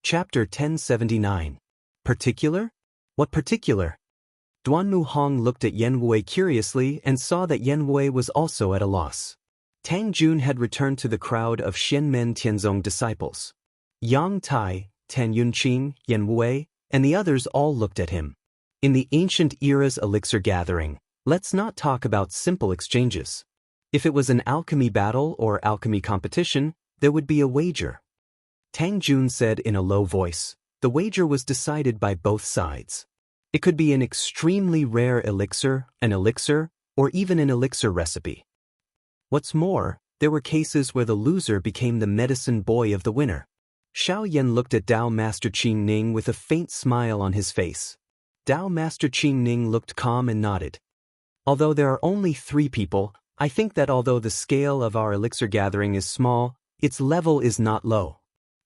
Chapter 1079. Particular? What particular? Duanmu Hong looked at Yen Wei curiously and saw that Yen Wei was also at a loss. Tang Jun had returned to the crowd of Xianmen Tianzong disciples. Yang Tai, Tan Yunqing, Yen Wei, and the others all looked at him. In the ancient era's elixir gathering, let's not talk about simple exchanges. If it was an alchemy battle or alchemy competition, there would be a wager. Tang Jun said in a low voice. The wager was decided by both sides. It could be an extremely rare elixir, an elixir, or even an elixir recipe. What's more, there were cases where the loser became the medicine boy of the winner. Xiao Yan looked at Dao Master Qing Ning with a faint smile on his face. Dao Master Qing Ning looked calm and nodded. Although there are only 3 people, I think that although the scale of our elixir gathering is small, its level is not low.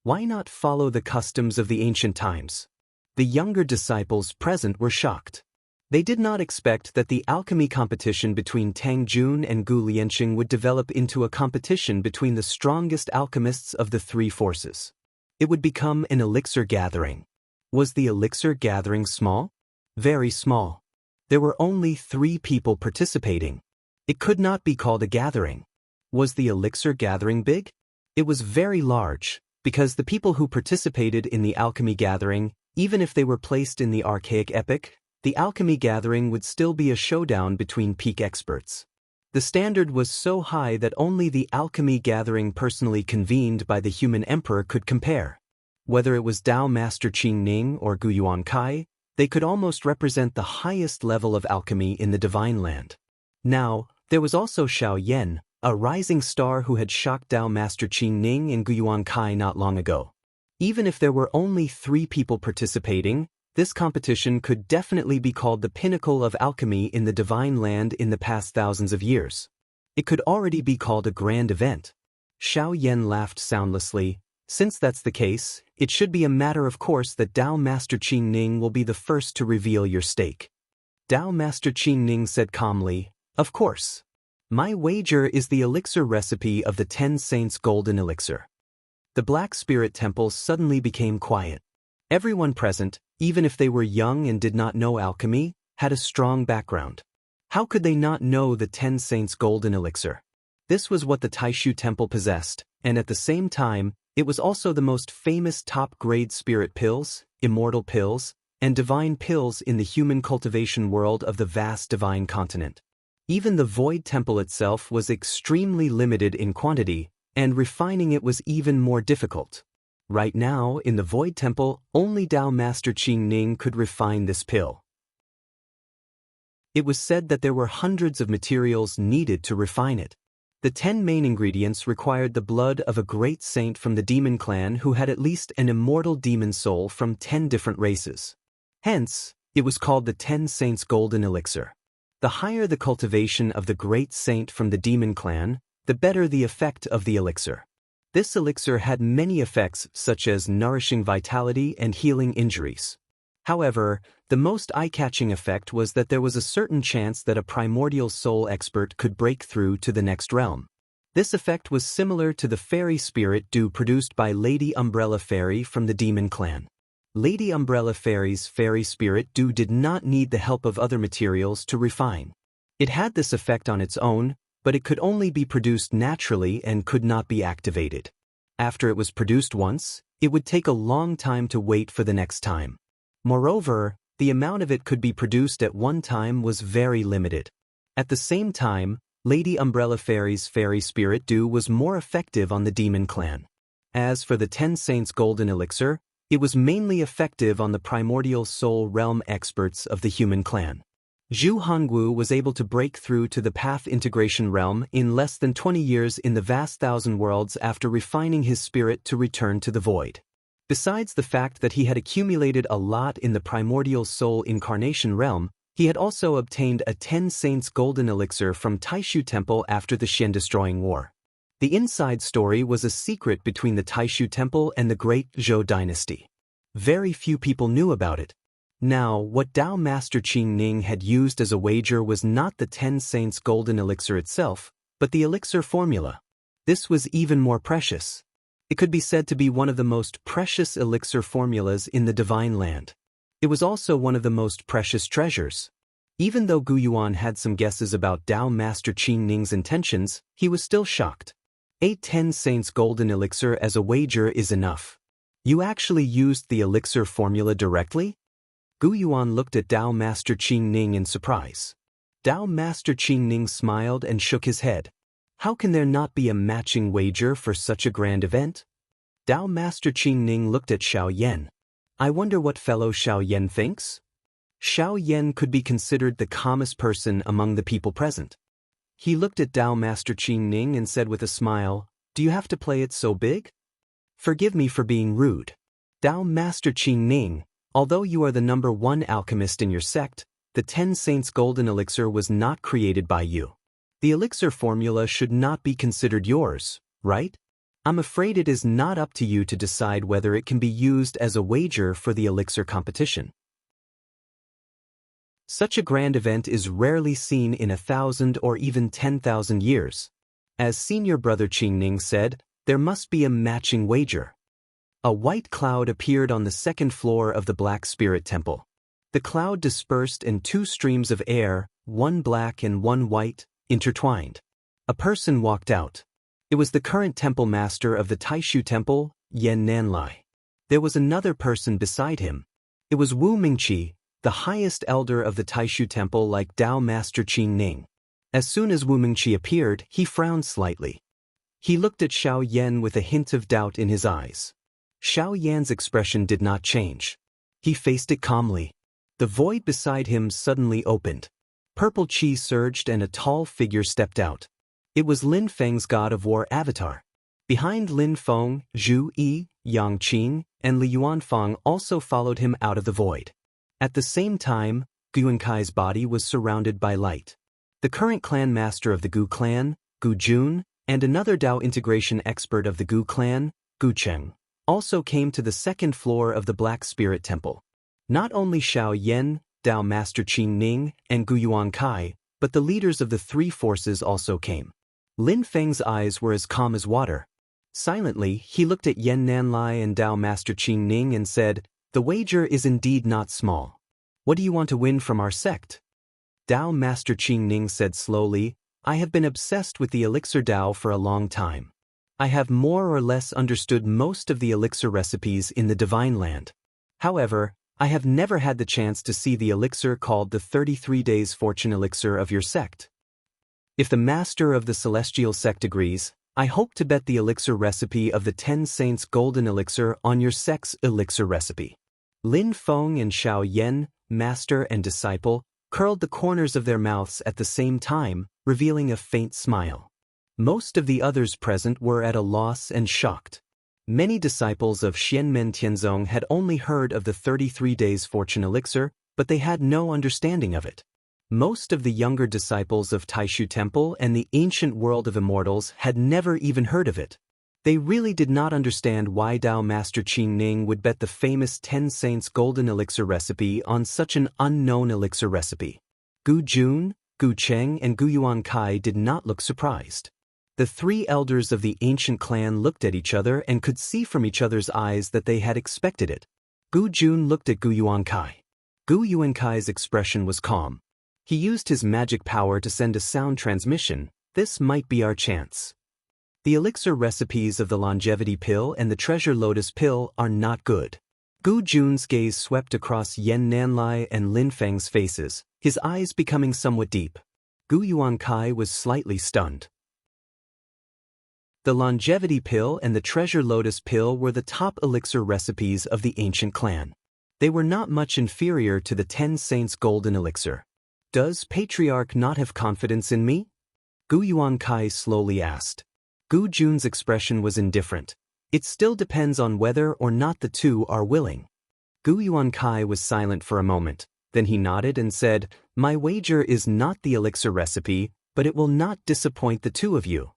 Why not follow the customs of the ancient times? The younger disciples present were shocked. They did not expect that the alchemy competition between Tang Jun and Gu Lianqing would develop into a competition between the strongest alchemists of the 3 forces. It would become an elixir gathering. Was the elixir gathering small? Very small. There were only 3 people participating. It could not be called a gathering. Was the elixir gathering big? It was very large, because the people who participated in the alchemy gathering, even if they were placed in the archaic epoch, the alchemy gathering would still be a showdown between peak experts. The standard was so high that only the alchemy gathering personally convened by the human emperor could compare. Whether it was Dao Master Qing Ning or Gu Yuan Kai, they could almost represent the highest level of alchemy in the divine land. Now, there was also Xiao Yan, a rising star who had shocked Dao Master Qing Ning and Gu Yuan Kai not long ago. Even if there were only 3 people participating, this competition could definitely be called the pinnacle of alchemy in the divine land in the past thousands of years. It could already be called a grand event. Xiao Yan laughed soundlessly. Since that's the case, it should be a matter of course that Dao Master Qing Ning will be the first to reveal your stake. Dao Master Qing Ning said calmly, "Of course. My wager is the elixir recipe of the 10 Saints Golden Elixir." The Black Spirit Temple suddenly became quiet. Everyone present, even if they were young and did not know alchemy, had a strong background. How could they not know the 10 Saints Golden Elixir? This was what the Taishu Temple possessed, and at the same time, it was also the most famous top-grade spirit pills, immortal pills, and divine pills in the human cultivation world of the vast divine continent. Even the Void Temple itself was extremely limited in quantity, and refining it was even more difficult. Right now, in the Void Temple, only Dao Master Qing Ning could refine this pill. It was said that there were hundreds of materials needed to refine it. The 10 main ingredients required the blood of a great saint from the demon clan who had at least an immortal demon soul from 10 different races. Hence, it was called the 10 Saints Golden Elixir. The higher the cultivation of the great saint from the demon clan, the better the effect of the elixir. This elixir had many effects such as nourishing vitality and healing injuries. However, the most eye-catching effect was that there was a certain chance that a primordial soul expert could break through to the next realm. This effect was similar to the fairy spirit dew produced by Lady Umbrella Fairy from the demon clan. Lady Umbrella Fairy's fairy spirit dew did not need the help of other materials to refine. It had this effect on its own, but it could only be produced naturally and could not be activated. After it was produced once, it would take a long time to wait for the next time. Moreover, the amount of it could be produced at one time was very limited. At the same time, Lady Umbrella Fairy's fairy spirit dew was more effective on the demon clan. As for the 10 Saints Golden Elixir, it was mainly effective on the primordial soul realm experts of the human clan. Zhu Hongwu was able to break through to the path integration realm in less than 20 years in the vast thousand worlds after refining his spirit to return to the void. Besides the fact that he had accumulated a lot in the primordial soul incarnation realm, he had also obtained a 10 Saints Golden Elixir from Taishu Temple after the Xian-destroying war. The inside story was a secret between the Taishu Temple and the Great Zhou Dynasty. Very few people knew about it. Now, what Dao Master Qing Ning had used as a wager was not the 10 Saints Golden Elixir itself, but the elixir formula. This was even more precious. It could be said to be one of the most precious elixir formulas in the divine land. It was also one of the most precious treasures. Even though Gu Yuan had some guesses about Tao Master Qing Ning's intentions, he was still shocked. A 10 Saints golden elixir as a wager is enough. You actually used the elixir formula directly? Gu Yuan looked at Tao Master Qing Ning in surprise. Tao Master Qing Ning smiled and shook his head. How can there not be a matching wager for such a grand event? Tao Master Qing Ning looked at Xiao Yan. I wonder what fellow Xiao Yan thinks? Xiao Yan could be considered the calmest person among the people present. He looked at Tao Master Qing Ning and said with a smile, "Do you have to play it so big?" Forgive me for being rude. Tao Master Qing Ning, although you are the #1 alchemist in your sect, the 10 Saints golden elixir was not created by you. The elixir formula should not be considered yours, right? I'm afraid it is not up to you to decide whether it can be used as a wager for the elixir competition. Such a grand event is rarely seen in 1,000 or even 10,000 years. As senior brother Qing Ning said, there must be a matching wager. A white cloud appeared on the second floor of the Black Spirit Temple. The cloud dispersed and 2 streams of air, one black and one white, intertwined. A person walked out. It was the current temple master of the Taishu Temple, Yan Nanlai. There was another person beside him. It was Wu Mingqi, the highest elder of the Taishu Temple like Tao Master Qing Ning. As soon as Wu Mingqi appeared, he frowned slightly. He looked at Xiao Yan with a hint of doubt in his eyes. Xiao Yan's expression did not change. He faced it calmly. The void beside him suddenly opened. Purple chi surged and a tall figure stepped out. It was Lin Feng's God of War avatar. Behind Lin Feng, Zhu Yi, Yang Qing, and Li Yuanfang also followed him out of the void. At the same time, Gu Yuankai's body was surrounded by light. The current clan master of the Gu clan, Gu Jun, and another Dao integration expert of the Gu clan, Gu Cheng, also came to the second floor of the Black Spirit Temple. Not only Xiao Yan, Tao Master Qing Ning, and Gu Yuankai, but the leaders of the 3 forces also came. Lin Feng's eyes were as calm as water. Silently, he looked at Yan Nanlai and Tao Master Qing Ning and said, "The wager is indeed not small. What do you want to win from our sect?" Tao Master Qing Ning said slowly, "I have been obsessed with the elixir Tao for a long time. I have more or less understood most of the elixir recipes in the Divine Land. However, I have never had the chance to see the elixir called the 33 Days Fortune Elixir of your sect. If the master of the Celestial Sect agrees, I hope to bet the elixir recipe of the 10 Saints Golden Elixir on your sect's elixir recipe." Lin Feng and Xiao Yan, master and disciple, curled the corners of their mouths at the same time, revealing a faint smile. Most of the others present were at a loss and shocked. Many disciples of Xianmen Tianzong had only heard of the 33 Days Fortune Elixir, but they had no understanding of it. Most of the younger disciples of Taishu Temple and the ancient world of immortals had never even heard of it. They really did not understand why Tao Master Qing Ning would bet the famous 10 Saints Golden Elixir recipe on such an unknown elixir recipe. Gu Jun, Gu Cheng, and Gu Yuankai did not look surprised. The 3 elders of the ancient clan looked at each other and could see from each other's eyes that they had expected it. Gu Jun looked at Gu Yuankai. Gu Yuankai's expression was calm. He used his magic power to send a sound transmission. "This might be our chance. The elixir recipes of the longevity pill and the treasure lotus pill are not good." Gu Jun's gaze swept across Yan Nanlai and Lin Feng's faces, his eyes becoming somewhat deep. Gu Yuankai was slightly stunned. The longevity pill and the treasure lotus pill were the top elixir recipes of the ancient clan. They were not much inferior to the 10 Saints Golden Elixir. "Does Patriarch not have confidence in me?" Gu Yuankai slowly asked. Gu Jun's expression was indifferent. "It still depends on whether or not the 2 are willing." Gu Yuankai was silent for a moment. Then he nodded and said, "My wager is not the elixir recipe, but it will not disappoint the 2 of you.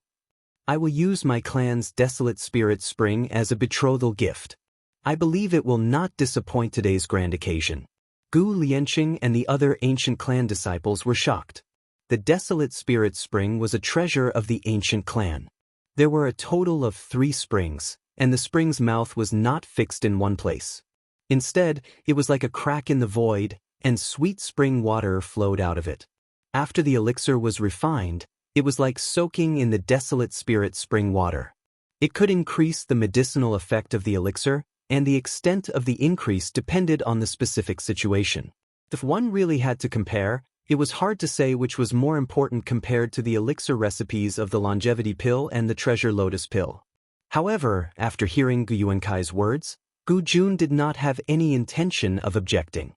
I will use my clan's desolate spirit spring as a betrothal gift. I believe it will not disappoint today's grand occasion." Gu Lianqing and the other ancient clan disciples were shocked. The desolate spirit spring was a treasure of the ancient clan. There were a total of 3 springs, and the spring's mouth was not fixed in one place. Instead, it was like a crack in the void, and sweet spring water flowed out of it. After the elixir was refined, it was like soaking in the desolate spirit spring water. It could increase the medicinal effect of the elixir, and the extent of the increase depended on the specific situation. If one really had to compare, it was hard to say which was more important compared to the elixir recipes of the longevity pill and the treasure lotus pill. However, after hearing Gu Yuankai's words, Gu Jun did not have any intention of objecting.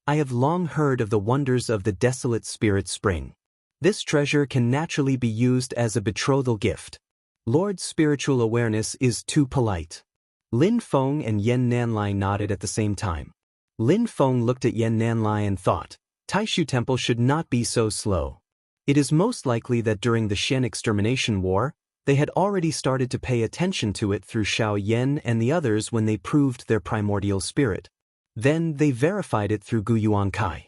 I have long heard of the wonders of the desolate spirit spring. This treasure can naturally be used as a betrothal gift. Lord's spiritual awareness is too polite. Lin Feng and Yen Nanlai nodded at the same time. Lin Feng looked at Yen Nanlai and thought, Taishu Temple should not be so slow. It is most likely that during the Shen extermination war, they had already started to pay attention to it through Xiao Yan and the others when they proved their primordial spirit. Then they verified it through Gu Yuankai.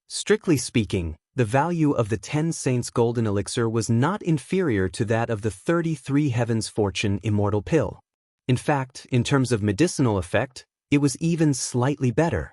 Strictly speaking, the value of the 10 Saints Golden Elixir was not inferior to that of the 33 Heavens Fortune Immortal Pill. In fact, in terms of medicinal effect, it was even slightly better.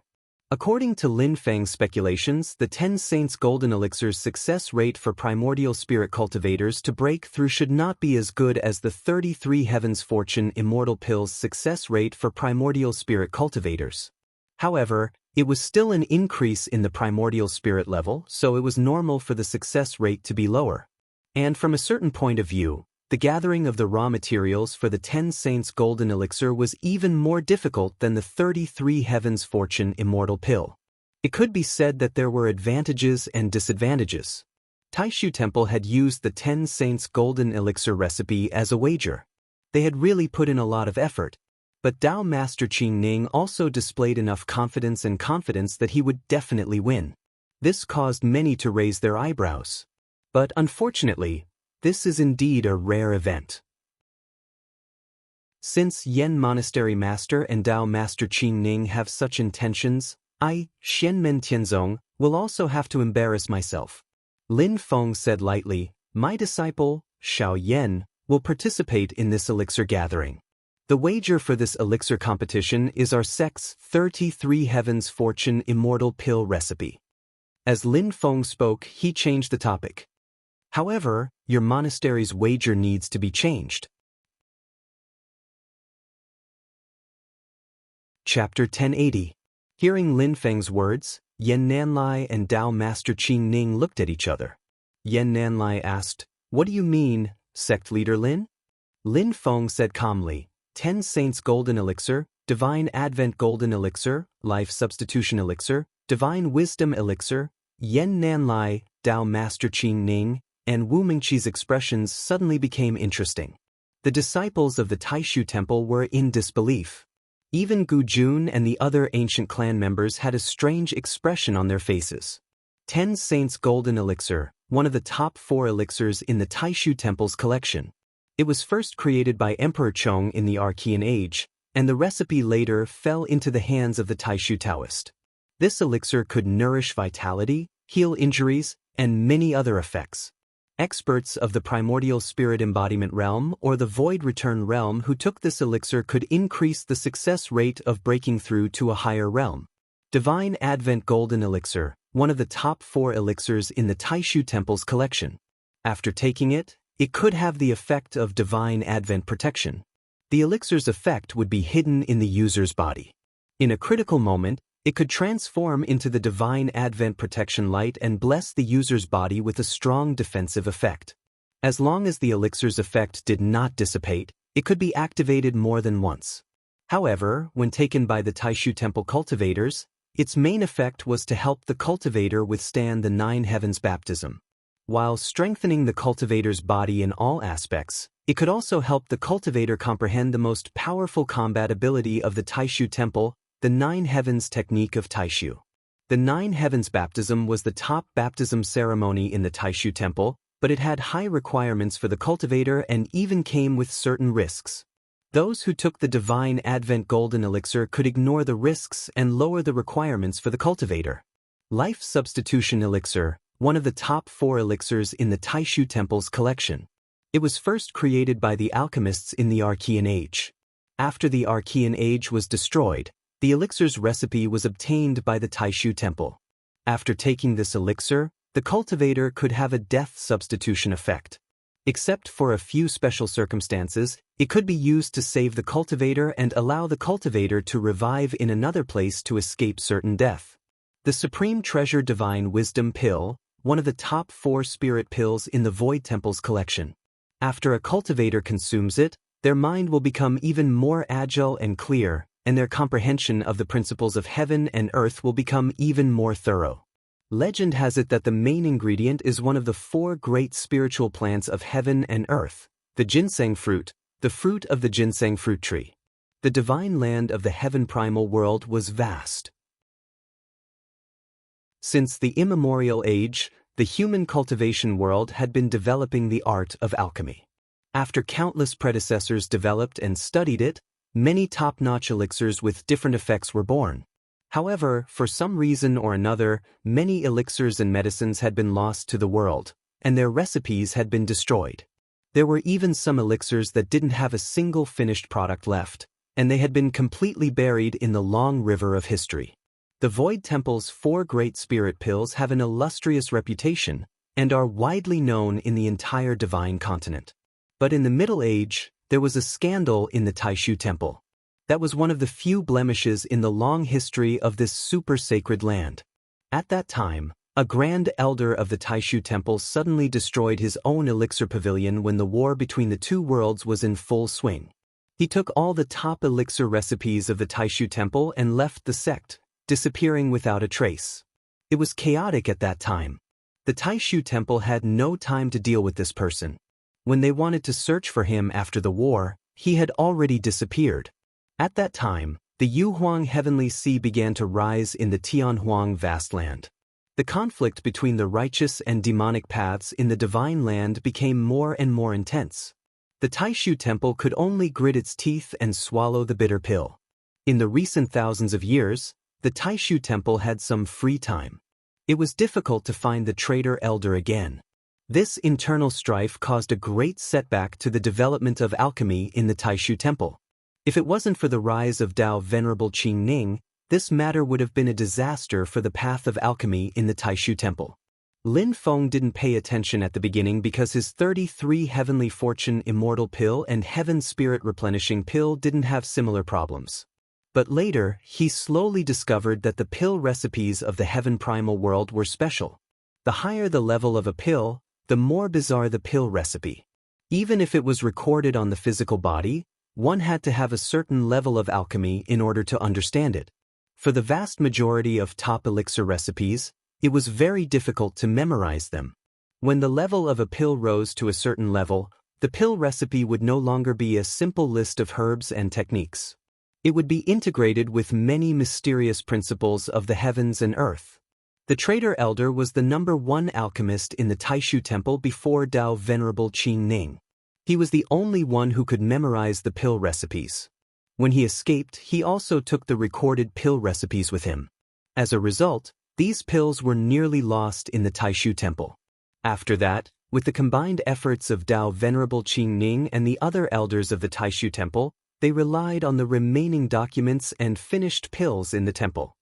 According to Lin Feng's speculations, the 10 Saints Golden Elixir's success rate for primordial spirit cultivators to break through should not be as good as the 33 Heavens Fortune Immortal Pill's success rate for primordial spirit cultivators. However, it was still an increase in the primordial spirit level, so it was normal for the success rate to be lower. And from a certain point of view, the gathering of the raw materials for the 10 Saints Golden Elixir was even more difficult than the 33 Heavens Fortune Immortal Pill. It could be said that there were advantages and disadvantages. Taishu Temple had used the 10 Saints Golden Elixir recipe as a wager. They had really put in a lot of effort, but Dao Master Qing Ning also displayed enough confidence that he would definitely win. This caused many to raise their eyebrows. But unfortunately, this is indeed a rare event. Since Yen Monastery Master and Dao Master Qing Ning have such intentions, I, Xianmen Tianzong, will also have to embarrass myself. Lin Feng said lightly, my disciple, Xiao Yan, will participate in this elixir gathering. The wager for this elixir competition is our sect's 33 Heavens Fortune Immortal Pill recipe. As Lin Feng spoke, he changed the topic. However, your monastery's wager needs to be changed. Chapter 1080. Hearing Lin Feng's words, Yen Nanlai and Dao Master Qing Ning looked at each other. Yen Nanlai asked, what do you mean, sect leader Lin? Lin Feng said calmly, 10 Saints Golden Elixir, Divine Advent Golden Elixir, Life Substitution Elixir, Divine Wisdom Elixir. Yen Nanlai, Dao Master Qing Ning, and Wu Mingqi's expressions suddenly became interesting. The disciples of the Taishu Temple were in disbelief. Even Gu Jun and the other ancient clan members had a strange expression on their faces. 10 Saints Golden Elixir, one of the top 4 elixirs in the Taishu Temple's collection. It was first created by Emperor Chong in the Archean Age, and the recipe later fell into the hands of the Taishu Taoist. This elixir could nourish vitality, heal injuries, and many other effects. Experts of the primordial spirit embodiment realm or the void return realm who took this elixir could increase the success rate of breaking through to a higher realm. Divine Advent Golden Elixir, one of the top 4 elixirs in the Taishu Temple's collection. After taking it, it could have the effect of Divine Advent protection. The elixir's effect would be hidden in the user's body. In a critical moment, it could transform into the Divine Advent protection light and bless the user's body with a strong defensive effect. As long as the elixir's effect did not dissipate, it could be activated more than once. However, when taken by the Taishu Temple cultivators, its main effect was to help the cultivator withstand the 9 Heavens baptism. While strengthening the cultivator's body in all aspects, it could also help the cultivator comprehend the most powerful combat ability of the Taishu Temple, the 9 Heavens technique of Taishu. The 9 Heavens baptism was the top baptism ceremony in the Taishu Temple, but it had high requirements for the cultivator and even came with certain risks. Those who took the Divine Advent Golden Elixir could ignore the risks and lower the requirements for the cultivator. Life Substitution Elixir, one of the top 4 elixirs in the Taishu Temple's collection. It was first created by the alchemists in the Archean Age. After the Archean Age was destroyed, the elixir's recipe was obtained by the Taishu Temple. After taking this elixir, the cultivator could have a death substitution effect. Except for a few special circumstances, it could be used to save the cultivator and allow the cultivator to revive in another place to escape certain death. The Supreme Treasure Divine Wisdom Pill, one of the top 4 spirit pills in the Void Temple's collection. After a cultivator consumes it, their mind will become even more agile and clear, and their comprehension of the principles of heaven and earth will become even more thorough. Legend has it that the main ingredient is one of the 4 great spiritual plants of heaven and earth, the ginseng fruit, the fruit of the ginseng fruit tree. The divine land of the heaven primal world was vast. Since the immemorial age, the human cultivation world had been developing the art of alchemy. After countless predecessors developed and studied it, many top-notch elixirs with different effects were born. However, for some reason or another, many elixirs and medicines had been lost to the world, and their recipes had been destroyed. There were even some elixirs that didn't have a single finished product left, and they had been completely buried in the long river of history. The Void Temple's 4 great spirit pills have an illustrious reputation and are widely known in the entire divine continent. But in the Middle Age, there was a scandal in the Taishu Temple. That was one of the few blemishes in the long history of this super sacred land. At that time, a grand elder of the Taishu Temple suddenly destroyed his own elixir pavilion when the war between the 2 worlds was in full swing. He took all the top elixir recipes of the Taishu Temple and left the sect, disappearing without a trace. It was chaotic at that time. The Taishu Temple had no time to deal with this person. When they wanted to search for him after the war, he had already disappeared. At that time, the Yuhuang Heavenly Sea began to rise in the Tianhuang vast land. The conflict between the righteous and demonic paths in the divine land became more and more intense. The Taishu Temple could only grit its teeth and swallow the bitter pill. In the recent thousands of years, the Taishu Temple had some free time. It was difficult to find the traitor elder again. This internal strife caused a great setback to the development of alchemy in the Taishu Temple. If it wasn't for the rise of Tao Venerable Qing Ning, this matter would have been a disaster for the path of alchemy in the Taishu Temple. Lin Feng didn't pay attention at the beginning because his 33 Heavenly Fortune Immortal Pill and Heaven Spirit Replenishing Pill didn't have similar problems. But later, he slowly discovered that the pill recipes of the Heaven Primal world were special. The higher the level of a pill, the more bizarre the pill recipe. Even if it was recorded on the physical body, one had to have a certain level of alchemy in order to understand it. For the vast majority of top elixir recipes, it was very difficult to memorize them. When the level of a pill rose to a certain level, the pill recipe would no longer be a simple list of herbs and techniques. It would be integrated with many mysterious principles of the heavens and earth. The Traitor Elder was the #1 alchemist in the Taishu Temple before Tao Venerable Qing Ning. He was the only one who could memorize the pill recipes. When he escaped, he also took the recorded pill recipes with him. As a result, these pills were nearly lost in the Taishu Temple. After that, with the combined efforts of Tao Venerable Qing Ning and the other elders of the Taishu Temple, they relied on the remaining documents and finished pills in the temple.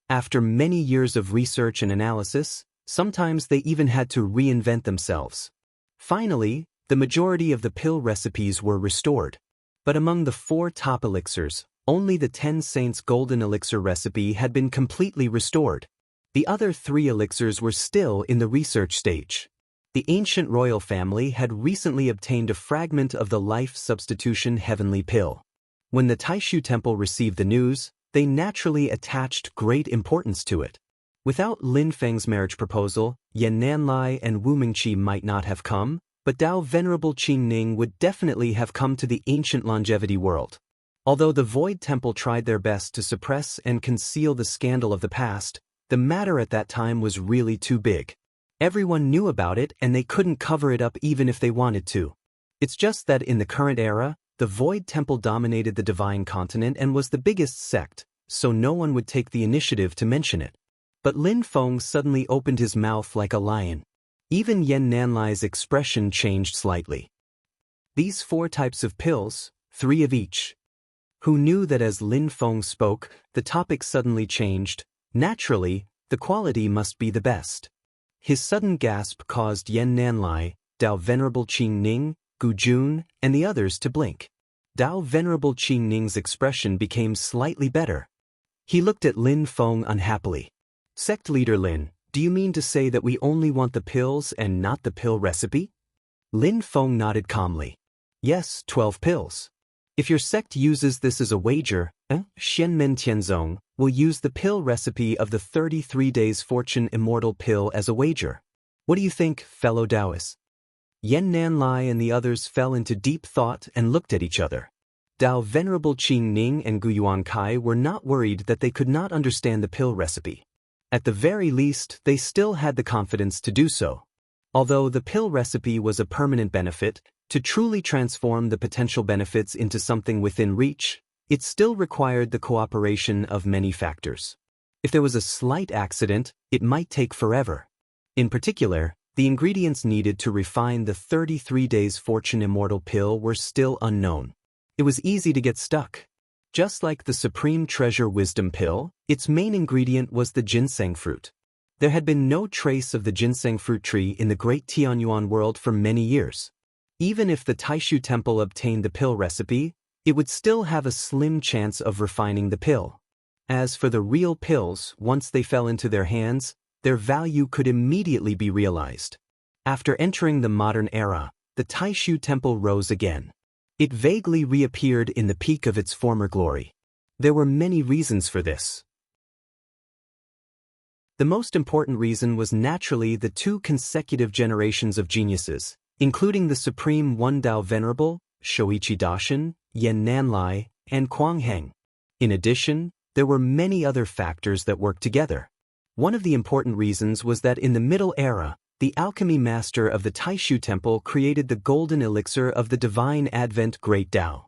After many years of research and analysis, sometimes they even had to reinvent themselves. Finally, the majority of the pill recipes were restored. But among the 4 top elixirs, only the 10 Saints Golden Elixir recipe had been completely restored. The other 3 elixirs were still in the research stage. The ancient royal family had recently obtained a fragment of the life substitution heavenly pill. When the Taishu Temple received the news, they naturally attached great importance to it. Without Lin Feng's marriage proposal, Yan Nanlai and Wu Mingqi might not have come, but Tao Venerable Qing Ning would definitely have come to the ancient longevity world. Although the Void Temple tried their best to suppress and conceal the scandal of the past, the matter at that time was really too big. Everyone knew about it and they couldn't cover it up even if they wanted to. It's just that in the current era, the Void Temple dominated the Divine Continent and was the biggest sect, so no one would take the initiative to mention it. But Lin Feng suddenly opened his mouth like a lion. Even Yan Nanlai's expression changed slightly. These 4 types of pills, 3 of each. Who knew that as Lin Feng spoke, the topic suddenly changed. Naturally, the quality must be the best. His sudden gasp caused Yen Nanlai, Dao Venerable Qing Ning, Gu Jun, and the others to blink. Dao Venerable Qing Ning's expression became slightly better. He looked at Lin Feng unhappily. Sect leader Lin, do you mean to say that we only want the pills and not the pill recipe? Lin Feng nodded calmly. Yes, 12 pills. If your sect uses this as a wager, Xianmen Tianzong will use the pill recipe of the 33 Days Fortune Immortal pill as a wager. What do you think, fellow Taoists? Yen Nanlai and the others fell into deep thought and looked at each other. Dao Venerable Qing Ning and Gu Yuankai were not worried that they could not understand the pill recipe. At the very least, they still had the confidence to do so. Although the pill recipe was a permanent benefit, to truly transform the potential benefits into something within reach, it still required the cooperation of many factors. If there was a slight accident, it might take forever. In particular, the ingredients needed to refine the 33 Days Fortune Immortal pill were still unknown. It was easy to get stuck. Just like the Supreme Treasure Wisdom pill, its main ingredient was the ginseng fruit. There had been no trace of the ginseng fruit tree in the Great Tianyuan world for many years. Even if the Taishu Temple obtained the pill recipe, it would still have a slim chance of refining the pill. As for the real pills, once they fell into their hands, their value could immediately be realized. After entering the modern era, the Taishu Temple rose again. It vaguely reappeared in the peak of its former glory. There were many reasons for this. The most important reason was naturally the 2 consecutive generations of geniuses, including the Supreme One Dao Venerable, Shoichi Daishin, Yen Nanlai, and Kuang Heng. In addition, there were many other factors that worked together. One of the important reasons was that in the Middle Era, the alchemy master of the Taishu Temple created the golden elixir of the Divine Advent Great Tao.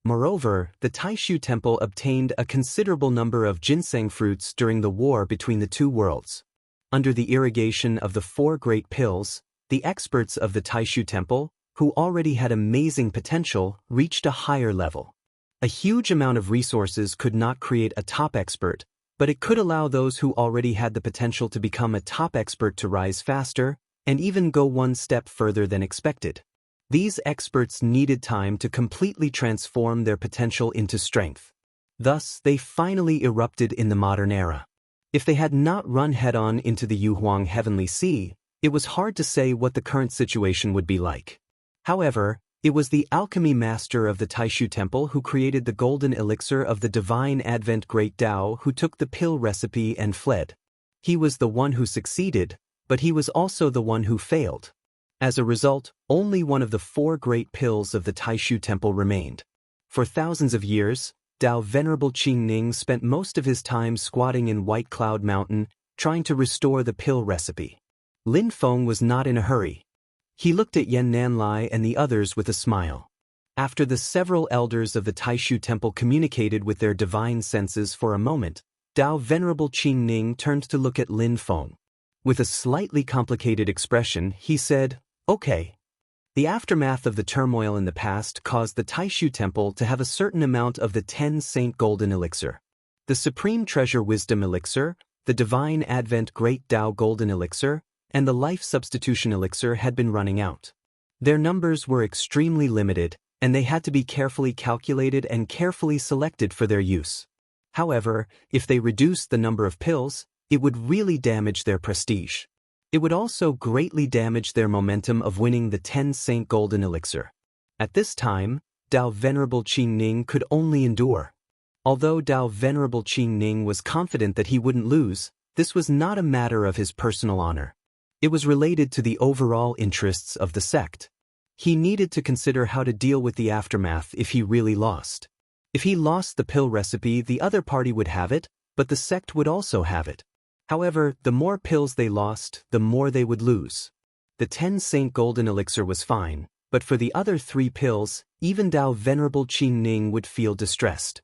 Moreover, the Taishu Temple obtained a considerable number of ginseng fruits during the war between the 2 worlds. Under the irrigation of the 4 great pills, the experts of the Taishu Temple, who already had amazing potential, reached a higher level. A huge amount of resources could not create a top expert, but it could allow those who already had the potential to become a top expert to rise faster, and even go one step further than expected. These experts needed time to completely transform their potential into strength. Thus, they finally erupted in the modern era. If they had not run head-on into the Yuhuang Heavenly Sea, it was hard to say what the current situation would be like. However, it was the alchemy master of the Taishu Temple who created the golden elixir of the Divine Advent Great Tao who took the pill recipe and fled. He was the one who succeeded, but he was also the one who failed. As a result, only one of the 4 great pills of the Taishu Temple remained. For thousands of years, Dao Venerable Qing Ning spent most of his time squatting in White Cloud Mountain, trying to restore the pill recipe. Lin Feng was not in a hurry. He looked at Yen Nanlai and the others with a smile. After the several elders of the Taishu Temple communicated with their divine senses for a moment, Dao Venerable Qing Ning turned to look at Lin Feng. With a slightly complicated expression, he said, "Okay." The aftermath of the turmoil in the past caused the Taishu Temple to have a certain amount of the 10 Saint Golden Elixir. The Supreme Treasure Wisdom Elixir, the Divine Advent Great Tao Golden Elixir, and the Life Substitution Elixir had been running out. Their numbers were extremely limited, and they had to be carefully calculated and carefully selected for their use. However, if they reduced the number of pills, it would really damage their prestige. It would also greatly damage their momentum of winning the 10 Saint Golden Elixir. At this time, Dao Venerable Qing Ning could only endure. Although Dao Venerable Qing Ning was confident that he wouldn't lose, this was not a matter of his personal honor. It was related to the overall interests of the sect. He needed to consider how to deal with the aftermath if he really lost. If he lost the pill recipe, the other party would have it, but the sect would also have it. However, the more pills they lost, the more they would lose. The 10 Saint Golden Elixir was fine, but for the other 3 pills, even Dao Venerable Qing Ning would feel distressed.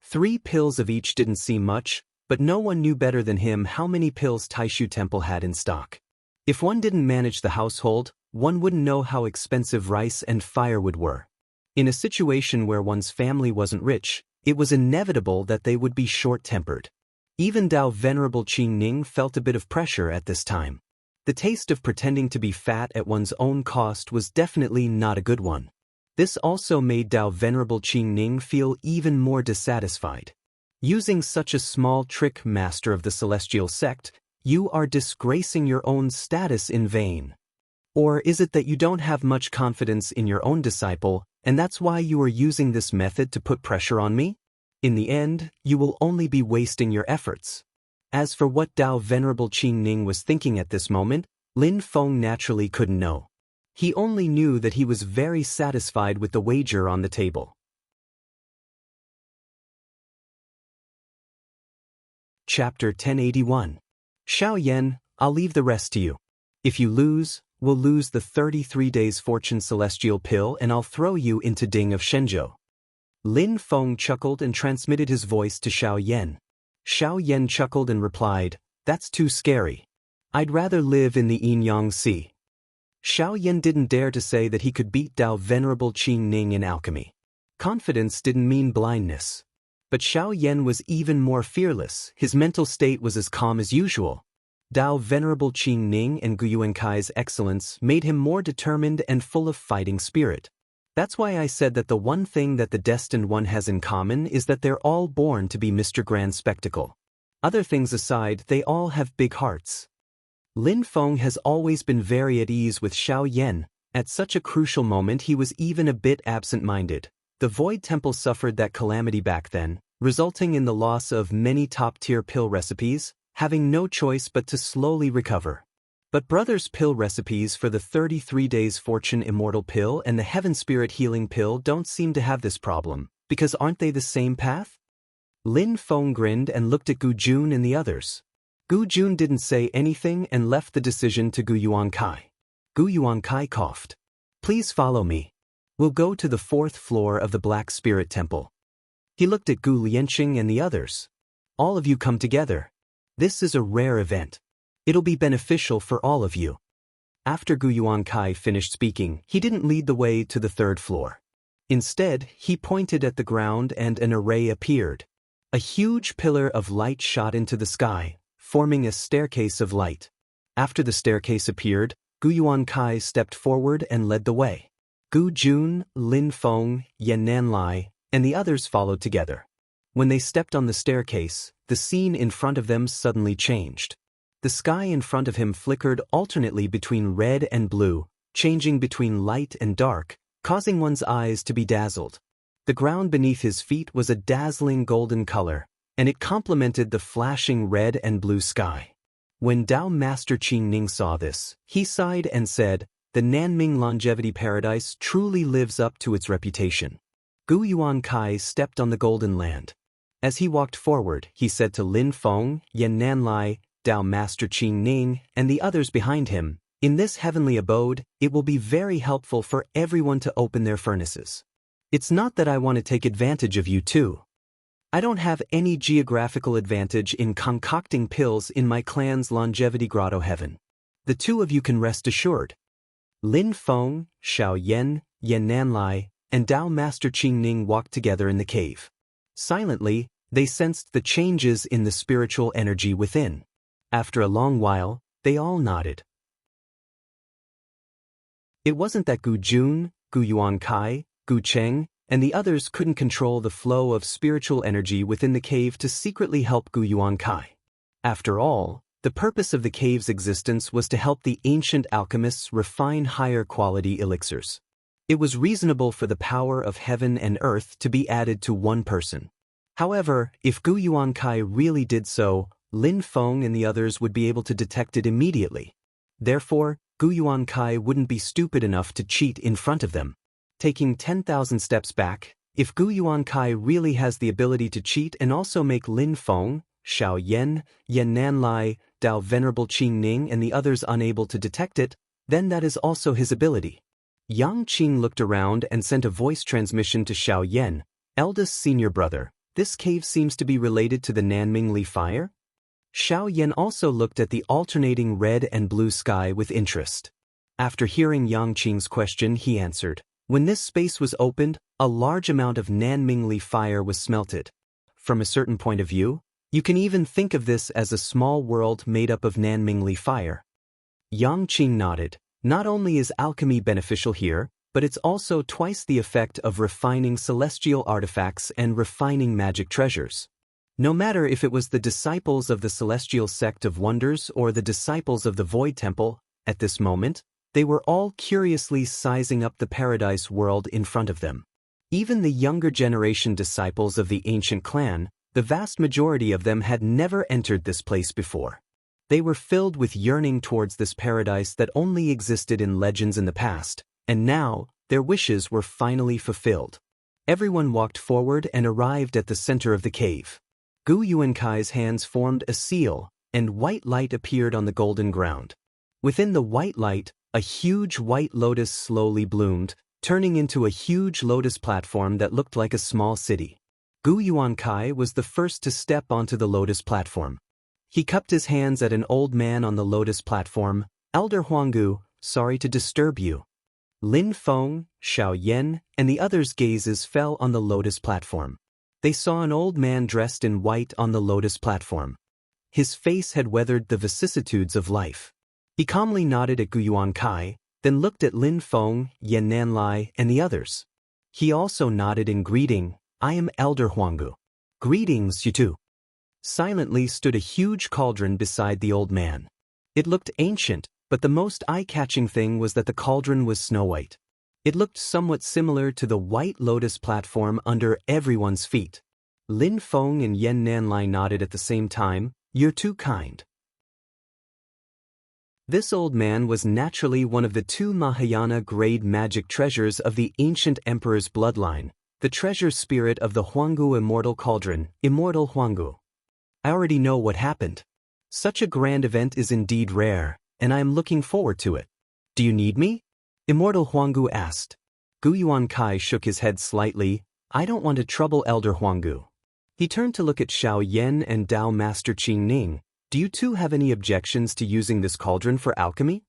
3 pills of each didn't seem much, but no one knew better than him how many pills Taishu Temple had in stock. If one didn't manage the household, one wouldn't know how expensive rice and firewood were. In a situation where one's family wasn't rich, it was inevitable that they would be short-tempered. Even Dao Venerable Qing Ning felt a bit of pressure at this time. The taste of pretending to be fat at one's own cost was definitely not a good one. This also made Dao Venerable Qing Ning feel even more dissatisfied. Using such a small trick, master of the celestial sect, you are disgracing your own status in vain. Or is it that you don't have much confidence in your own disciple, and that's why you are using this method to put pressure on me? In the end, you will only be wasting your efforts. As for what Dao Venerable Qing Ning was thinking at this moment, Lin Feng naturally couldn't know. He only knew that he was very satisfied with the wager on the table. Chapter 1081. Xiao Yan, I'll leave the rest to you. If you lose, we'll lose the 33 days fortune celestial pill and I'll throw you into Ding of Shenzhou. Lin Feng chuckled and transmitted his voice to Xiao Yan. Xiao Yan chuckled and replied, "That's too scary. I'd rather live in the Yin-Yang Sea." Xiao Yan didn't dare to say that he could beat Dao Venerable Qing Ning in alchemy. Confidence didn't mean blindness. But Xiao Yan was even more fearless. His mental state was as calm as usual. Dao Venerable Qing Ning and Gu Yuankai's excellence made him more determined and full of fighting spirit. That's why I said that the one thing that the destined one has in common is that they're all born to be Mr. Grand Spectacle. Other things aside, they all have big hearts. Lin Feng has always been very at ease with Xiao Yan. At such a crucial moment he was even a bit absent-minded. The Void Temple suffered that calamity back then, resulting in the loss of many top-tier pill recipes, having no choice but to slowly recover. But Brothers' pill recipes for the 33 Days Fortune Immortal pill and the Heaven Spirit Healing pill don't seem to have this problem, because aren't they the same path? Lin Feng grinned and looked at Gu Jun and the others. Gu Jun didn't say anything and left the decision to Gu Yuankai. Gu Yuankai coughed. "Please follow me. We'll go to the 4th floor of the Black Spirit Temple." He looked at Gu Lianqing and the others. "All of you come together. This is a rare event. It'll be beneficial for all of you." After Gu Yuankai finished speaking, he didn't lead the way to the 3rd floor. Instead, he pointed at the ground and an array appeared. A huge pillar of light shot into the sky, forming a staircase of light. After the staircase appeared, Gu Yuankai stepped forward and led the way. Gu Jun, Lin Feng, Yan Nanlai, and the others followed together. When they stepped on the staircase, the scene in front of them suddenly changed. The sky in front of him flickered alternately between red and blue, changing between light and dark, causing one's eyes to be dazzled. The ground beneath his feet was a dazzling golden color, and it complemented the flashing red and blue sky. When Dao Master Qing Ning saw this, he sighed and said, "The Nanming Longevity Paradise truly lives up to its reputation." Gu Yuankai stepped on the golden land. As he walked forward, he said to Lin Feng, Yan Nanlai, Dao Master Qing Ning, and the others behind him, "In this heavenly abode, it will be very helpful for everyone to open their furnaces. It's not that I want to take advantage of you too. I don't have any geographical advantage in concocting pills in my clan's longevity grotto heaven. The two of you can rest assured." Lin Feng, Xiao Yan, Yan Nanlai, and Dao Master Qing Ning walked together in the cave. Silently, they sensed the changes in the spiritual energy within. After a long while, they all nodded. It wasn't that Gu Jun, Gu Yuankai, Gu Cheng, and the others couldn't control the flow of spiritual energy within the cave to secretly help Gu Yuankai. After all, the purpose of the cave's existence was to help the ancient alchemists refine higher quality elixirs. It was reasonable for the power of heaven and earth to be added to one person. However, if Gu Yuankai really did so, Lin Feng and the others would be able to detect it immediately. Therefore, Gu Yuankai wouldn't be stupid enough to cheat in front of them. Taking 10,000 steps back, if Gu Yuankai really has the ability to cheat and also make Lin Feng, Xiao Yan, Yan Nanlai, Dao Venerable Qing Ning and the others unable to detect it, then that is also his ability. Yang Qing looked around and sent a voice transmission to Xiao Yan, eldest senior brother. "This cave seems to be related to the Nanming Li fire?" Xiao Yan also looked at the alternating red and blue sky with interest. After hearing Yang Qing's question, he answered, "When this space was opened, a large amount of Nanmingli fire was smelted. From a certain point of view, you can even think of this as a small world made up of Nanmingli fire." Yang Qing nodded. Not only is alchemy beneficial here, but it's also twice the effect of refining celestial artifacts and refining magic treasures. No matter if it was the disciples of the celestial sect of wonders or the disciples of the Void Temple, at this moment, they were all curiously sizing up the paradise world in front of them. Even the younger generation disciples of the ancient clan, the vast majority of them had never entered this place before. They were filled with yearning towards this paradise that only existed in legends in the past, and now, their wishes were finally fulfilled. Everyone walked forward and arrived at the center of the cave. Gu Yuankai's hands formed a seal, and white light appeared on the golden ground. Within the white light, a huge white lotus slowly bloomed, turning into a huge lotus platform that looked like a small city. Gu Yuankai was the first to step onto the lotus platform. He cupped his hands at an old man on the lotus platform. "Elder Huanggu, sorry to disturb you." Lin Feng, Xiao Yan, and the others' gazes fell on the lotus platform. They saw an old man dressed in white on the lotus platform. His face had weathered the vicissitudes of life. He calmly nodded at Gu Yuankai, then looked at Lin Feng, Yan Nanlai, and the others. He also nodded in greeting. "I am Elder Huanggu." "Greetings, you two." Silently stood a huge cauldron beside the old man. It looked ancient, but the most eye-catching thing was that the cauldron was snow-white. It looked somewhat similar to the white lotus platform under everyone's feet. Lin Feng and Yan Nanlai nodded at the same time. "You're too kind." This old man was naturally one of the two Mahayana-grade magic treasures of the ancient emperor's bloodline, the treasure spirit of the Huanggu Immortal Cauldron, Immortal Huanggu. "I already know what happened. Such a grand event is indeed rare, and I am looking forward to it. Do you need me?" Immortal Huanggu asked. Gu Yuankai shook his head slightly. "I don't want to trouble Elder Huanggu." He turned to look at Xiao Yan and Dao Master Qing Ning. "Do you two have any objections to using this cauldron for alchemy?"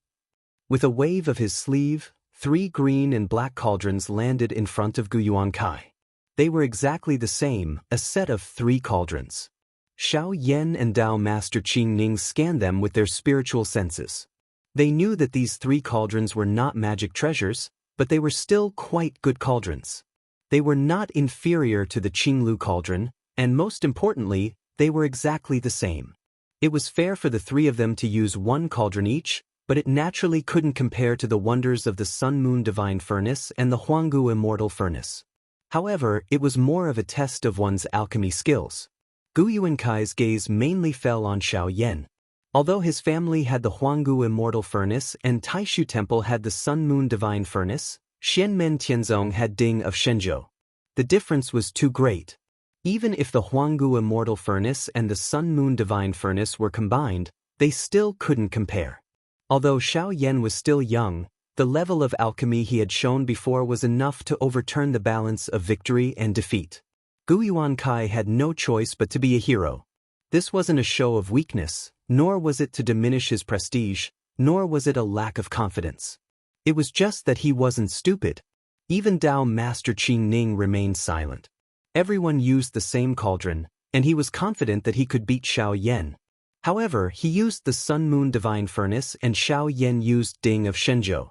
With a wave of his sleeve, 3 green and black cauldrons landed in front of Gu Yuankai. They were exactly the same, a set of 3 cauldrons. Xiao Yan and Dao Master Qing Ning scanned them with their spiritual senses. They knew that these 3 cauldrons were not magic treasures, but they were still quite good cauldrons. They were not inferior to the Qinglu cauldron, and most importantly, they were exactly the same. It was fair for the 3 of them to use 1 cauldron each, but it naturally couldn't compare to the wonders of the Sun-Moon Divine Furnace and the Huanggu Immortal Furnace. However, it was more of a test of one's alchemy skills. Gu Yuankai's gaze mainly fell on Xiao Yan. Although his family had the Huanggu Immortal Furnace and Taishu Temple had the Sun-Moon Divine Furnace, Xianmen Tianzong had Ding of Shenzhou. The difference was too great. Even if the Huanggu Immortal Furnace and the Sun-Moon Divine Furnace were combined, they still couldn't compare. Although Xiao Yan was still young, the level of alchemy he had shown before was enough to overturn the balance of victory and defeat. Gu Yuankai had no choice but to be a hero. This wasn't a show of weakness, nor was it to diminish his prestige, nor was it a lack of confidence. It was just that he wasn't stupid. Even Dao Master Qing Ning remained silent. Everyone used the same cauldron, and he was confident that he could beat Xiao Yan. However, he used the Sun-Moon Divine Furnace and Xiao Yan used Ding of Shenzhou.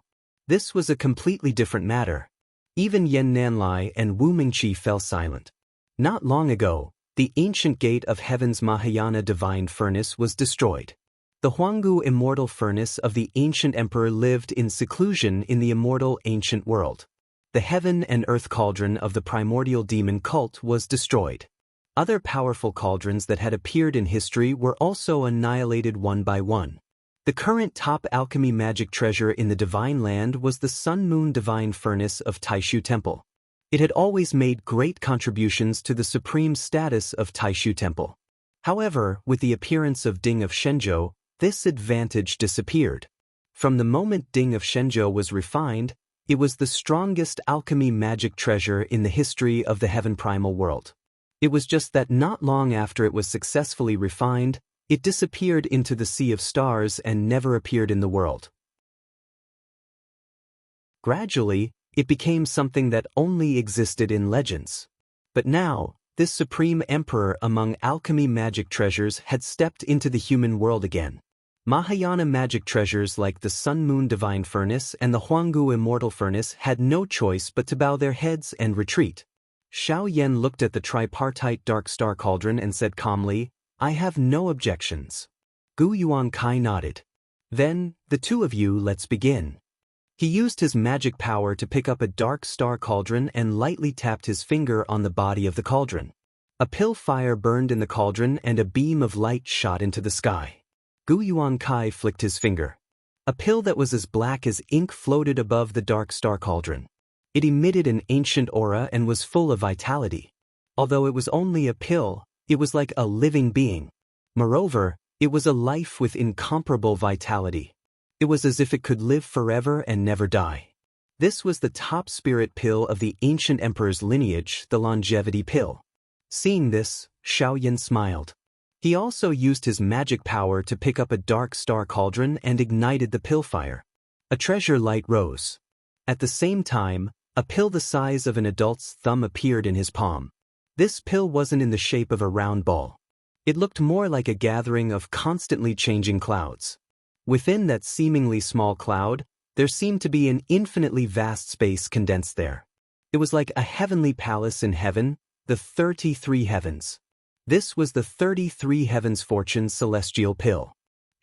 This was a completely different matter. Even Yan Nanlai and Wu Mingqi fell silent. Not long ago, the ancient gate of heaven's Mahayana Divine Furnace was destroyed. The Huanggu Immortal Furnace of the ancient emperor lived in seclusion in the immortal ancient world. The heaven and earth cauldron of the primordial demon cult was destroyed. Other powerful cauldrons that had appeared in history were also annihilated one by one. The current top alchemy magic treasure in the Divine Land was the Sun-Moon Divine Furnace of Taishu Temple. It had always made great contributions to the supreme status of Taishu Temple. However, with the appearance of Ding of Shenzhou, this advantage disappeared. From the moment Ding of Shenzhou was refined, it was the strongest alchemy magic treasure in the history of the heaven primal world. It was just that not long after it was successfully refined, it disappeared into the sea of stars and never appeared in the world. Gradually, it became something that only existed in legends. But now, this supreme emperor among alchemy magic treasures had stepped into the human world again. Mahayana magic treasures like the Sun Moon Divine Furnace and the Huanggu Immortal Furnace had no choice but to bow their heads and retreat. Xiao Yan looked at the tripartite Dark Star Cauldron and said calmly, "I have no objections." Gu Yuankai nodded. "Then, the two of you, let's begin." He used his magic power to pick up a Dark Star Cauldron and lightly tapped his finger on the body of the cauldron. A pill fire burned in the cauldron and a beam of light shot into the sky. Gu Yuankai flicked his finger. A pill that was as black as ink floated above the Dark Star Cauldron. It emitted an ancient aura and was full of vitality. Although it was only a pill, it was like a living being. Moreover, it was a life with incomparable vitality. It was as if it could live forever and never die. This was the top spirit pill of the ancient emperor's lineage, the longevity pill. Seeing this, Xiao Yan smiled. He also used his magic power to pick up a Dark Star Cauldron and ignited the pill fire. A treasure light rose. At the same time, a pill the size of an adult's thumb appeared in his palm. This pill wasn't in the shape of a round ball. It looked more like a gathering of constantly changing clouds. Within that seemingly small cloud, there seemed to be an infinitely vast space condensed there. It was like a heavenly palace in heaven, the 33 heavens. This was the 33 heavens fortune celestial pill.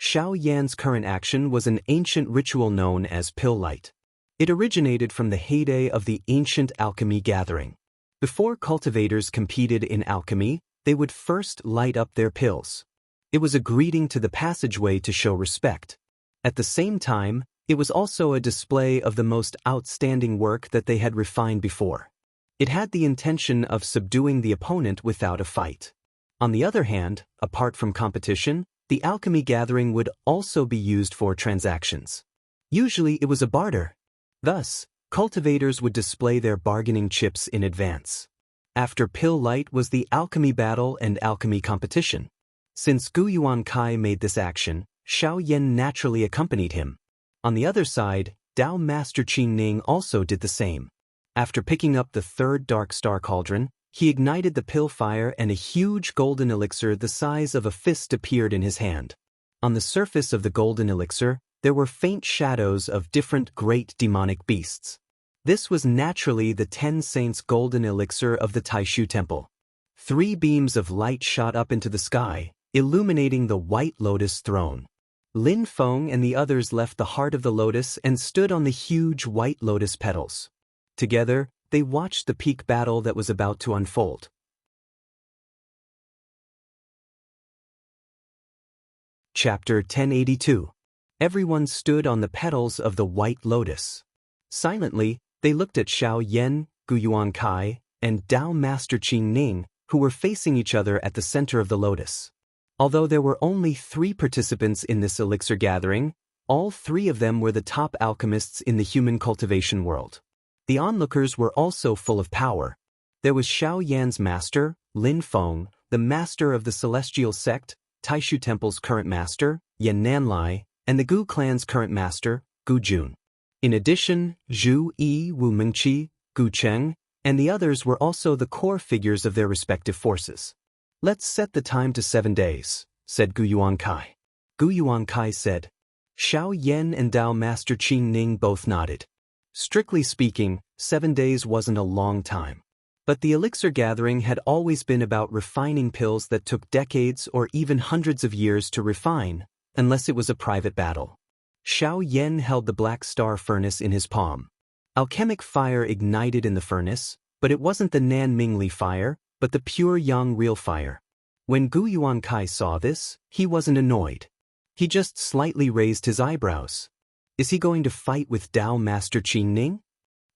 Xiao Yan's current action was an ancient ritual known as pill light. It originated from the heyday of the ancient alchemy gathering. Before cultivators competed in alchemy, they would first light up their pills. It was a greeting to the passageway to show respect. At the same time, it was also a display of the most outstanding work that they had refined before. It had the intention of subduing the opponent without a fight. On the other hand, apart from competition, the alchemy gathering would also be used for transactions. Usually it was a barter. Thus, cultivators would display their bargaining chips in advance. After pill light was the alchemy battle and alchemy competition. Since Gu Yuankai made this action, Xiao Yan naturally accompanied him. On the other side, Dao Master Qing Ning also did the same. After picking up the third Dark Star Cauldron, he ignited the pill fire and a huge golden elixir the size of a fist appeared in his hand. On the surface of the golden elixir, there were faint shadows of different great demonic beasts. This was naturally the 10 Saints' golden elixir of the Taishu Temple. 3 beams of light shot up into the sky, illuminating the White Lotus throne. Lin Feng and the others left the heart of the lotus and stood on the huge White Lotus petals. Together, they watched the peak battle that was about to unfold. Chapter 1082. Everyone stood on the petals of the White Lotus. Silently, they looked at Xiao Yan, Gu Yuankai, and Dao Master Qing Ning, who were facing each other at the center of the lotus. Although there were only 3 participants in this elixir gathering, all 3 of them were the top alchemists in the human cultivation world. The onlookers were also full of power. There was Xiao Yan's master, Lin Feng, the master of the celestial sect, Taishu Temple's current master, Yan Nanlai, and the Gu clan's current master, Gu Jun. In addition, Zhu Yi, Wu Mengqi, Gu Cheng, and the others were also the core figures of their respective forces. "Let's set the time to 7 days," said Gu Yuankai. Gu Yuankai said. Xiao Yan and Dao Master Qing Ning both nodded. Strictly speaking, 7 days wasn't a long time. But the elixir gathering had always been about refining pills that took decades or even hundreds of years to refine, unless it was a private battle. Xiao Yan held the Black Star Furnace in his palm. Alchemic fire ignited in the furnace, but it wasn't the Nan Mingli fire, but the pure Yang real fire. When Gu Yuankai saw this, he wasn't annoyed. He just slightly raised his eyebrows. Is he going to fight with Dao Master Qing Ning?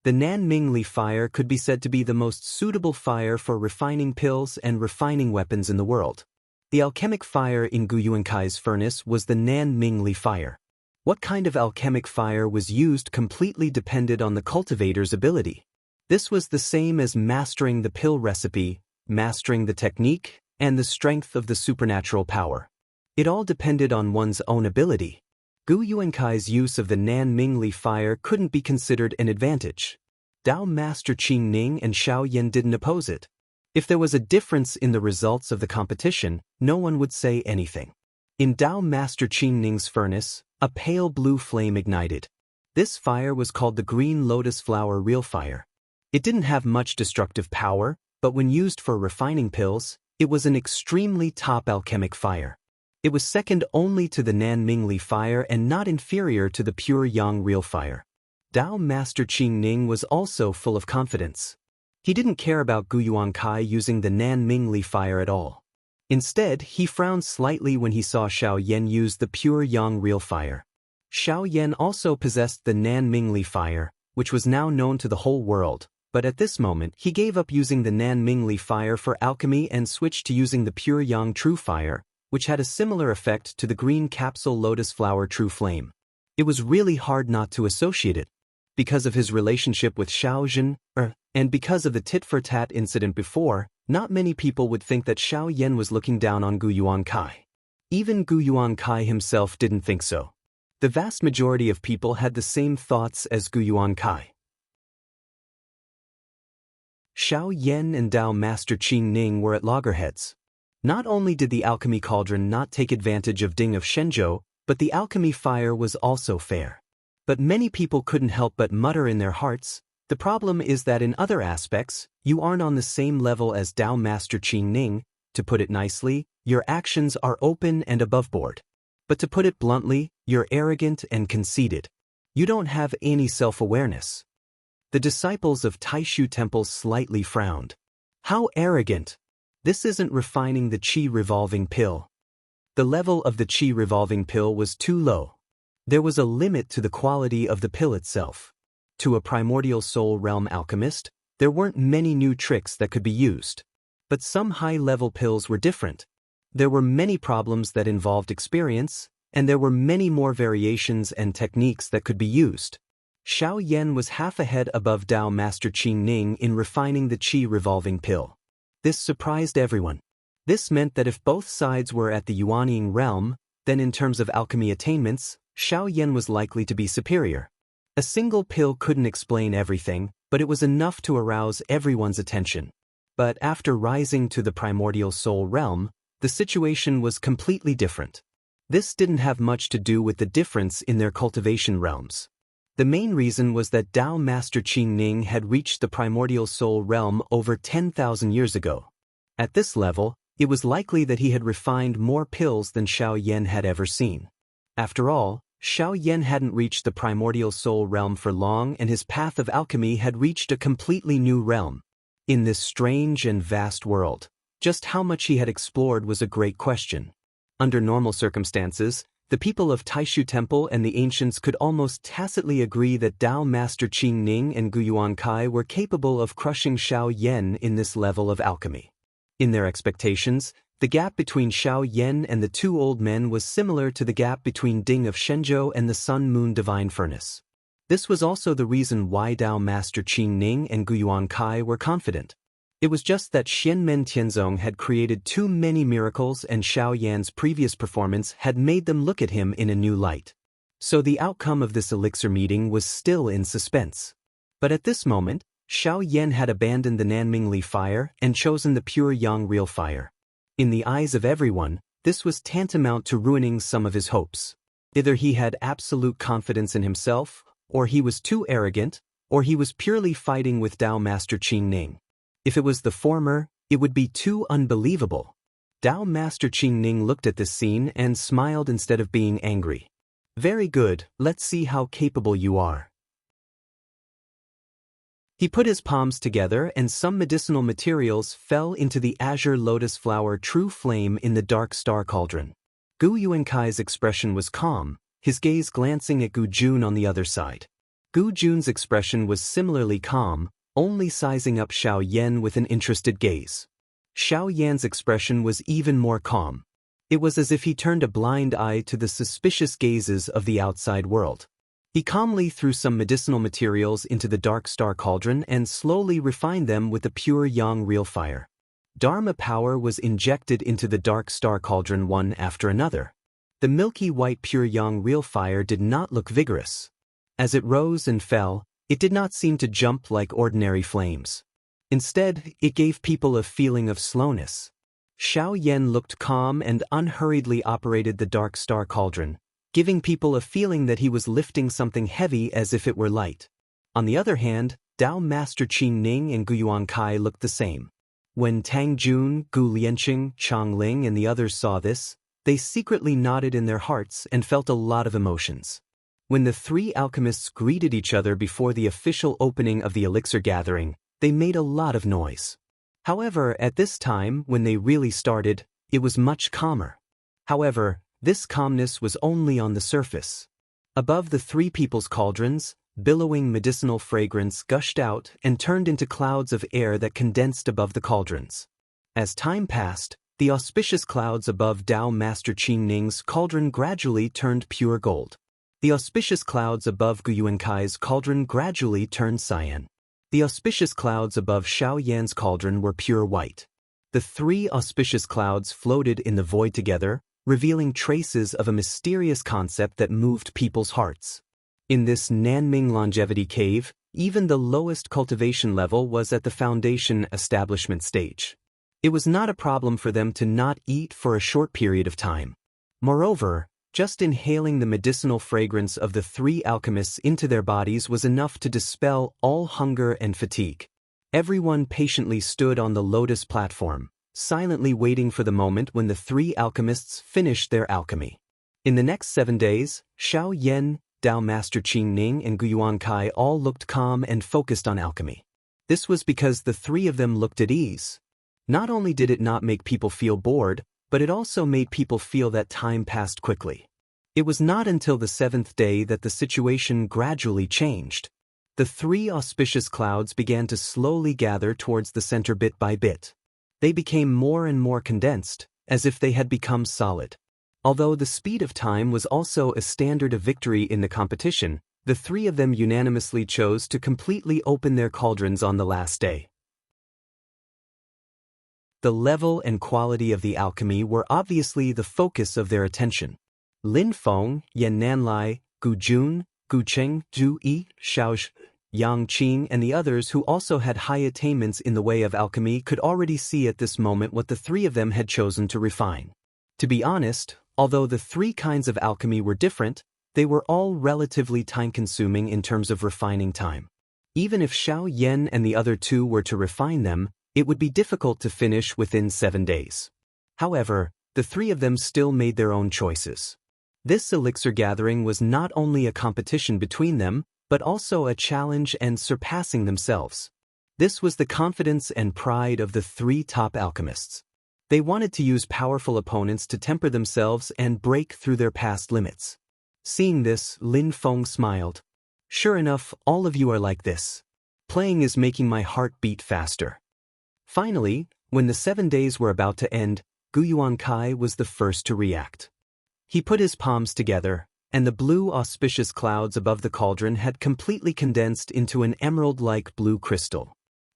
The Nan Mingli fire could be said to be the most suitable fire for refining pills and refining weapons in the world. The alchemic fire in Gu Yuankai's furnace was the Nan Mingli fire. What kind of alchemic fire was used completely depended on the cultivator's ability. This was the same as mastering the pill recipe, mastering the technique, and the strength of the supernatural power. It all depended on one's own ability. Gu Yuankai's use of the Nan Mingli fire couldn't be considered an advantage. Dao Master Qing Ning and Xiao Yan didn't oppose it. If there was a difference in the results of the competition, no one would say anything. In Dao Master Qing Ning's furnace, a pale blue flame ignited. This fire was called the Green Lotus Flower Real Fire. It didn't have much destructive power, but when used for refining pills, it was an extremely top alchemic fire. It was second only to the Nan Mingli fire and not inferior to the pure Yang Real Fire. Dao Master Qing Ning was also full of confidence. He didn't care about Gu Yuankai using the Nan Mingli fire at all. Instead, he frowned slightly when he saw Xiao Yan use the pure Yang Real Fire. Xiao Yan also possessed the Nan Mingli fire, which was now known to the whole world, but at this moment he gave up using the Nan Mingli fire for alchemy and switched to using the pure Yang True Fire, which had a similar effect to the green capsule lotus flower True Flame. It was really hard not to associate it. Because of his relationship with Xiao Zhen, and because of the tit-for-tat incident before, not many people would think that Xiao Yan was looking down on Gu Yuankai. Even Gu Yuankai himself didn't think so. The vast majority of people had the same thoughts as Gu Yuankai. Xiao Yan and Dao Master Qing Ning were at loggerheads. Not only did the alchemy cauldron not take advantage of Ding of Shenzhou, but the alchemy fire was also fair. But many people couldn't help but mutter in their hearts, the problem is that in other aspects, you aren't on the same level as Dao Master Qing Ning. To put it nicely, your actions are open and aboveboard. But to put it bluntly, you're arrogant and conceited. You don't have any self-awareness. The disciples of Taishu Temple slightly frowned. How arrogant! This isn't refining the qi revolving pill. The level of the qi revolving pill was too low. There was a limit to the quality of the pill itself. To a primordial soul realm alchemist, there weren't many new tricks that could be used. But some high-level pills were different. There were many problems that involved experience, and there were many more variations and techniques that could be used. Xiao Yan was half a head above Dao Master Qing Ning in refining the qi revolving pill. This surprised everyone. This meant that if both sides were at the Yuanying realm, then in terms of alchemy attainments, Xiao Yan was likely to be superior. A single pill couldn't explain everything, but it was enough to arouse everyone's attention. But after rising to the primordial soul realm, the situation was completely different. This didn't have much to do with the difference in their cultivation realms. The main reason was that Dao Master Qing Ning had reached the primordial soul realm over 10,000 years ago. At this level, it was likely that he had refined more pills than Xiao Yan had ever seen. After all, Xiao Yan hadn't reached the primordial soul realm for long, and his path of alchemy had reached a completely new realm. In this strange and vast world, just how much he had explored was a great question. Under normal circumstances, the people of Taishu Temple and the ancients could almost tacitly agree that Dao Master Qing Ning and Gu Yuankai were capable of crushing Xiao Yan in this level of alchemy. In their expectations, the gap between Xiao Yan and the two old men was similar to the gap between Ding of Shenzhou and the Sun-Moon Divine Furnace. This was also the reason why Dao Master Qing Ning and Gu Yuankai were confident. It was just that Xianmen Tianzong had created too many miracles, and Xiao Yan's previous performance had made them look at him in a new light. So the outcome of this elixir meeting was still in suspense. But at this moment, Xiao Yan had abandoned the Nanmingli fire and chosen the pure Yang Real Fire. In the eyes of everyone, this was tantamount to ruining some of his hopes. Either he had absolute confidence in himself, or he was too arrogant, or he was purely fighting with Dao Master Qing Ning. If it was the former, it would be too unbelievable. Dao Master Qing Ning looked at this scene and smiled instead of being angry. Very good, let's see how capable you are. He put his palms together and some medicinal materials fell into the azure lotus flower True Flame in the dark star cauldron. Gu Yuankai's expression was calm, his gaze glancing at Gu Jun on the other side. Gu Jun's expression was similarly calm, only sizing up Xiao Yan with an interested gaze. Xiao Yan's expression was even more calm. It was as if he turned a blind eye to the suspicious gazes of the outside world. He calmly threw some medicinal materials into the dark star cauldron and slowly refined them with the pure Yang Real Fire. Dharma power was injected into the dark star cauldron one after another. The milky white pure yang real fire did not look vigorous. As it rose and fell, it did not seem to jump like ordinary flames. Instead, it gave people a feeling of slowness. Xiao Yan looked calm and unhurriedly operated the dark star cauldron, giving people a feeling that he was lifting something heavy as if it were light. On the other hand, Dao Master Qing Ning and Gu Yuankai looked the same. When Tang Jun, Gu Lianqing, Chang Ling and the others saw this, they secretly nodded in their hearts and felt a lot of emotions. When the three alchemists greeted each other before the official opening of the elixir gathering, they made a lot of noise. However, at this time, when they really started, it was much calmer. However, this calmness was only on the surface. Above the three people's cauldrons, billowing medicinal fragrance gushed out and turned into clouds of air that condensed above the cauldrons. As time passed, the auspicious clouds above Dao Master Qing Ning's cauldron gradually turned pure gold. The auspicious clouds above Gu Yuankai's cauldron gradually turned cyan. The auspicious clouds above Xiao Yan's cauldron were pure white. The three auspicious clouds floated in the void together, revealing traces of a mysterious concept that moved people's hearts. In this Nanming longevity cave, even the lowest cultivation level was at the foundation establishment stage. It was not a problem for them to not eat for a short period of time. Moreover, just inhaling the medicinal fragrance of the three alchemists into their bodies was enough to dispel all hunger and fatigue. Everyone patiently stood on the lotus platform, silently waiting for the moment when the three alchemists finished their alchemy. In the next 7 days, Xiao Yan, Dao Master Qing Ning and Gu Yuankai all looked calm and focused on alchemy. This was because the three of them looked at ease. Not only did it not make people feel bored, but it also made people feel that time passed quickly. It was not until the 7th day that the situation gradually changed. The three auspicious clouds began to slowly gather towards the center bit by bit. They became more and more condensed, as if they had become solid. Although the speed of time was also a standard of victory in the competition, the three of them unanimously chose to completely open their cauldrons on the last day. The level and quality of the alchemy were obviously the focus of their attention. Lin Feng, Yan Nanlai, Gu Jun, Gu Cheng, Zhu Yi, Xiao Yang Qing and the others who also had high attainments in the way of alchemy could already see at this moment what the three of them had chosen to refine. To be honest, although the three kinds of alchemy were different, they were all relatively time-consuming in terms of refining time. Even if Xiao Yan and the other two were to refine them, it would be difficult to finish within 7 days. However, the three of them still made their own choices. This elixir gathering was not only a competition between them, but also a challenge and surpassing themselves. This was the confidence and pride of the three top alchemists. They wanted to use powerful opponents to temper themselves and break through their past limits. Seeing this, Lin Feng smiled. Sure enough, all of you are like this. Playing is making my heart beat faster. Finally, when the 7 days were about to end, Gu Yuankai was the first to react. He put his palms together, and the blue auspicious clouds above the cauldron had completely condensed into an emerald-like blue crystal.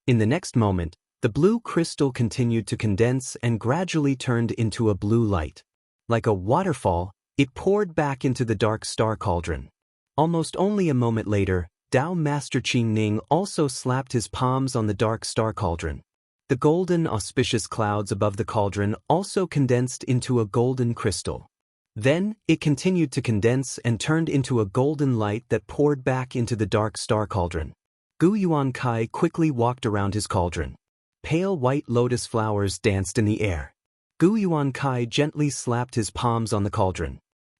In the next moment, the blue crystal continued to condense and gradually turned into a blue light. Like a waterfall, it poured back into the dark star cauldron. Almost only a moment later, Dao Master Qing Ning also slapped his palms on the dark star cauldron. The golden auspicious clouds above the cauldron also condensed into a golden crystal. Then, it continued to condense and turned into a golden light that poured back into the dark star cauldron. Gu Yuankai quickly walked around his cauldron. Pale white lotus flowers danced in the air. Gu Yuankai gently slapped his palms on the cauldron.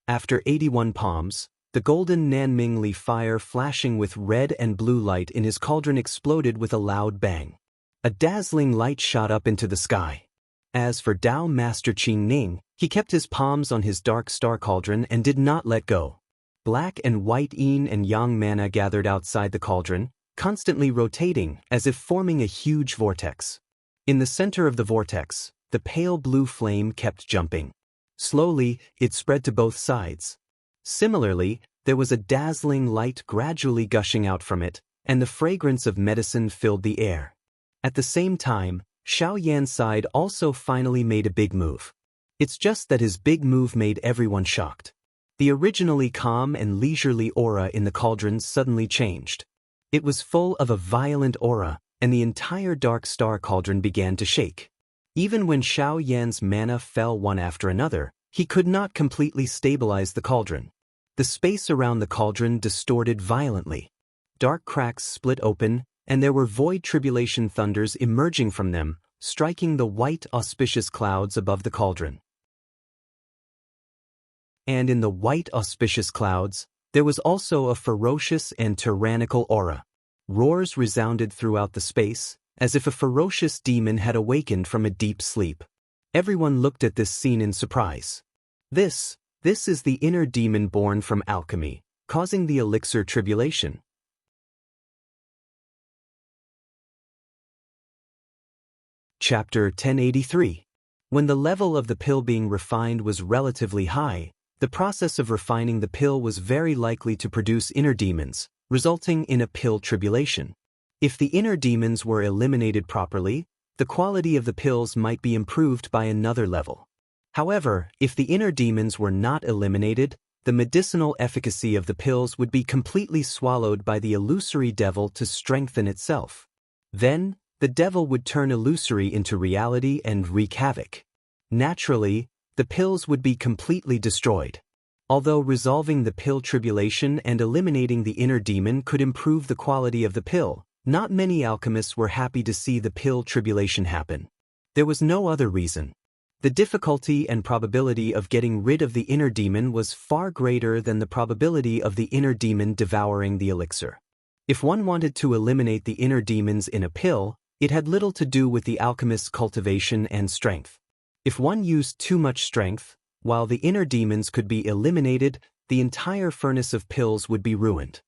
After 81 palms, the golden Nanming Li fire flashing with red and blue light in his cauldron exploded with a loud bang. A dazzling light shot up into the sky. As for Dao Master Qing Ning, he kept his palms on his dark star cauldron and did not let go. Black and white yin and yang mana gathered outside the cauldron, constantly rotating as if forming a huge vortex. In the center of the vortex, the pale blue flame kept jumping. Slowly, it spread to both sides. Similarly, there was a dazzling light gradually gushing out from it, and the fragrance of medicine filled the air. At the same time, Xiao Yan's side also finally made a big move. It's just that his big move made everyone shocked. The originally calm and leisurely aura in the cauldron suddenly changed. It was full of a violent aura, and the entire dark star cauldron began to shake. Even when Xiao Yan's mana fell one after another, he could not completely stabilize the cauldron. The space around the cauldron distorted violently. Dark cracks split open, and there were void tribulation thunders emerging from them, striking the white auspicious clouds above the cauldron. And in the white auspicious clouds, there was also a ferocious and tyrannical aura. Roars resounded throughout the space, as if a ferocious demon had awakened from a deep sleep. Everyone looked at this scene in surprise. This is the inner demon born from alchemy, causing the elixir tribulation. Chapter 1083. When the level of the pill being refined was relatively high, the process of refining the pill was very likely to produce inner demons, resulting in a pill tribulation. If the inner demons were eliminated properly, the quality of the pills might be improved by another level. However, if the inner demons were not eliminated, the medicinal efficacy of the pills would be completely swallowed by the illusory devil to strengthen itself. Then, the devil would turn illusory into reality and wreak havoc. Naturally, the pills would be completely destroyed. Although resolving the pill tribulation and eliminating the inner demon could improve the quality of the pill, not many alchemists were happy to see the pill tribulation happen. There was no other reason. The difficulty and probability of getting rid of the inner demon was far greater than the probability of the inner demon devouring the elixir. If one wanted to eliminate the inner demons in a pill, it had little to do with the alchemist's cultivation and strength. If one used too much strength, while the inner demons could be eliminated, the entire furnace of pills would be ruined.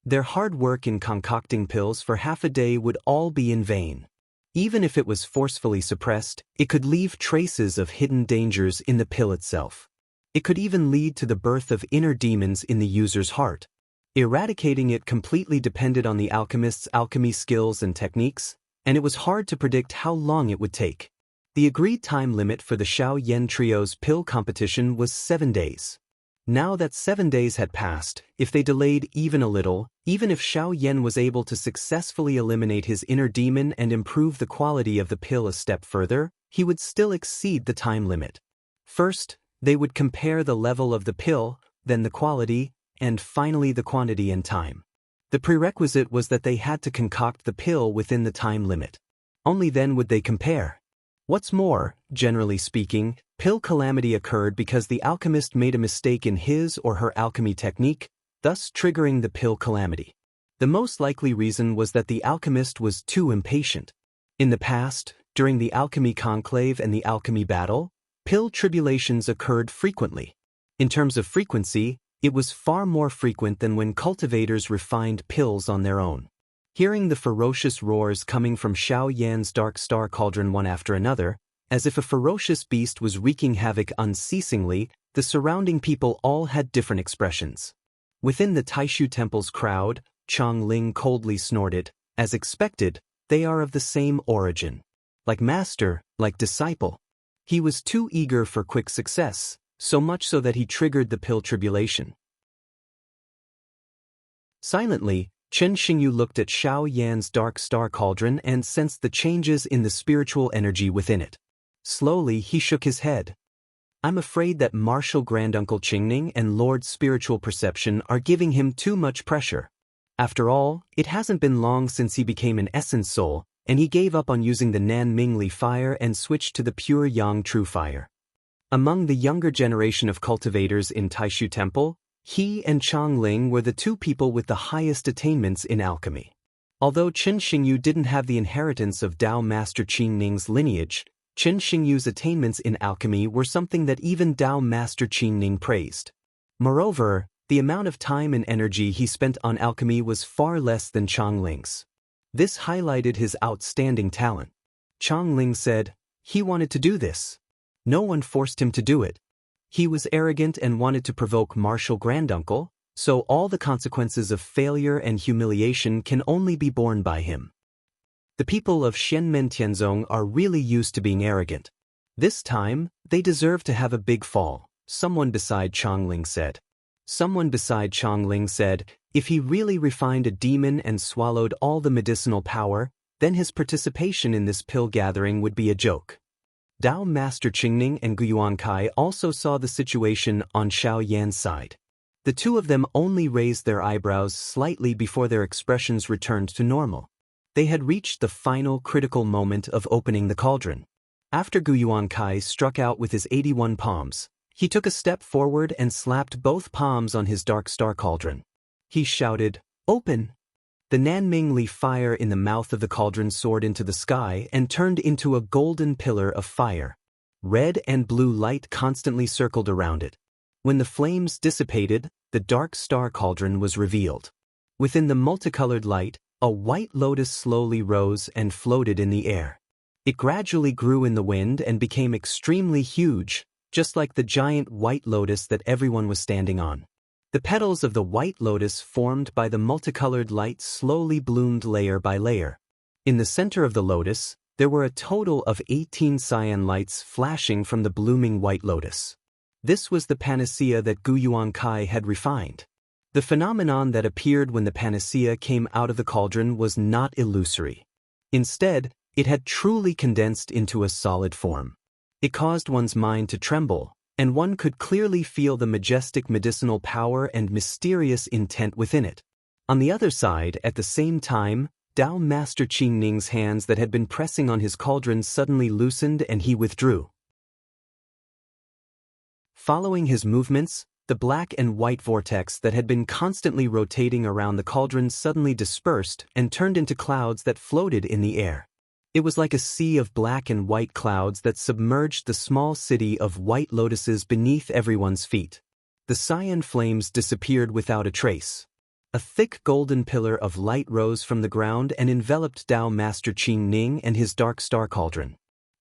Their hard work in concocting pills for half a day would all be in vain. Even if it was forcefully suppressed, it could leave traces of hidden dangers in the pill itself. It could even lead to the birth of inner demons in the user's heart. Eradicating it completely depended on the alchemist's alchemy skills and techniques, and it was hard to predict how long it would take. The agreed time limit for the Xiao Yan Trio's pill competition was 7 days. Now that 7 days had passed, if they delayed even a little, even if Xiao Yan was able to successfully eliminate his inner demon and improve the quality of the pill a step further, he would still exceed the time limit. First, they would compare the level of the pill, then the quality, and finally the quantity and time. The prerequisite was that they had to concoct the pill within the time limit. Only then would they compare. What's more, generally speaking, pill calamity occurred because the alchemist made a mistake in his or her alchemy technique, thus triggering the pill calamity. The most likely reason was that the alchemist was too impatient. In the past, during the alchemy conclave and the alchemy battle, pill tribulations occurred frequently. In terms of frequency, it was far more frequent than when cultivators refined pills on their own. Hearing the ferocious roars coming from Xiao Yan's dark star cauldron one after another, as if a ferocious beast was wreaking havoc unceasingly, the surrounding people all had different expressions. Within the Taishu Temple's crowd, Chang Ling coldly snorted, as expected, they are of the same origin. Like master, like disciple. He was too eager for quick success, so much so that he triggered the pill tribulation. Silently, Chen Xingyu looked at Xiao Yan's dark star cauldron and sensed the changes in the spiritual energy within it. Slowly, he shook his head. I'm afraid that Martial Granduncle Qingning and Lord Spiritual Perception are giving him too much pressure. After all, it hasn't been long since he became an essence soul, and he gave up on using the Nan Mingli fire and switched to the pure Yang True fire. Among the younger generation of cultivators in Taishu Temple, he and Chang Ling were the two people with the highest attainments in alchemy. Although Chen Xingyu didn't have the inheritance of Dao Master Qingning's lineage, Chen Xingyu's attainments in alchemy were something that even Dao Master Qingning praised. Moreover, the amount of time and energy he spent on alchemy was far less than Chang Ling's. This highlighted his outstanding talent. Chang Ling said, he wanted to do this. No one forced him to do it. He was arrogant and wanted to provoke Martial Granduncle, so all the consequences of failure and humiliation can only be borne by him. The people of Shenmen Tianzong are really used to being arrogant. This time, they deserve to have a big fall, someone beside Chongling said. Someone beside Chongling said, if he really refined a demon and swallowed all the medicinal power, then his participation in this pill gathering would be a joke. Dao Master Qingning and Gu Yuankai also saw the situation on Xiao Yan's side. The two of them only raised their eyebrows slightly before their expressions returned to normal. They had reached the final critical moment of opening the cauldron. After Gu Yuankai struck out with his 81 palms, he took a step forward and slapped both palms on his dark star cauldron. He shouted, "Open!" The Nanming Li fire in the mouth of the cauldron soared into the sky and turned into a golden pillar of fire. Red and blue light constantly circled around it. When the flames dissipated, the dark star cauldron was revealed. Within the multicolored light, a white lotus slowly rose and floated in the air. It gradually grew in the wind and became extremely huge, just like the giant white lotus that everyone was standing on. The petals of the white lotus formed by the multicolored light slowly bloomed layer by layer. In the center of the lotus, there were a total of 18 cyan lights flashing from the blooming white lotus. This was the panacea that Gu Yuankai had refined. The phenomenon that appeared when the panacea came out of the cauldron was not illusory. Instead, it had truly condensed into a solid form. It caused one's mind to tremble, and one could clearly feel the majestic medicinal power and mysterious intent within it. On the other side, at the same time, Dao Master Qingning's hands that had been pressing on his cauldron suddenly loosened and he withdrew. Following his movements, the black and white vortex that had been constantly rotating around the cauldron suddenly dispersed and turned into clouds that floated in the air. It was like a sea of black and white clouds that submerged the small city of white lotuses beneath everyone's feet. The cyan flames disappeared without a trace. A thick golden pillar of light rose from the ground and enveloped Dao Master Qingning and his dark star cauldron.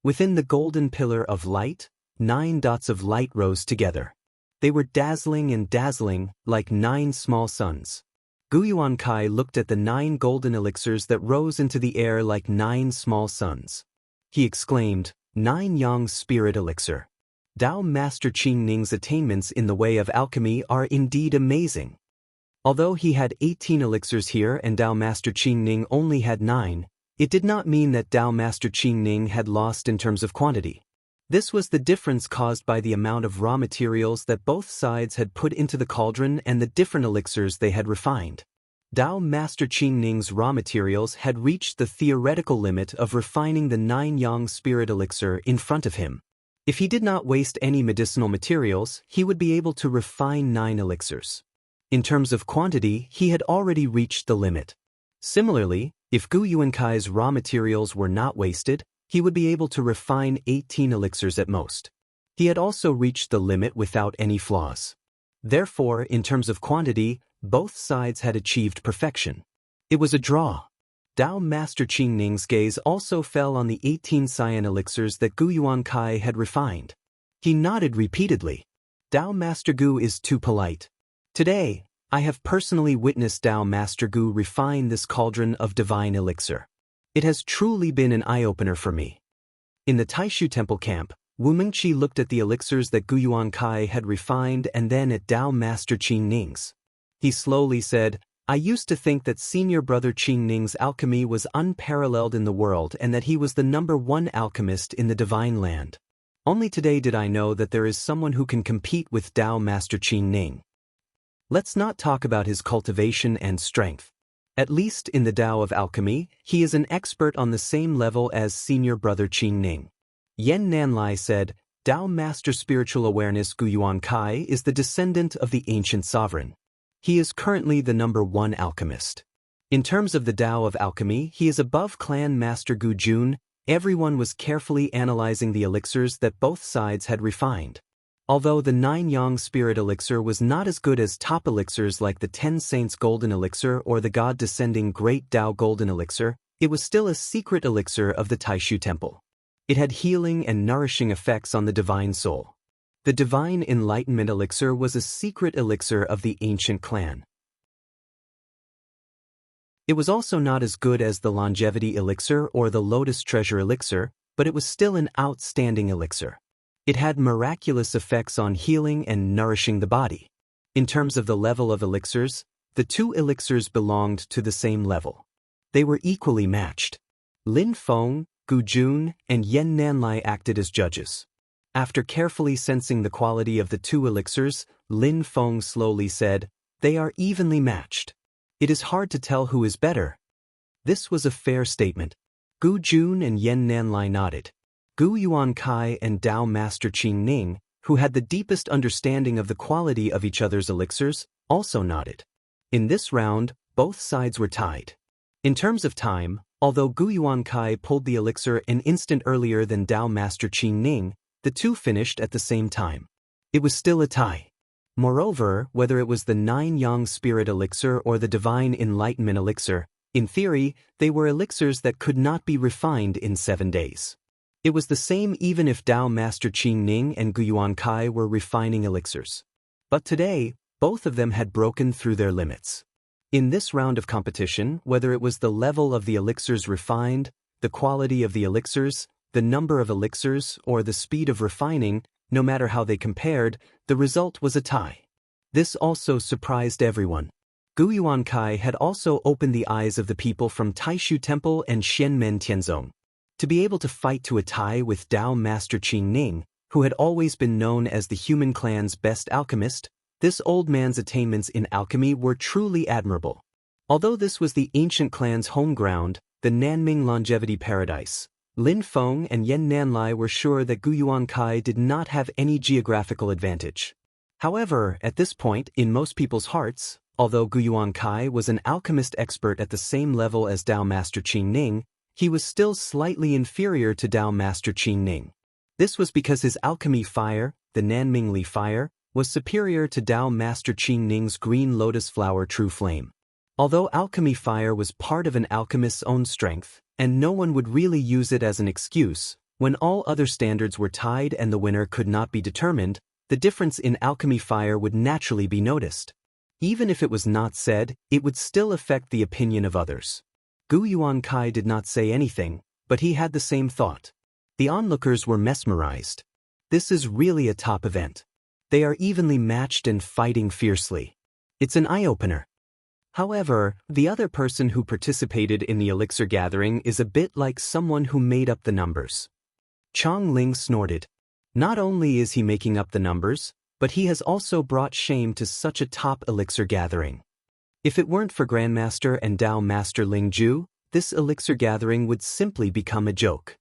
Within the golden pillar of light, 9 dots of light rose together. They were dazzling and dazzling, like 9 small suns. Gu Yuankai looked at the 9 golden elixirs that rose into the air like 9 small suns. He exclaimed, 9 Yang Spirit Elixir. Dao Master Qingning's attainments in the way of alchemy are indeed amazing. Although he had 18 elixirs here and Dao Master Qingning only had 9, it did not mean that Dao Master Qingning had lost in terms of quantity. This was the difference caused by the amount of raw materials that both sides had put into the cauldron and the different elixirs they had refined. Dao Master Qingning's raw materials had reached the theoretical limit of refining the 9 Yang Spirit Elixir in front of him. If he did not waste any medicinal materials, he would be able to refine 9 elixirs. In terms of quantity, he had already reached the limit. Similarly, if Gu Yuankai's raw materials were not wasted, he would be able to refine 18 elixirs at most. He had also reached the limit without any flaws. Therefore, in terms of quantity, both sides had achieved perfection. It was a draw. Dao Master Qingning's gaze also fell on the 18 cyan elixirs that Gu Yuankai had refined. He nodded repeatedly. Dao Master Gu is too polite. Today, I have personally witnessed Dao Master Gu refine this cauldron of divine elixir. It has truly been an eye-opener for me. In the Taishu Temple camp, Wu Mingqi looked at the elixirs that Gu Yuankai had refined and then at Dao Master Qingning's. He slowly said, I used to think that senior brother Qingning's alchemy was unparalleled in the world and that he was the #1 alchemist in the divine land. Only today did I know that there is someone who can compete with Dao Master Qingning. Let's not talk about his cultivation and strength. At least in the Tao of alchemy, he is an expert on the same level as senior brother Qingning. Yan Nanlai said, Tao Master Spiritual Awareness Gu Yuankai is the descendant of the ancient sovereign. He is currently the #1 alchemist. In terms of the Tao of alchemy, he is above Clan Master Gu Jun. Everyone was carefully analyzing the elixirs that both sides had refined. Although the 9 Yang Spirit Elixir was not as good as top elixirs like the 10 Saints Golden Elixir or the God Descending Great Tao Golden Elixir, it was still a secret elixir of the Taishu Temple. It had healing and nourishing effects on the divine soul. The Divine Enlightenment Elixir was a secret elixir of the ancient clan. It was also not as good as the Longevity Elixir or the Lotus Treasure Elixir, but it was still an outstanding elixir. It had miraculous effects on healing and nourishing the body. In terms of the level of elixirs, the two elixirs belonged to the same level. They were equally matched. Lin Feng, Gu Jun, and Yen Nanlai acted as judges. After carefully sensing the quality of the two elixirs, Lin Feng slowly said, "They are evenly matched. It is hard to tell who is better." This was a fair statement. Gu Jun and Yen Nanlai nodded. Gu Yuankai and Tao Master Qing Ning, who had the deepest understanding of the quality of each other's elixirs, also nodded. In this round, both sides were tied. In terms of time, although Gu Yuankai pulled the elixir an instant earlier than Tao Master Qing Ning, the two finished at the same time. It was still a tie. Moreover, whether it was the 9-yang spirit elixir or the divine enlightenment elixir, in theory, they were elixirs that could not be refined in 7 days. It was the same even if Tao Master Qing Ning and Gu Yuankai were refining elixirs. But today, both of them had broken through their limits. In this round of competition, whether it was the level of the elixirs refined, the quality of the elixirs, the number of elixirs, or the speed of refining, no matter how they compared, the result was a tie. This also surprised everyone. Gu Yuankai had also opened the eyes of the people from Taishu Temple and Xianmen Tianzong. To be able to fight to a tie with Tao Master Qing Ning, who had always been known as the human clan's best alchemist, this old man's attainments in alchemy were truly admirable. Although this was the ancient clan's home ground, the Nanming Longevity Paradise, Lin Feng and Yen Nanlai were sure that Gu Yuankai did not have any geographical advantage. However, at this point, in most people's hearts, although Gu Yuankai was an alchemist expert at the same level as Tao Master Qing Ning, he was still slightly inferior to Tao Master Qing Ning. This was because his alchemy fire, the Nanming Li fire, was superior to Tao Master Qing Ning's green lotus flower true flame. Although alchemy fire was part of an alchemist's own strength, and no one would really use it as an excuse, when all other standards were tied and the winner could not be determined, the difference in alchemy fire would naturally be noticed. Even if it was not said, it would still affect the opinion of others. Gu Yuankai did not say anything, but he had the same thought. The onlookers were mesmerized. This is really a top event. They are evenly matched and fighting fiercely. It's an eye-opener. However, the other person who participated in the elixir gathering is a bit like someone who made up the numbers. Chong Ling snorted. Not only is he making up the numbers, but he has also brought shame to such a top elixir gathering. If it weren't for Grandmaster and Tao Master Ling Ju, this elixir gathering would simply become a joke.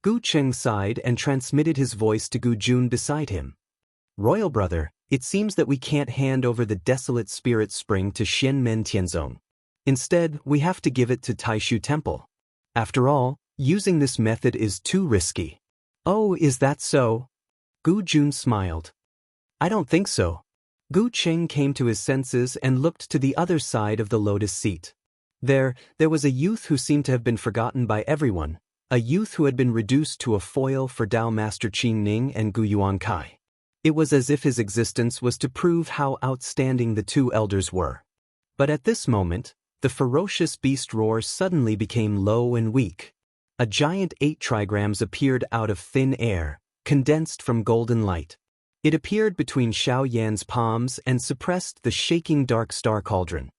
Gu Cheng sighed and transmitted his voice to Gu Jun beside him. "Royal brother, it seems that we can't hand over the desolate spirit spring to Xianmen Tianzong. Instead, we have to give it to Taishu Temple. After all, using this method is too risky." "Oh, is that so?" Gu Jun smiled. "I don't think so." Gu Cheng came to his senses and looked to the other side of the lotus seat. There was a youth who seemed to have been forgotten by everyone, a youth who had been reduced to a foil for Tao Master Qing Ning and Gu Yuankai. It was as if his existence was to prove how outstanding the two elders were. But at this moment, the ferocious beast roar suddenly became low and weak. A giant 8 trigrams appeared out of thin air, condensed from golden light. It appeared between Xiao Yan's palms and suppressed the shaking dark star cauldron.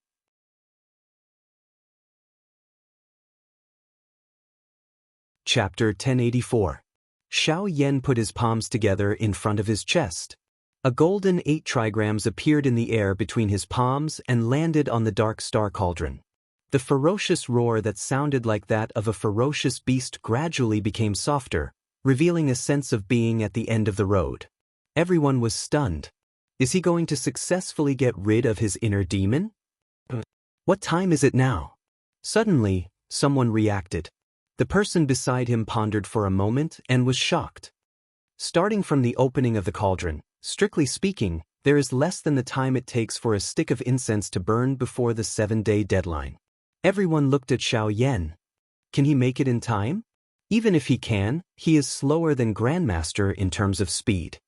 Chapter 1084. Xiao Yan put his palms together in front of his chest. A golden 8 trigrams appeared in the air between his palms and landed on the dark star cauldron. The ferocious roar that sounded like that of a ferocious beast gradually became softer, revealing a sense of being at the end of the road. Everyone was stunned. Is he going to successfully get rid of his inner demon? What time is it now? Suddenly, someone reacted. The person beside him pondered for a moment and was shocked. Starting from the opening of the cauldron, strictly speaking, there is less than the time it takes for a stick of incense to burn before the 7-day deadline. Everyone looked at Xiao Yan. Can he make it in time? Even if he can, he is slower than Grandmaster in terms of speed.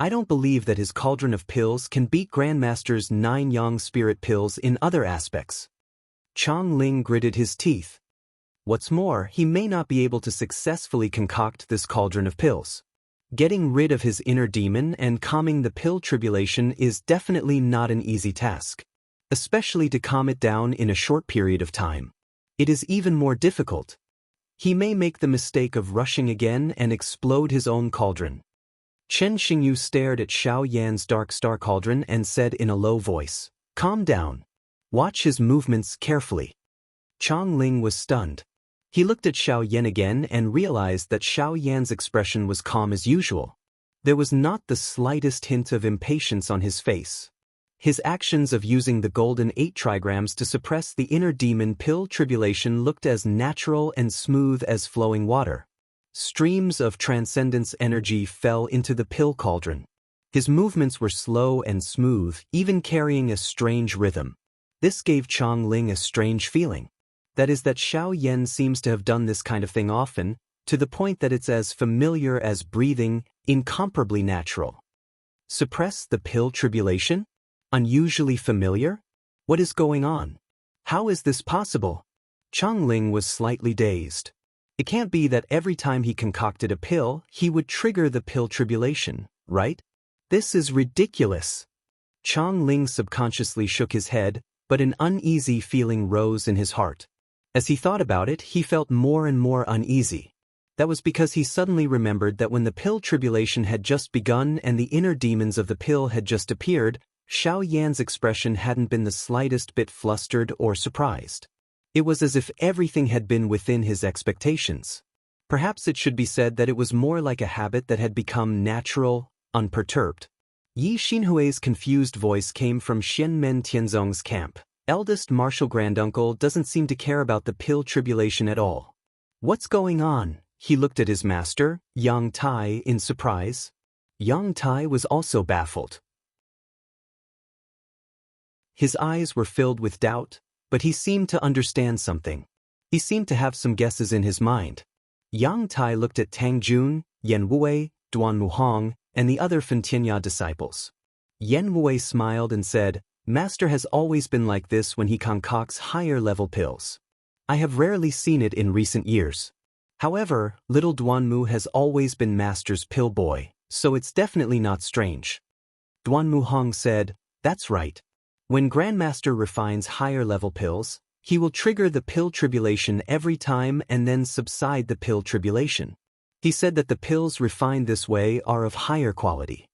I don't believe that his cauldron of pills can beat Grandmaster's 9 yang spirit pills in other aspects. Chong Ling gritted his teeth. What's more, he may not be able to successfully concoct this cauldron of pills. Getting rid of his inner demon and calming the pill tribulation is definitely not an easy task, especially to calm it down in a short period of time. It is even more difficult. He may make the mistake of rushing again and explode his own cauldron. Chen Xingyu stared at Xiao Yan's dark star cauldron and said in a low voice, "Calm down. Watch his movements carefully." Chang Ling was stunned. He looked at Xiao Yan again and realized that Xiao Yan's expression was calm as usual. There was not the slightest hint of impatience on his face. His actions of using the golden 8 trigrams to suppress the inner demon pill tribulation looked as natural and smooth as flowing water. Streams of transcendence energy fell into the pill cauldron. His movements were slow and smooth, even carrying a strange rhythm. This gave Chang Ling a strange feeling. That is that Xiao Yan seems to have done this kind of thing often, to the point that it's as familiar as breathing, incomparably natural. Suppress the pill tribulation? Unusually familiar? What is going on? How is this possible? Chang Ling was slightly dazed. It can't be that every time he concocted a pill, he would trigger the pill tribulation, right? This is ridiculous. Chang Ling subconsciously shook his head, but an uneasy feeling rose in his heart. As he thought about it, he felt more and more uneasy. That was because he suddenly remembered that when the pill tribulation had just begun and the inner demons of the pill had just appeared, Xiao Yan's expression hadn't been the slightest bit flustered or surprised. It was as if everything had been within his expectations. Perhaps it should be said that it was more like a habit that had become natural, unperturbed. Yi Xinhui's confused voice came from Xianmen Tianzong's camp. Eldest martial granduncle doesn't seem to care about the pill tribulation at all. What's going on? He looked at his master, Yang Tai, in surprise. Yang Tai was also baffled. His eyes were filled with doubt, but he seemed to understand something. He seemed to have some guesses in his mind. Yang Tai looked at Tang Jun, Yan Wei, Duan Muhong, and the other Fentianya disciples. Yan Wei smiled and said, "Master has always been like this when he concocts higher-level pills. I have rarely seen it in recent years. However, little Duanmu has always been Master's pill boy, so it's definitely not strange." Duan Muhong said, "That's right. When Grandmaster refines higher-level pills, he will trigger the pill tribulation every time and then subside the pill tribulation. He said that the pills refined this way are of higher quality."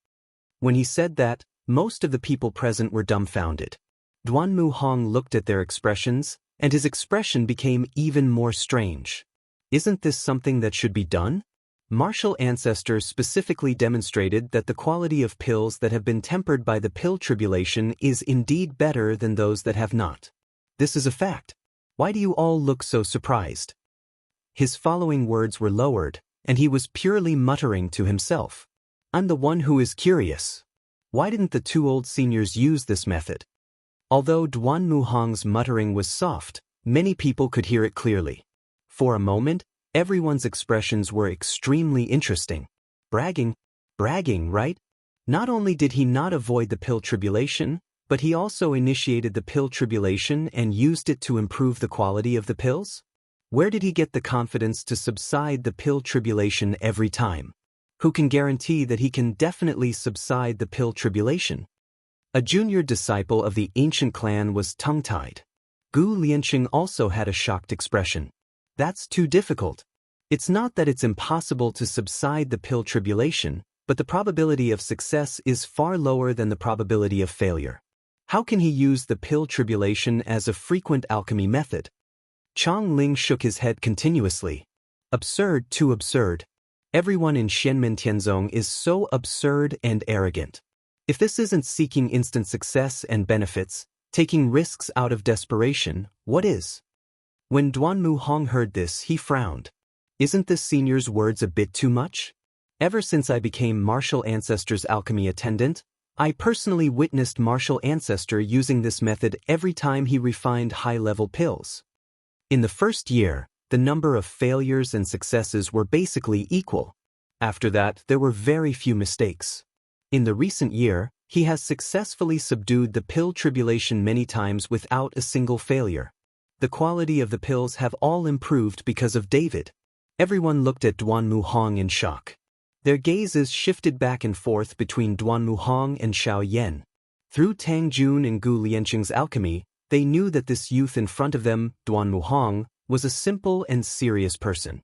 When he said that, most of the people present were dumbfounded. Duan Muhong looked at their expressions, and his expression became even more strange. Isn't this something that should be done? Martial ancestors specifically demonstrated that the quality of pills that have been tempered by the pill tribulation is indeed better than those that have not. This is a fact. Why do you all look so surprised? His following words were lowered, and he was purely muttering to himself. I'm the one who is curious. Why didn't the 2 old seniors use this method? Although Duan Muhong's muttering was soft, many people could hear it clearly. For a moment, everyone's expressions were extremely interesting. Bragging, right? Not only did he not avoid the pill tribulation, but he also initiated the pill tribulation and used it to improve the quality of the pills? Where did he get the confidence to subside the pill tribulation every time? Who can guarantee that he can definitely subside the pill tribulation? A junior disciple of the ancient clan was tongue-tied. Gu Lianqing also had a shocked expression. That's too difficult. It's not that it's impossible to subside the pill tribulation, but the probability of success is far lower than the probability of failure. How can he use the pill tribulation as a frequent alchemy method? Chang Ling shook his head continuously. Absurd, too absurd. Everyone in Xianmen Tianzong is so absurd and arrogant. If this isn't seeking instant success and benefits, taking risks out of desperation, what is? When Duan Muhong heard this, he frowned. Isn't this senior's words a bit too much? Ever since I became Martial Ancestor's alchemy attendant, I personally witnessed Martial Ancestor using this method every time he refined high-level pills. In the first year, the number of failures and successes were basically equal. After that, there were very few mistakes. In the recent year, he has successfully subdued the pill tribulation many times without a single failure. The quality of the pills have all improved because of David. Everyone looked at Duan Muhong in shock. Their gazes shifted back and forth between Duan Muhong and Xiao Yan. Through Tang Jun and Gu Lianqing's alchemy, they knew that this youth in front of them, Duan Muhong, was a simple and serious person.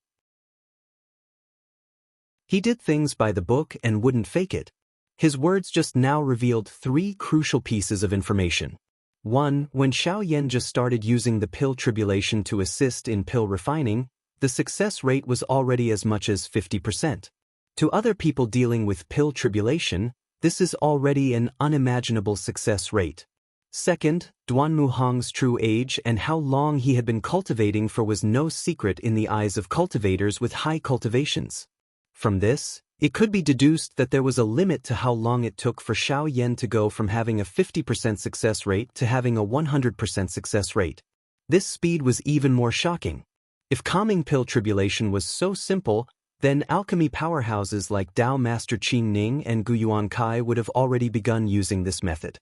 He did things by the book and wouldn't fake it. His words just now revealed 3 crucial pieces of information. 1. When Xiao Yan just started using the pill tribulation to assist in pill refining, the success rate was already as much as 50%. To other people dealing with pill tribulation, this is already an unimaginable success rate. Second, Duan Muhong's true age and how long he had been cultivating for was no secret in the eyes of cultivators with high cultivations. From this, it could be deduced that there was a limit to how long it took for Xiao Yan to go from having a 50% success rate to having a 100% success rate. This speed was even more shocking. If calming pill tribulation was so simple, then alchemy powerhouses like Dao Master Qing Ning and Gu Yuankai would have already begun using this method.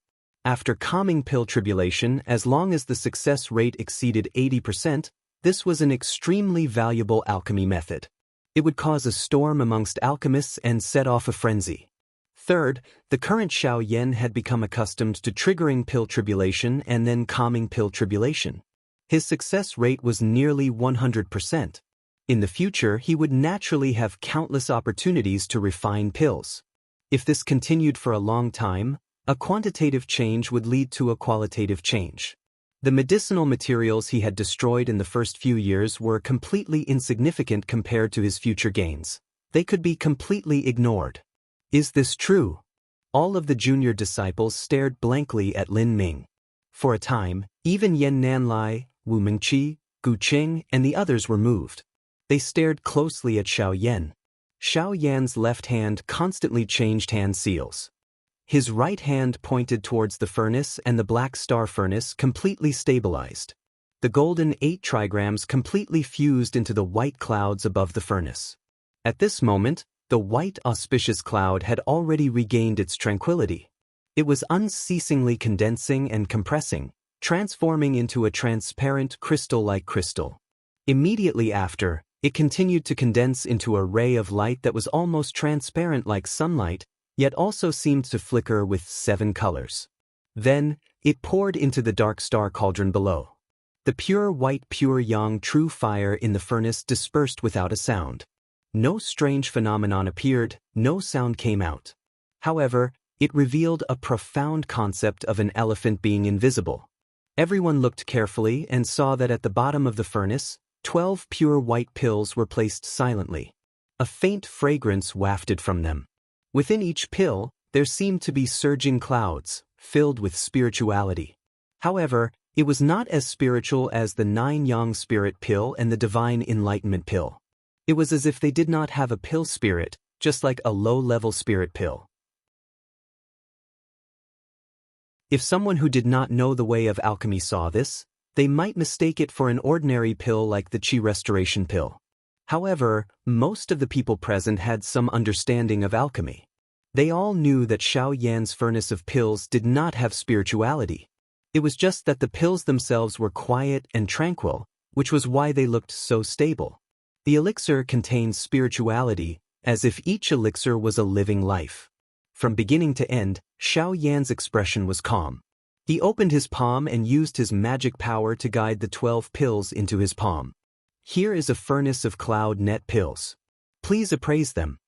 After calming pill tribulation, as long as the success rate exceeded 80%, this was an extremely valuable alchemy method. It would cause a storm amongst alchemists and set off a frenzy. Third, the current Xiao Yan had become accustomed to triggering pill tribulation and then calming pill tribulation. His success rate was nearly 100%. In the future, he would naturally have countless opportunities to refine pills. If this continued for a long time, a quantitative change would lead to a qualitative change. The medicinal materials he had destroyed in the first few years were completely insignificant compared to his future gains. They could be completely ignored. Is this true? All of the junior disciples stared blankly at Lin Ming. For a time, even Yan Nanlai, Wu Mingqi, Gu Qing, and the others were moved. They stared closely at Xiao Yan. Xiao Yan's left hand constantly changed hand seals. His right hand pointed towards the furnace and the black star furnace completely stabilized. The golden 8 trigrams completely fused into the white clouds above the furnace. At this moment, the white auspicious cloud had already regained its tranquility. It was unceasingly condensing and compressing, transforming into a transparent crystal-like crystal. Immediately after, it continued to condense into a ray of light that was almost transparent like sunlight, yet also seemed to flicker with 7 colors. Then, it poured into the dark star cauldron below. The pure white pure yang true fire in the furnace dispersed without a sound. No strange phenomenon appeared, no sound came out. However, it revealed a profound concept of an elephant being invisible. Everyone looked carefully and saw that at the bottom of the furnace, 12 pure white pills were placed silently. A faint fragrance wafted from them. Within each pill, there seemed to be surging clouds, filled with spirituality. However, it was not as spiritual as the 9 Yang Spirit pill and the Divine Enlightenment pill. It was as if they did not have a pill spirit, just like a low-level spirit pill. If someone who did not know the way of alchemy saw this, they might mistake it for an ordinary pill like the Qi Restoration pill. However, most of the people present had some understanding of alchemy. They all knew that Xiao Yan's furnace of pills did not have spirituality. It was just that the pills themselves were quiet and tranquil, which was why they looked so stable. The elixir contained spirituality, as if each elixir was a living life. From beginning to end, Xiao Yan's expression was calm. He opened his palm and used his magic power to guide the 12 pills into his palm. Here is a furnace of cloud net pills. Please appraise them.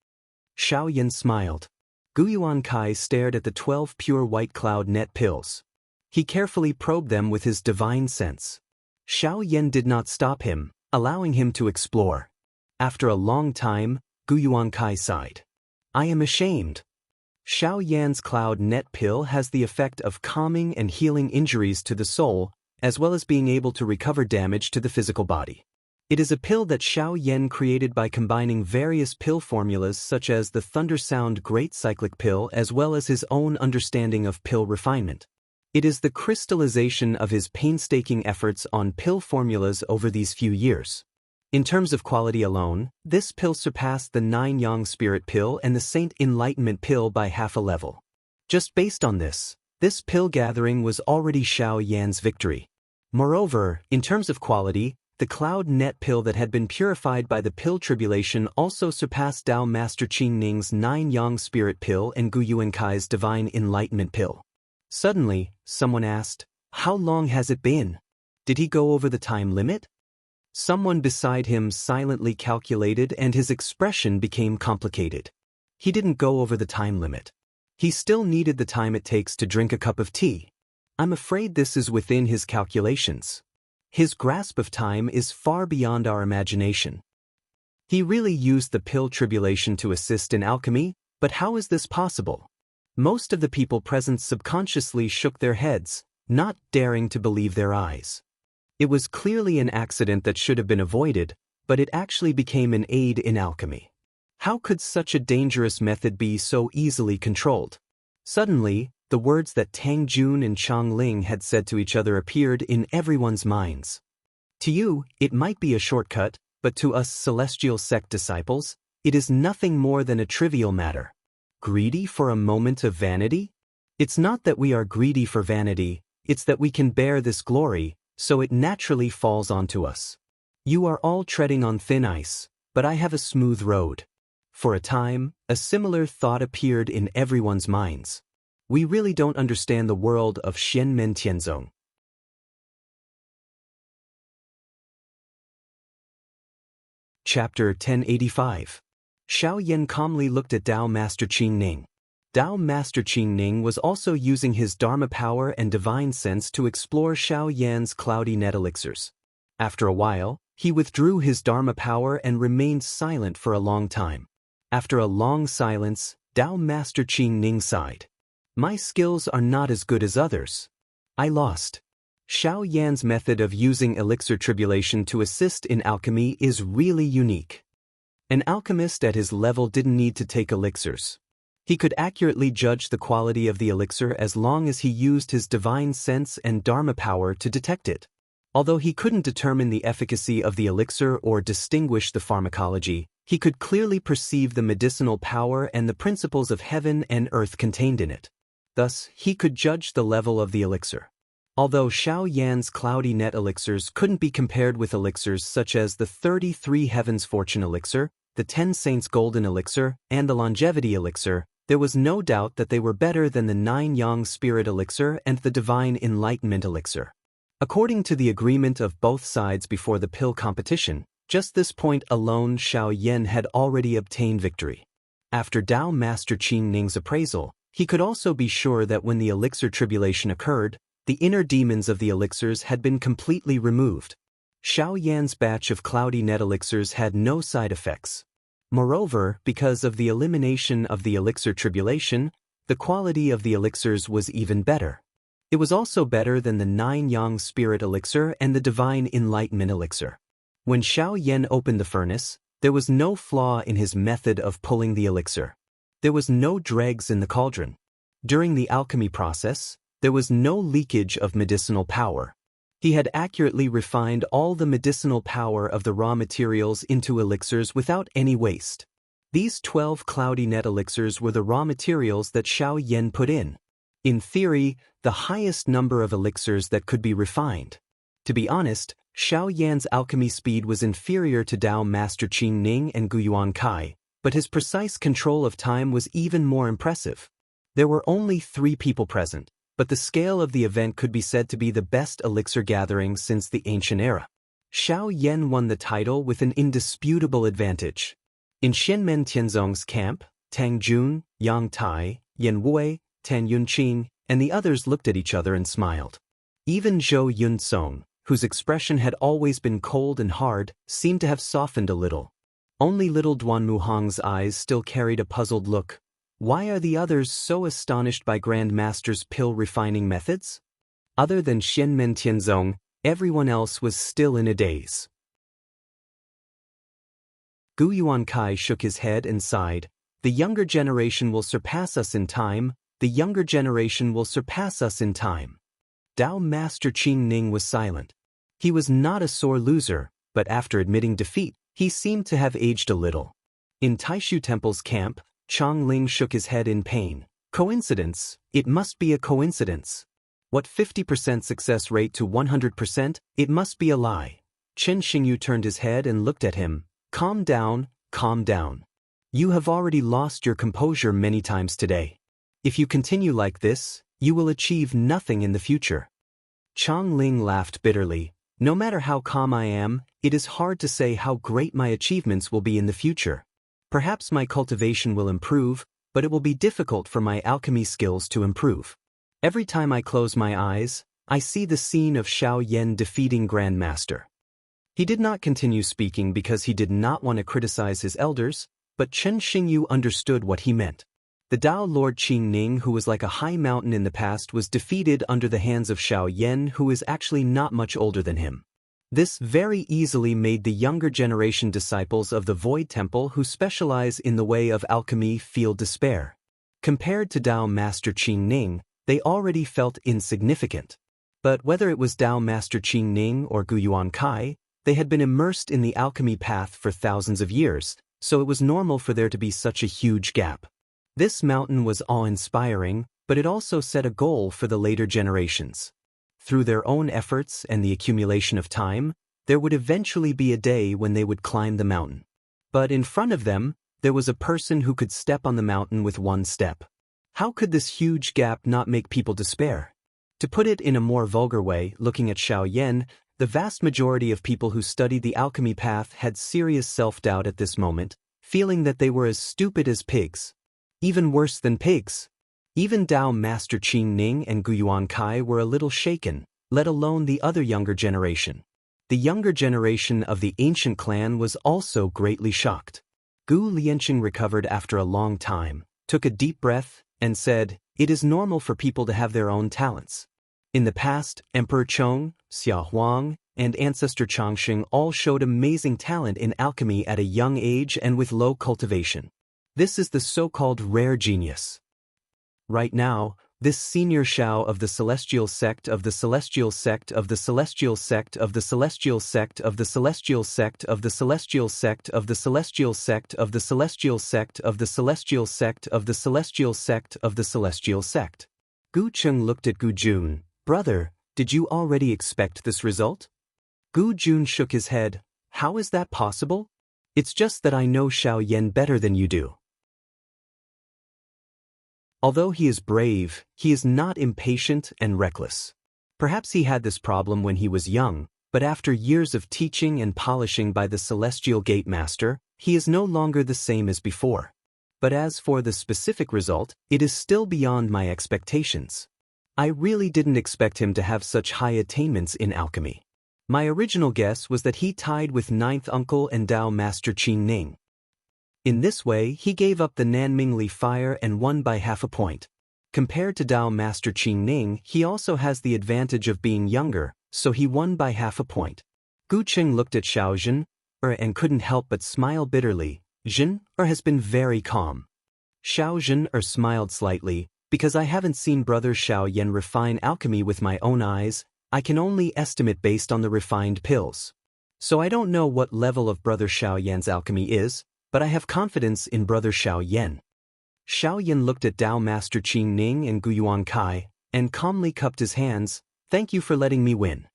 Xiao Yan smiled. Gu Yuankai stared at the 12 pure white cloud net pills. He carefully probed them with his divine sense. Xiao Yan did not stop him, allowing him to explore. After a long time, Gu Yuankai sighed. I am ashamed. Xiao Yan's cloud net pill has the effect of calming and healing injuries to the soul, as well as being able to recover damage to the physical body. It is a pill that Xiao Yan created by combining various pill formulas such as the Thunder Sound Great Cyclic Pill as well as his own understanding of pill refinement. It is the crystallization of his painstaking efforts on pill formulas over these few years. In terms of quality alone, this pill surpassed the 9 Yang Spirit pill and the Saint Enlightenment pill by half a level. Just based on this pill gathering was already Xiao Yan's victory. Moreover, in terms of quality, the cloud net pill that had been purified by the pill tribulation also surpassed Tao Master Ching Ning's 9 Yang Spirit pill and Gu Yuankai's Divine Enlightenment pill. Suddenly, someone asked, "How long has it been? Did he go over the time limit?" Someone beside him silently calculated and his expression became complicated. He didn't go over the time limit. He still needed the time it takes to drink a cup of tea. I'm afraid this is within his calculations. His grasp of time is far beyond our imagination. He really used the pill tribulation to assist in alchemy, but how is this possible? Most of the people present subconsciously shook their heads, not daring to believe their eyes. It was clearly an accident that should have been avoided, but it actually became an aid in alchemy. How could such a dangerous method be so easily controlled? Suddenly, the words that Tang Jun and Chang Ling had said to each other appeared in everyone's minds. To you, it might be a shortcut, but to us celestial sect disciples, it is nothing more than a trivial matter. Greedy for a moment of vanity? It's not that we are greedy for vanity, it's that we can bear this glory, so it naturally falls onto us. You are all treading on thin ice, but I have a smooth road. For a time, a similar thought appeared in everyone's minds. We really don't understand the world of Xianmen Tianzong. Chapter 1085. Xiao Yan calmly looked at Tao Master Ching Ning. Tao Master Ching Ning was also using his Dharma power and divine sense to explore Xiao Yan's cloudy net elixirs. After a while, he withdrew his Dharma power and remained silent for a long time. After a long silence, Tao Master Ching Ning sighed. My skills are not as good as others. I lost. Xiao Yan's method of using elixir tribulation to assist in alchemy is really unique. An alchemist at his level didn't need to take elixirs. He could accurately judge the quality of the elixir as long as he used his divine sense and Dharma power to detect it. Although he couldn't determine the efficacy of the elixir or distinguish the pharmacology, he could clearly perceive the medicinal power and the principles of heaven and earth contained in it. Thus, he could judge the level of the elixir. Although Xiao Yan's cloudy net elixirs couldn't be compared with elixirs such as the 33 Heavens Fortune elixir, the 10 Saints Golden elixir, and the Longevity elixir, there was no doubt that they were better than the 9 Yang Spirit elixir and the Divine Enlightenment elixir. According to the agreement of both sides before the pill competition, just this point alone Xiao Yan had already obtained victory. After Tao Master Ching Ning's appraisal, he could also be sure that when the elixir tribulation occurred, the inner demons of the elixirs had been completely removed. Xiao Yan's batch of cloudy net elixirs had no side effects. Moreover, because of the elimination of the elixir tribulation, the quality of the elixirs was even better. It was also better than the 9 Yang Spirit elixir and the Divine Enlightenment elixir. When Xiao Yan opened the furnace, there was no flaw in his method of pulling the elixir. There was no dregs in the cauldron. During the alchemy process, there was no leakage of medicinal power. He had accurately refined all the medicinal power of the raw materials into elixirs without any waste. These 12 cloudy net elixirs were the raw materials that Xiao Yan put in. In theory, the highest number of elixirs that could be refined. To be honest, Xiao Yan's alchemy speed was inferior to Tao Master Ching Ning and Gu Yuankai, but his precise control of time was even more impressive. There were only 3 people present, but the scale of the event could be said to be the best elixir gathering since the ancient era. Xiao Yan won the title with an indisputable advantage. In Xianmen Tianzong's camp, Tang Jun, Yang Tai, Yan Wei, Tan Yunqing, and the others looked at each other and smiled. Even Zhou Yunsong, whose expression had always been cold and hard, seemed to have softened a little. Only little Duan Muhang's eyes still carried a puzzled look. Why are the others so astonished by Grand Master's pill refining methods? Other than Xianmen Tianzong, everyone else was still in a daze. Gu Yuankai shook his head and sighed. The younger generation will surpass us in time. The younger generation will surpass us in time. Tao Master Ching Ning was silent. He was not a sore loser, but after admitting defeat, he seemed to have aged a little. In Taishu Temple's camp, Chang Ling shook his head in pain. Coincidence? It must be a coincidence. What 50% success rate to 100%? It must be a lie. Chen Xingyu turned his head and looked at him. Calm down, calm down. You have already lost your composure many times today. If you continue like this, you will achieve nothing in the future. Chang Ling laughed bitterly. No matter how calm I am, it is hard to say how great my achievements will be in the future. Perhaps my cultivation will improve, but it will be difficult for my alchemy skills to improve. Every time I close my eyes, I see the scene of Xiao Yan defeating Grandmaster. He did not continue speaking because he did not want to criticize his elders, but Chen Xingyu understood what he meant. The Tao Lord Qing Ning, who was like a high mountain in the past, was defeated under the hands of Xiao Yan, who is actually not much older than him. This very easily made the younger generation disciples of the Void Temple who specialize in the way of alchemy feel despair. Compared to Tao Master Qing Ning, they already felt insignificant. But whether it was Tao Master Qing Ning or Gu Yuan Kai, they had been immersed in the alchemy path for thousands of years, so it was normal for there to be such a huge gap. This mountain was awe-inspiring, but it also set a goal for the later generations. Through their own efforts and the accumulation of time, there would eventually be a day when they would climb the mountain. But in front of them, there was a person who could step on the mountain with one step. How could this huge gap not make people despair? To put it in a more vulgar way, looking at Xiao Yan, the vast majority of people who studied the alchemy path had serious self-doubt at this moment, feeling that they were as stupid as pigs. Even worse than pigs. Even Tao Master Qing Ning and Gu Yuan Kai were a little shaken, let alone the other younger generation. The younger generation of the ancient clan was also greatly shocked. Gu Lianqing recovered after a long time, took a deep breath, and said, "It is normal for people to have their own talents. In the past, Emperor Chong, Xia Huang, and ancestor Changxing all showed amazing talent in alchemy at a young age and with low cultivation. This is the so-called rare genius. Right now, this senior Xiao of the celestial sect of the celestial sect of the celestial sect of the celestial sect of the celestial sect of the celestial sect of the celestial sect of the celestial sect of the celestial sect of the celestial sect of the celestial sect." Gu Cheng looked at Gu Jun. "Brother, did you already expect this result?" Gu Jun shook his head. "How is that possible? It's just that I know Xiao Yan better than you do." Although he is brave, he is not impatient and reckless. Perhaps he had this problem when he was young, but after years of teaching and polishing by the Celestial Gate Master, he is no longer the same as before. But as for the specific result, it is still beyond my expectations. I really didn't expect him to have such high attainments in alchemy. My original guess was that he tied with Ninth Uncle and Tao Master Qing Ning. In this way, he gave up the Nanmingli fire and won by half a point. Compared to Tao Master Qing Ning, he also has the advantage of being younger, so he won by half a point. Gu Cheng looked at Xiao Zhen, and couldn't help but smile bitterly. Zhen has been very calm. Xiao Zhen smiled slightly, because I haven't seen Brother Xiao Yan refine alchemy with my own eyes. I can only estimate based on the refined pills. So I don't know what level of Brother Xiao Yan's alchemy is, but I have confidence in Brother Xiao Yan. Xiao Yan looked at Tao Master Qing Ning and Gu Yuan Kai, and calmly cupped his hands. "Thank you for letting me win."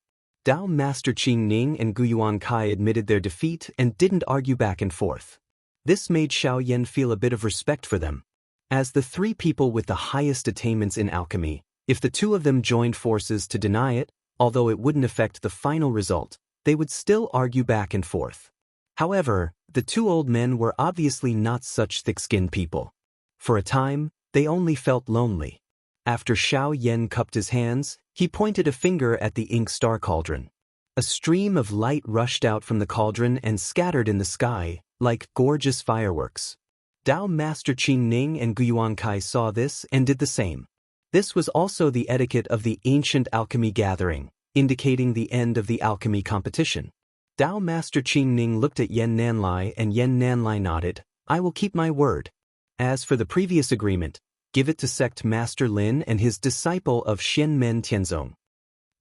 Tao Master Qing Ning and Gu Yuan Kai admitted their defeat and didn't argue back and forth. This made Xiao Yan feel a bit of respect for them. As the three people with the highest attainments in alchemy, if the two of them joined forces to deny it, although it wouldn't affect the final result, they would still argue back and forth. However, the two old men were obviously not such thick-skinned people. For a time, they only felt lonely. After Xiao Yan cupped his hands, he pointed a finger at the ink star cauldron. A stream of light rushed out from the cauldron and scattered in the sky, like gorgeous fireworks. Tao Master Qing Ning and Gu Yuan Kai saw this and did the same. This was also the etiquette of the ancient alchemy gathering, indicating the end of the alchemy competition. Tao Master Qing Ning looked at Yan Nanlai and Yan Nanlai nodded. "I will keep my word. As for the previous agreement, give it to Sect Master Lin and his disciple of Xianmen Tianzong."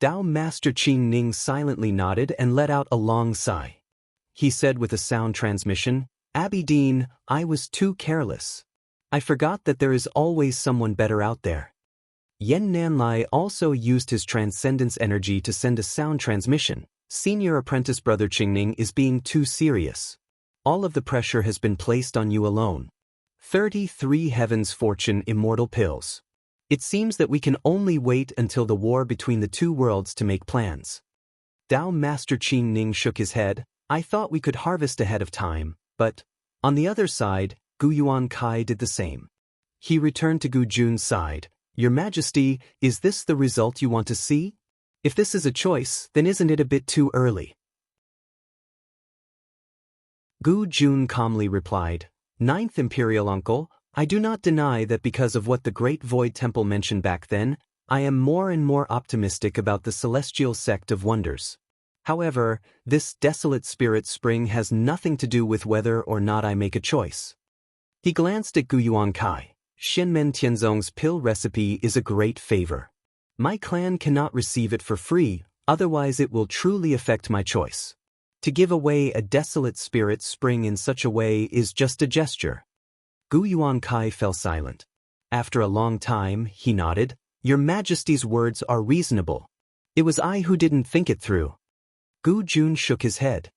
Tao Master Qing Ning silently nodded and let out a long sigh. He said with a sound transmission, "Abidine, I was too careless. I forgot that there is always someone better out there." Yen Nanlai also used his transcendence energy to send a sound transmission. Senior apprentice brother Qingning is being too serious. All of the pressure has been placed on you alone. 33 Heavens Fortune Immortal Pills. It seems that we can only wait until the war between the two worlds to make plans. Dao Master Qingning shook his head. I thought we could harvest ahead of time, but, on the other side, Gu Yuan Kai did the same. He returned to Gu Jun's side. Your Majesty, is this the result you want to see? If this is a choice, then isn't it a bit too early? Gu Jun calmly replied, Ninth Imperial Uncle, I do not deny that because of what the Great Void Temple mentioned back then, I am more and more optimistic about the celestial sect of wonders. However, this desolate spirit spring has nothing to do with whether or not I make a choice. He glanced at Gu Yuan Kai. Shenmen Tianzong's pill recipe is a great favor. My clan cannot receive it for free, otherwise it will truly affect my choice. To give away a desolate spirit spring in such a way is just a gesture. Gu Yuan Kai fell silent. After a long time, he nodded. Your Majesty's words are reasonable. It was I who didn't think it through. Gu Jun shook his head.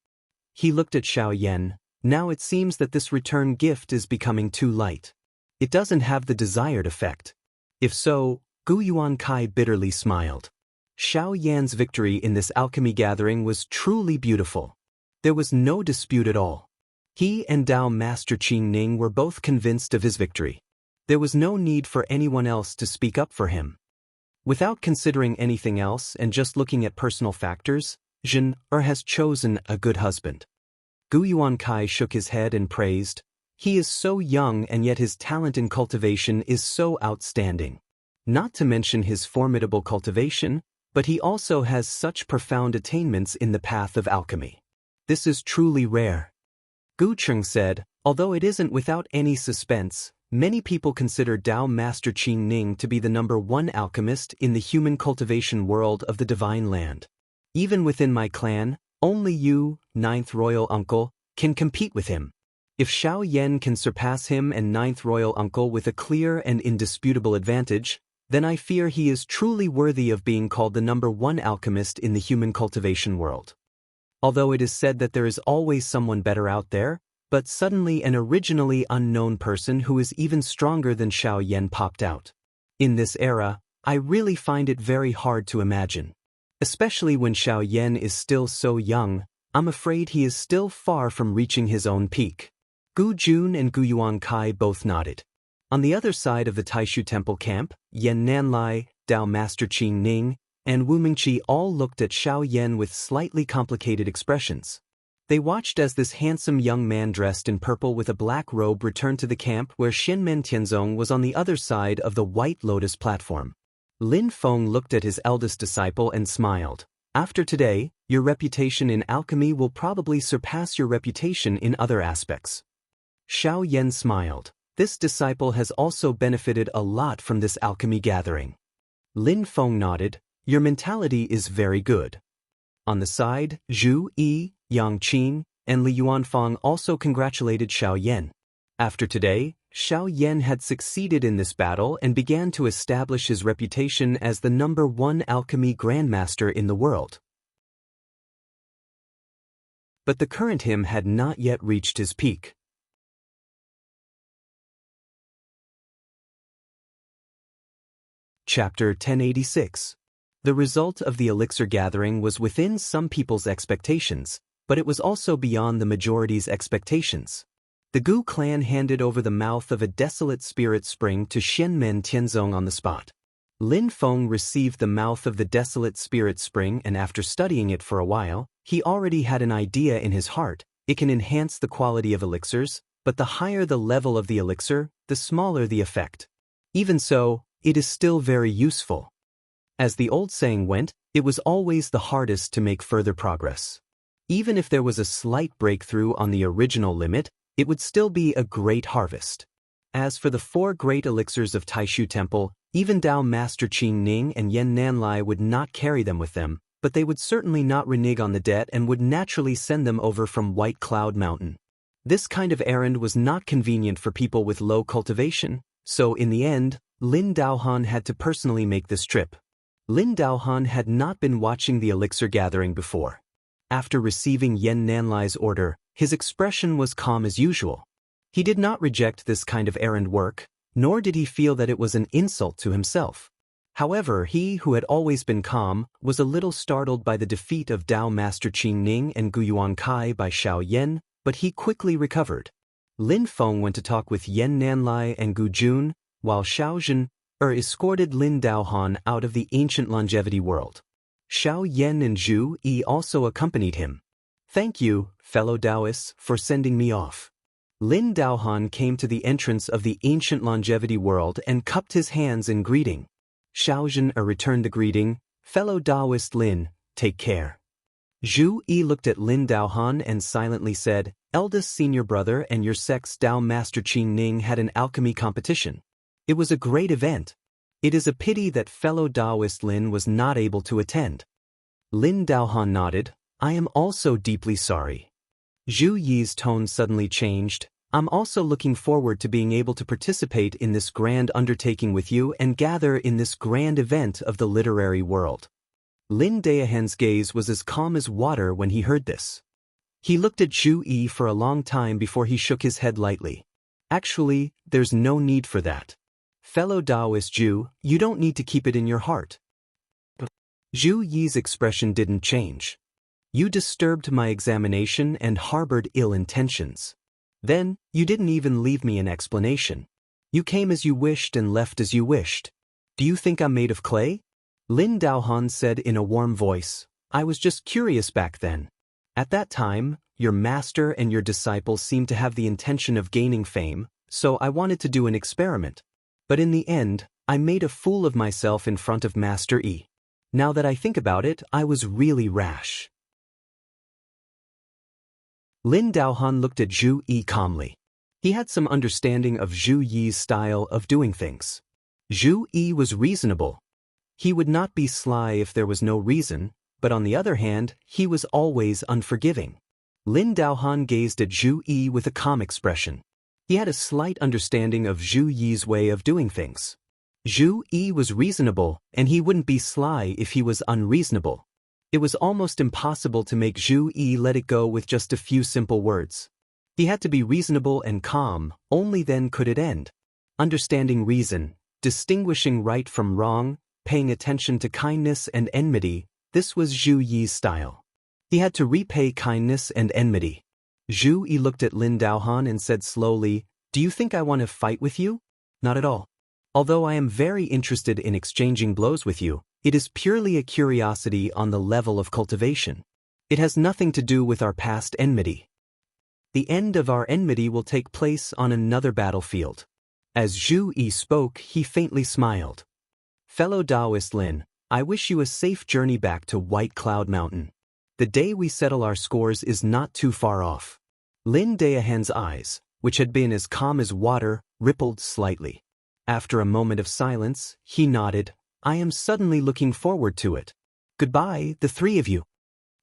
He looked at Xiao Yan. Now it seems that this return gift is becoming too light. It doesn't have the desired effect. If so, Gu Yuan Kai bitterly smiled. Xiao Yan's victory in this alchemy gathering was truly beautiful. There was no dispute at all. He and Dao Master Qingning were both convinced of his victory. There was no need for anyone else to speak up for him. Without considering anything else and just looking at personal factors, Zhen has chosen a good husband. Gu Yuan Kai shook his head and praised. He is so young and yet his talent in cultivation is so outstanding. Not to mention his formidable cultivation, but he also has such profound attainments in the path of alchemy. This is truly rare. Gu Cheng said, although it isn't without any suspense, many people consider Dao Master Qingning to be the #1 alchemist in the human cultivation world of the Divine Land. Even within my clan, only you, 9th Royal Uncle, can compete with him. If Xiao Yan can surpass him and 9th Royal Uncle with a clear and indisputable advantage, then I fear he is truly worthy of being called the #1 alchemist in the human cultivation world. Although it is said that there is always someone better out there, but suddenly an originally unknown person who is even stronger than Xiao Yan popped out. In this era, I really find it very hard to imagine. Especially when Xiao Yan is still so young, I'm afraid he is still far from reaching his own peak. Gu Jun and Gu Yuan Kai both nodded. On the other side of the Taishu Temple camp, Yen Nanlai, Dao Master Qingning, and Wu Mingqi all looked at Xiao Yan with slightly complicated expressions. They watched as this handsome young man dressed in purple with a black robe returned to the camp where Shenmen Tianzong was on the other side of the White Lotus platform. Lin Feng looked at his eldest disciple and smiled. After today, your reputation in alchemy will probably surpass your reputation in other aspects. Xiao Yan smiled. This disciple has also benefited a lot from this alchemy gathering. Lin Feng nodded. Your mentality is very good. On the side, Zhu Yi, Yang Qing, and Li Yuanfang also congratulated Xiao Yan. After today, Xiao Yan had succeeded in this battle and began to establish his reputation as the #1 alchemy grandmaster in the world. But the current him had not yet reached his peak. Chapter 1086. The result of the elixir gathering was within some people's expectations, but it was also beyond the majority's expectations. The Gu clan handed over the mouth of a desolate spirit spring to Shenmen Tianzong on the spot. Lin Feng received the mouth of the desolate spirit spring and after studying it for a while, he already had an idea in his heart. It can enhance the quality of elixirs, but the higher the level of the elixir, the smaller the effect. Even so, it is still very useful. As the old saying went, it was always the hardest to make further progress. Even if there was a slight breakthrough on the original limit, it would still be a great harvest. As for the 4 great elixirs of Taishu Temple, even Dao Master Qingning and Yen Nanlai would not carry them with them, but they would certainly not renege on the debt and would naturally send them over from White Cloud Mountain. This kind of errand was not convenient for people with low cultivation, so in the end, Lin Daohan had to personally make this trip. Lin Daohan had not been watching the elixir gathering before. After receiving Yen Nanlai's order, his expression was calm as usual. He did not reject this kind of errand work, nor did he feel that it was an insult to himself. However, he who had always been calm was a little startled by the defeat of Dao Master Qing Ning and Gu Yuankai by Xiao Yan, but he quickly recovered. Lin Feng went to talk with Yen Nanlai and Gu Jun, while Xiao Zhen escorted Lin Daohan out of the ancient longevity world. Xiao Yan and Zhu Yi also accompanied him. "Thank you, fellow Taoists, for sending me off." Lin Daohan came to the entrance of the ancient longevity world and cupped his hands in greeting. Xiao Zhen returned the greeting, "Fellow Taoist Lin, take care." Zhu Yi looked at Lin Daohan and silently said, "Eldest senior brother and your sect's Dao Master Qing Ning had an alchemy competition. It was a great event. It is a pity that fellow Taoist Lin was not able to attend." Lin Daohan nodded, "I am also deeply sorry." Zhu Yi's tone suddenly changed. "I'm also looking forward to being able to participate in this grand undertaking with you and gather in this grand event of the literary world." Lin Daohan's gaze was as calm as water when he heard this. He looked at Zhu Yi for a long time before he shook his head lightly. "Actually, there's no need for that. Fellow Taoist Zhu, you don't need to keep it in your heart." Zhu Yi's expression didn't change. "You disturbed my examination and harbored ill intentions. Then, you didn't even leave me an explanation. You came as you wished and left as you wished. Do you think I'm made of clay?" Lin Daohan said in a warm voice, "I was just curious back then. At that time, your master and your disciples seemed to have the intention of gaining fame, so I wanted to do an experiment. But in the end, I made a fool of myself in front of Master Yi. Now that I think about it, I was really rash." Lin Daohan looked at Zhu Yi calmly. He had some understanding of Zhu Yi's style of doing things. Zhu Yi was reasonable. He would not be sly if there was no reason, but on the other hand, he was always unforgiving. Lin Daohan gazed at Zhu Yi with a calm expression. He had a slight understanding of Zhu Yi's way of doing things. Zhu Yi was reasonable, and he wouldn't be sly if he was unreasonable. It was almost impossible to make Zhu Yi let it go with just a few simple words. He had to be reasonable and calm, only then could it end. Understanding reason, distinguishing right from wrong, paying attention to kindness and enmity, this was Zhu Yi's style. He had to repay kindness and enmity. Zhu Yi looked at Lin Daohan and said slowly, "Do you think I want to fight with you? Not at all. Although I am very interested in exchanging blows with you, it is purely a curiosity on the level of cultivation. It has nothing to do with our past enmity. The end of our enmity will take place on another battlefield." As Zhu Yi spoke, he faintly smiled. "Fellow Taoist Lin, I wish you a safe journey back to White Cloud Mountain. The day we settle our scores is not too far off." Lin Daohan's eyes, which had been as calm as water, rippled slightly. After a moment of silence, he nodded, "I am suddenly looking forward to it. Goodbye, the three of you."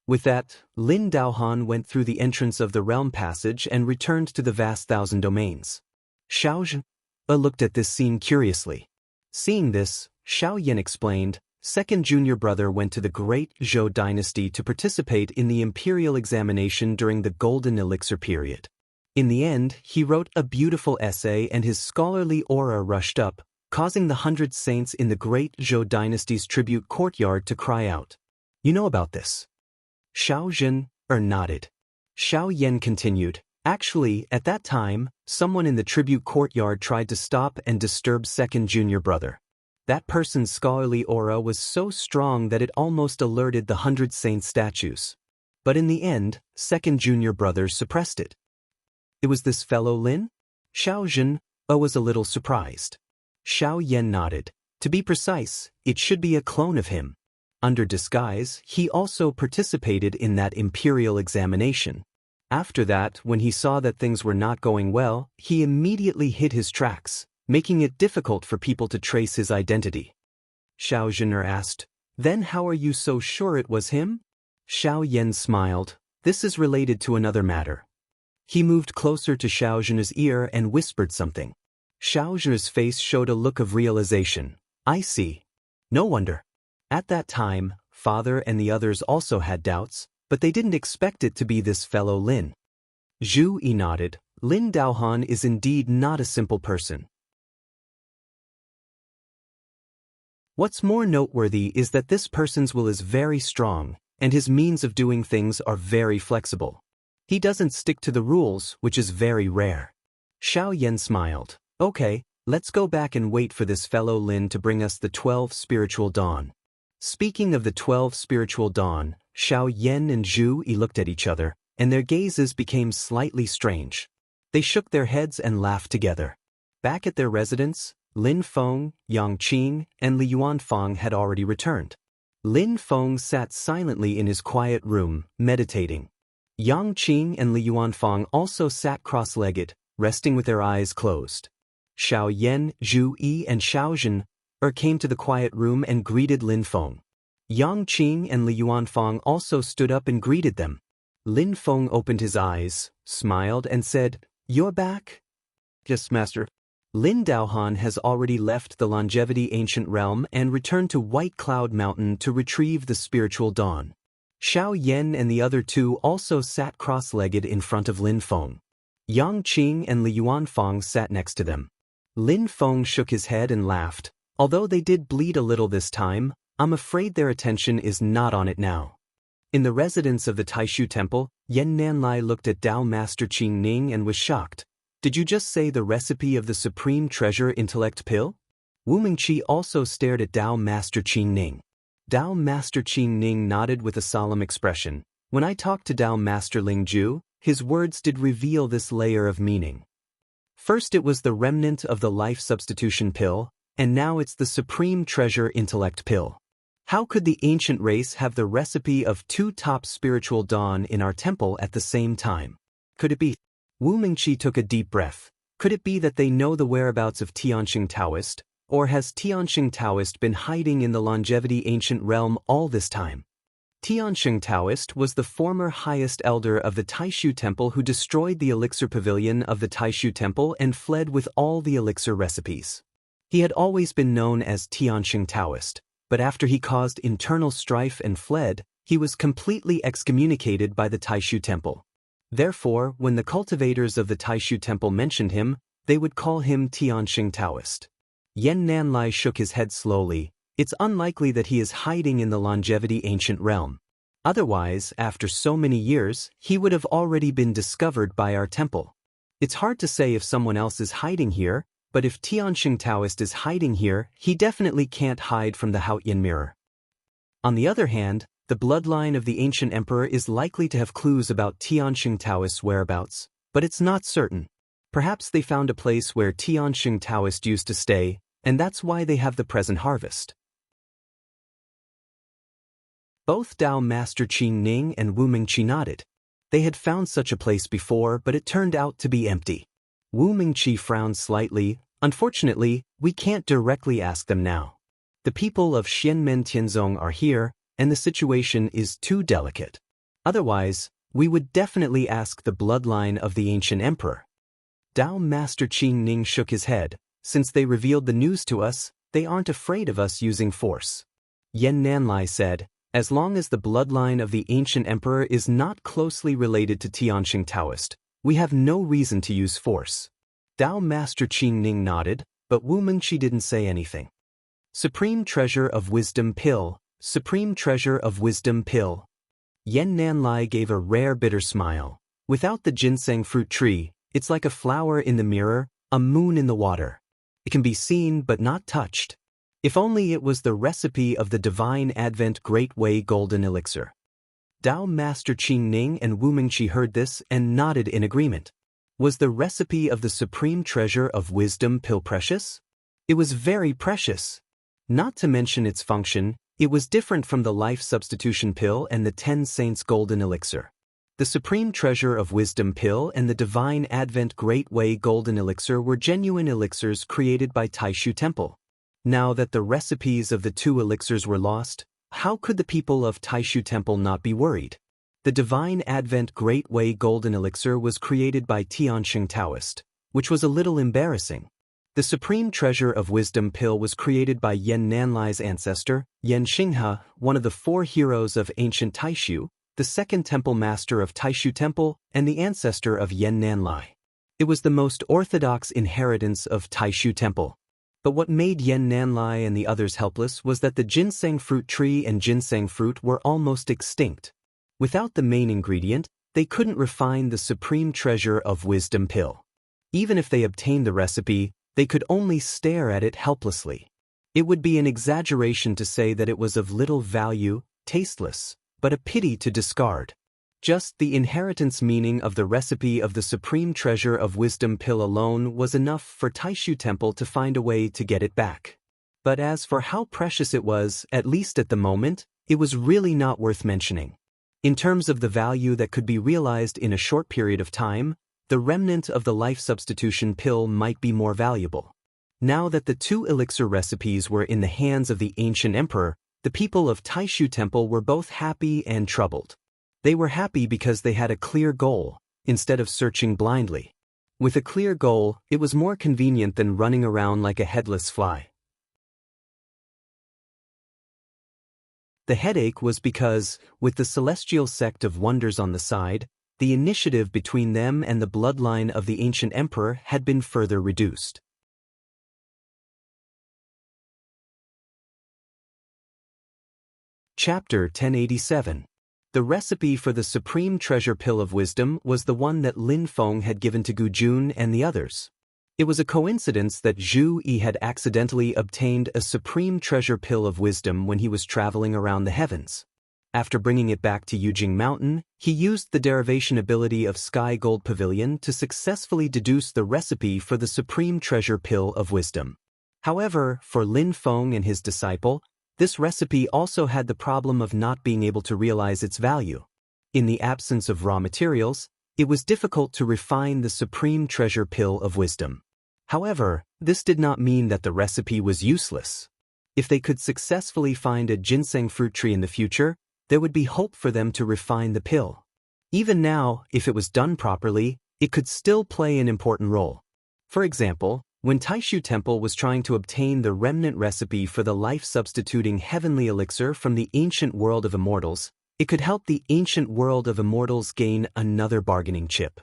With that, Lin Daohan went through the entrance of the realm passage and returned to the vast thousand domains. Xiao Zhen looked at this scene curiously. Seeing this, Xiao Yan explained, "Second junior brother went to the great Zhou dynasty to participate in the imperial examination during the golden elixir period. In the end, he wrote a beautiful essay and his scholarly aura rushed up, causing the 100 saints in the great Zhou dynasty's tribute courtyard to cry out. You know about this?" Xiao Zhen nodded. Xiao Yan continued, "Actually, at that time, someone in the tribute courtyard tried to stop and disturb second junior brother. That person's scholarly aura was so strong that it almost alerted the 100 saints statues. But in the end, second junior brother suppressed it." "It was this fellow Lin?" Xiao Zhen was a little surprised. Xiao Yan nodded. "To be precise, it should be a clone of him. Under disguise, he also participated in that imperial examination. After that, when he saw that things were not going well, he immediately hid his tracks, making it difficult for people to trace his identity." Xiao Zhen asked, "Then how are you so sure it was him?" Xiao Yan smiled. "This is related to another matter." He moved closer to Xiao Zhen's ear and whispered something. Xiaozhi's face showed a look of realization. I see. No wonder. At that time, father and the others also had doubts, but they didn't expect it to be this fellow Lin. Zhu Yi nodded. Lin Daohan is indeed not a simple person. What's more noteworthy is that this person's will is very strong, and his means of doing things are very flexible. He doesn't stick to the rules, which is very rare. Xiao Yan smiled. Okay, let's go back and wait for this fellow Lin to bring us the 12 spiritual dawn. Speaking of the 12 spiritual dawn, Xiao Yan and Zhu Yi looked at each other, and their gazes became slightly strange. They shook their heads and laughed together. Back at their residence, Lin Feng, Yang Qing, and Li Yuanfang had already returned. Lin Feng sat silently in his quiet room, meditating. Yang Qing and Li Yuanfang also sat cross-legged, resting with their eyes closed. Xiao Yan, Zhu Yi, and Xiaozhen came to the quiet room and greeted Lin Feng. Yang Qing and Li Yuanfang also stood up and greeted them. Lin Feng opened his eyes, smiled, and said, "You're back?" "Yes, master." Lin Daohan has already left the Longevity Ancient Realm and returned to White Cloud Mountain to retrieve the spiritual dawn. Xiao Yan and the other two also sat cross-legged in front of Lin Feng. Yang Qing and Li Yuanfang sat next to them. Lin Feng shook his head and laughed. Although they did bleed a little this time, I'm afraid their attention is not on it now. In the residence of the Taishu Temple, Yan Nanlai looked at Dao Master Qing Ning and was shocked. Did you just say the recipe of the Supreme Treasure Intellect Pill? Wu Mingqi also stared at Dao Master Qing Ning. Dao Master Qing Ning nodded with a solemn expression. When I talked to Dao Master Ling Ju, his words did reveal this layer of meaning. First it was the remnant of the life substitution pill, and now it's the Supreme Treasure Intellect Pill. How could the ancient race have the recipe of 2 top spiritual dawn in our temple at the same time? Could it be? Wu Mingqi took a deep breath. Could it be that they know the whereabouts of Tianxing Taoist, or has Tianxing Taoist been hiding in the Longevity Ancient Realm all this time? Tianxing Taoist was the former highest elder of the Taishu Temple who destroyed the elixir pavilion of the Taishu Temple and fled with all the elixir recipes. He had always been known as Tianxing Taoist, but after he caused internal strife and fled, he was completely excommunicated by the Taishu Temple. Therefore, when the cultivators of the Taishu Temple mentioned him, they would call him Tianxing Taoist. Yan Nanlai shook his head slowly. It's unlikely that he is hiding in the Longevity Ancient Realm. Otherwise, after so many years, he would have already been discovered by our temple. It's hard to say if someone else is hiding here, but if Tianxing Taoist is hiding here, he definitely can't hide from the Haotian mirror. On the other hand, the bloodline of the ancient emperor is likely to have clues about Tianxing Taoist's whereabouts, but it's not certain. Perhaps they found a place where Tianxing Taoist used to stay, and that's why they have the present harvest. Both Dao Master Qing Ning and Wu Mingqi nodded. They had found such a place before, but it turned out to be empty. Wu Mingqi frowned slightly. Unfortunately, we can't directly ask them now. The people of Xianmen Tianzong are here, and the situation is too delicate. Otherwise, we would definitely ask the bloodline of the ancient emperor. Dao Master Qing Ning shook his head. Since they revealed the news to us, they aren't afraid of us using force. Yan Nanlai said, as long as the bloodline of the ancient emperor is not closely related to Tianxing Taoist, we have no reason to use force. Dao Master Qing Ning nodded, but Wu Mingqi didn't say anything. Supreme Treasure of Wisdom Pill, Supreme Treasure of Wisdom Pill. Yan Nanlai gave a rare bitter smile. Without the ginseng fruit tree, it's like a flower in the mirror, a moon in the water. It can be seen but not touched. If only it was the recipe of the Divine Advent Great Way Golden Elixir. Dao Master Qing Ning and Wu Mingqi heard this and nodded in agreement. Was the recipe of the Supreme Treasure of Wisdom Pill precious? It was very precious. Not to mention its function, it was different from the Life Substitution Pill and the 10 Saints Golden Elixir. The Supreme Treasure of Wisdom Pill and the Divine Advent Great Way Golden Elixir were genuine elixirs created by Taishu Temple. Now that the recipes of the 2 elixirs were lost, how could the people of Taishu Temple not be worried? The Divine Advent Great Way Golden Elixir was created by Tianxing Taoist, which was a little embarrassing. The supreme treasure of wisdom pill was created by Yan Nanlai's ancestor, Yan Xinghe, one of the four heroes of ancient Taishu, the second temple master of Taishu Temple, and the ancestor of Yan Nanlai. It was the most orthodox inheritance of Taishu Temple. But what made Yan Nanlai and the others helpless was that the ginseng fruit tree and ginseng fruit were almost extinct. Without the main ingredient, they couldn't refine the supreme treasure of wisdom pill. Even if they obtained the recipe, they could only stare at it helplessly. It would be an exaggeration to say that it was of little value, tasteless, but a pity to discard. Just the inheritance meaning of the recipe of the supreme treasure of wisdom pill alone was enough for Taishu Temple to find a way to get it back. But as for how precious it was, at least at the moment, it was really not worth mentioning. In terms of the value that could be realized in a short period of time, the remnant of the life substitution pill might be more valuable. Now that the two elixir recipes were in the hands of the ancient emperor, the people of Taishu Temple were both happy and troubled. They were happy because they had a clear goal, instead of searching blindly. With a clear goal, it was more convenient than running around like a headless fly. The headache was because, with the celestial sect of wonders on the side, the initiative between them and the bloodline of the ancient emperor had been further reduced. Chapter 1087. The recipe for the supreme treasure pill of wisdom was the one that Lin Feng had given to Gu Jun and the others. It was a coincidence that Zhu Yi had accidentally obtained a supreme treasure pill of wisdom when he was traveling around the heavens. After bringing it back to Yujing Mountain, he used the derivation ability of Sky Gold Pavilion to successfully deduce the recipe for the supreme treasure pill of wisdom. However, for Lin Feng and his disciple, this recipe also had the problem of not being able to realize its value. In the absence of raw materials, it was difficult to refine the supreme treasure pill of wisdom. However, this did not mean that the recipe was useless. If they could successfully find a ginseng fruit tree in the future, there would be hope for them to refine the pill. Even now, if it was done properly, it could still play an important role. For example, when Taishu Temple was trying to obtain the remnant recipe for the life-substituting heavenly elixir from the ancient world of immortals, it could help the ancient world of immortals gain another bargaining chip.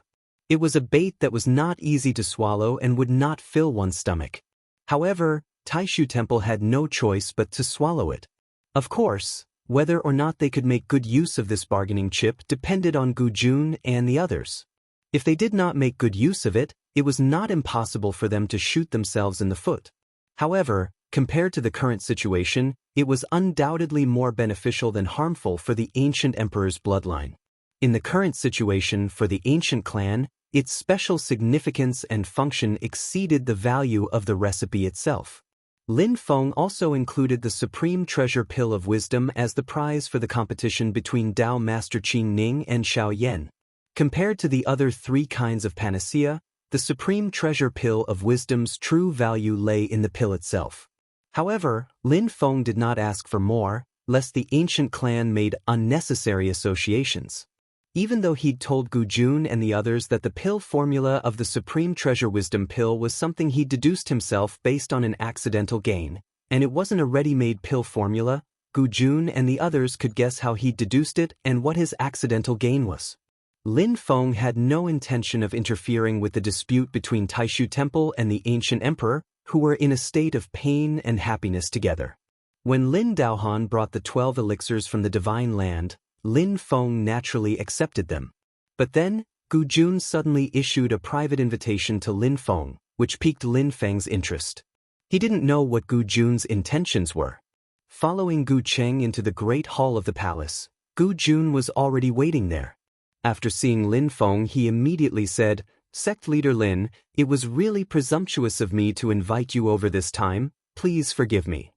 It was a bait that was not easy to swallow and would not fill one's stomach. However, Taishu Temple had no choice but to swallow it. Of course, whether or not they could make good use of this bargaining chip depended on Gu Jun and the others. If they did not make good use of it, it was not impossible for them to shoot themselves in the foot. However, compared to the current situation, it was undoubtedly more beneficial than harmful for the ancient emperor's bloodline. In the current situation for the ancient clan, its special significance and function exceeded the value of the recipe itself. Lin Feng also included the supreme treasure pill of wisdom as the prize for the competition between Dao Master Qing Ning and Xiao Yan. Compared to the other three kinds of panacea, the supreme treasure pill of wisdom's true value lay in the pill itself. However, Lin Feng did not ask for more, lest the ancient clan made unnecessary associations. Even though he'd told Gu Jun and the others that the pill formula of the supreme treasure wisdom pill was something he'd deduced himself based on an accidental gain, and it wasn't a ready-made pill formula, Gu Jun and the others could guess how he'd deduced it and what his accidental gain was. Lin Feng had no intention of interfering with the dispute between Taishu Temple and the ancient emperor, who were in a state of pain and happiness together. When Lin Daohan brought the 12 elixirs from the divine land, Lin Feng naturally accepted them. But then, Gu Jun suddenly issued a private invitation to Lin Feng, which piqued Lin Feng's interest. He didn't know what Gu Jun's intentions were. Following Gu Cheng into the great hall of the palace, Gu Jun was already waiting there. After seeing Lin Feng, he immediately said, "Sect leader Lin, it was really presumptuous of me to invite you over this time, please forgive me."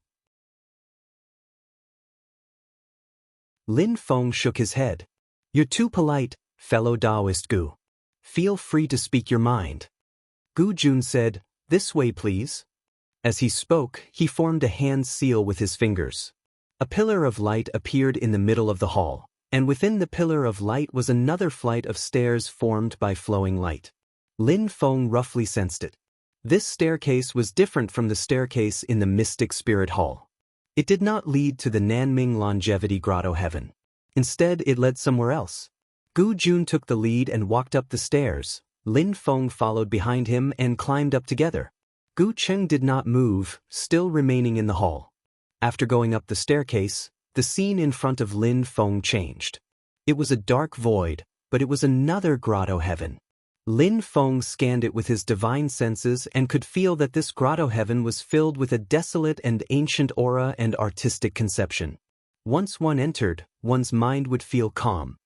Lin Feng shook his head. "You're too polite, fellow Taoist Gu. Feel free to speak your mind." Gu Jun said, "This way please." As he spoke, he formed a hand seal with his fingers. A pillar of light appeared in the middle of the hall, and within the pillar of light was another flight of stairs formed by flowing light. Lin Feng roughly sensed it. This staircase was different from the staircase in the Mystic Spirit Hall. It did not lead to the Nanming Longevity Grotto Heaven. Instead, it led somewhere else. Gu Jun took the lead and walked up the stairs. Lin Feng followed behind him and climbed up together. Gu Cheng did not move, still remaining in the hall. After going up the staircase, the scene in front of Lin Feng changed. It was a dark void, but it was another grotto heaven. Lin Feng scanned it with his divine senses and could feel that this grotto heaven was filled with a desolate and ancient aura and artistic conception. Once one entered, one's mind would feel calm.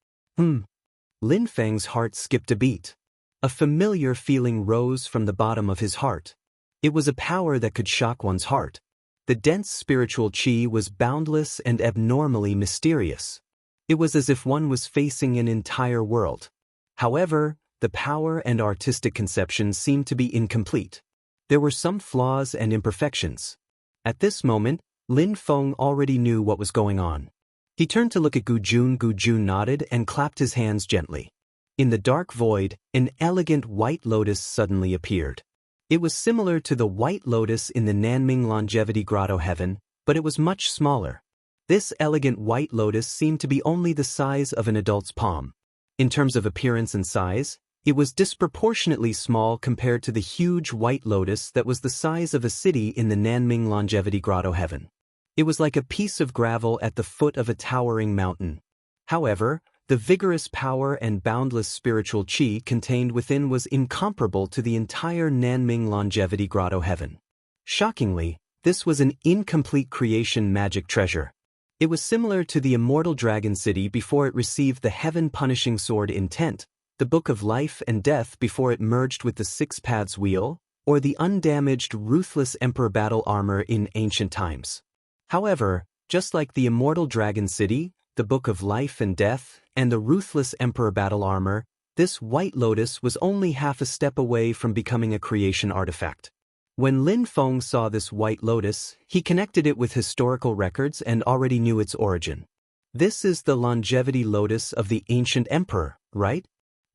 Lin Feng's heart skipped a beat. A familiar feeling rose from the bottom of his heart. It was a power that could shock one's heart. The dense spiritual qi was boundless and abnormally mysterious. It was as if one was facing an entire world. However, the power and artistic conception seemed to be incomplete. There were some flaws and imperfections. At this moment, Lin Feng already knew what was going on. He turned to look at Gu Jun. Gu Jun nodded and clapped his hands gently. In the dark void, an elegant white lotus suddenly appeared. It was similar to the white lotus in the Nanming Longevity Grotto Heaven, but it was much smaller. This elegant white lotus seemed to be only the size of an adult's palm. In terms of appearance and size, it was disproportionately small compared to the huge white lotus that was the size of a city in the Nanming Longevity Grotto Heaven. It was like a piece of gravel at the foot of a towering mountain. However, the vigorous power and boundless spiritual qi contained within was incomparable to the entire Nanming Longevity Grotto Heaven. Shockingly, this was an incomplete creation magic treasure. It was similar to the immortal dragon city before it received the heaven-punishing sword intent, the book of life and death before it merged with the six paths wheel, or the undamaged ruthless emperor battle armor in ancient times. However, just like the immortal dragon city, the book of life and death, and the ruthless emperor battle armor, this white lotus was only half a step away from becoming a creation artifact. When Lin Feng saw this white lotus, he connected it with historical records and already knew its origin. This is the longevity lotus of the ancient emperor, right?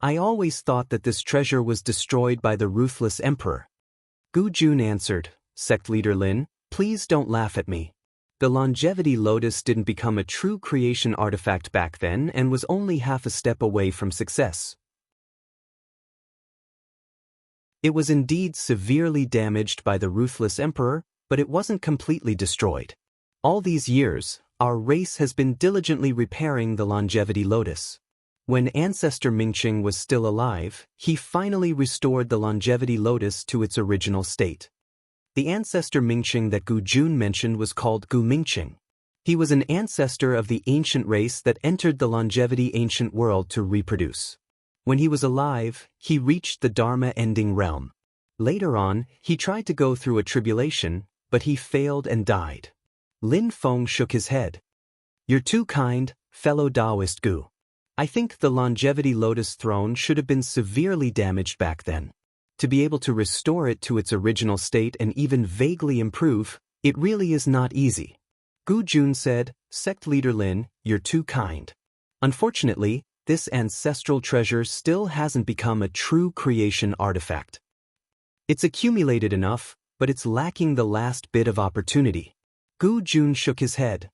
I always thought that this treasure was destroyed by the ruthless emperor. Gu Jun answered, Sect leader Lin, please don't laugh at me. The longevity lotus didn't become a true creation artifact back then and was only half a step away from success. It was indeed severely damaged by the ruthless emperor, but it wasn't completely destroyed. All these years, our race has been diligently repairing the longevity lotus. When ancestor Mingqing was still alive, he finally restored the longevity lotus to its original state. The ancestor Mingqing that Gu Jun mentioned was called Gu Mingqing. He was an ancestor of the ancient race that entered the longevity ancient world to reproduce. When he was alive, he reached the Dharma-ending realm. Later on, he tried to go through a tribulation, but he failed and died. Lin Feng shook his head. You're too kind, fellow Taoist Gu. I think the longevity lotus throne should have been severely damaged back then. To be able to restore it to its original state and even vaguely improve, it really is not easy. Gu Jun said, Sect leader Lin, you're too kind. Unfortunately, this ancestral treasure still hasn't become a true creation artifact. It's accumulated enough, but it's lacking the last bit of opportunity. Gu Jun shook his head.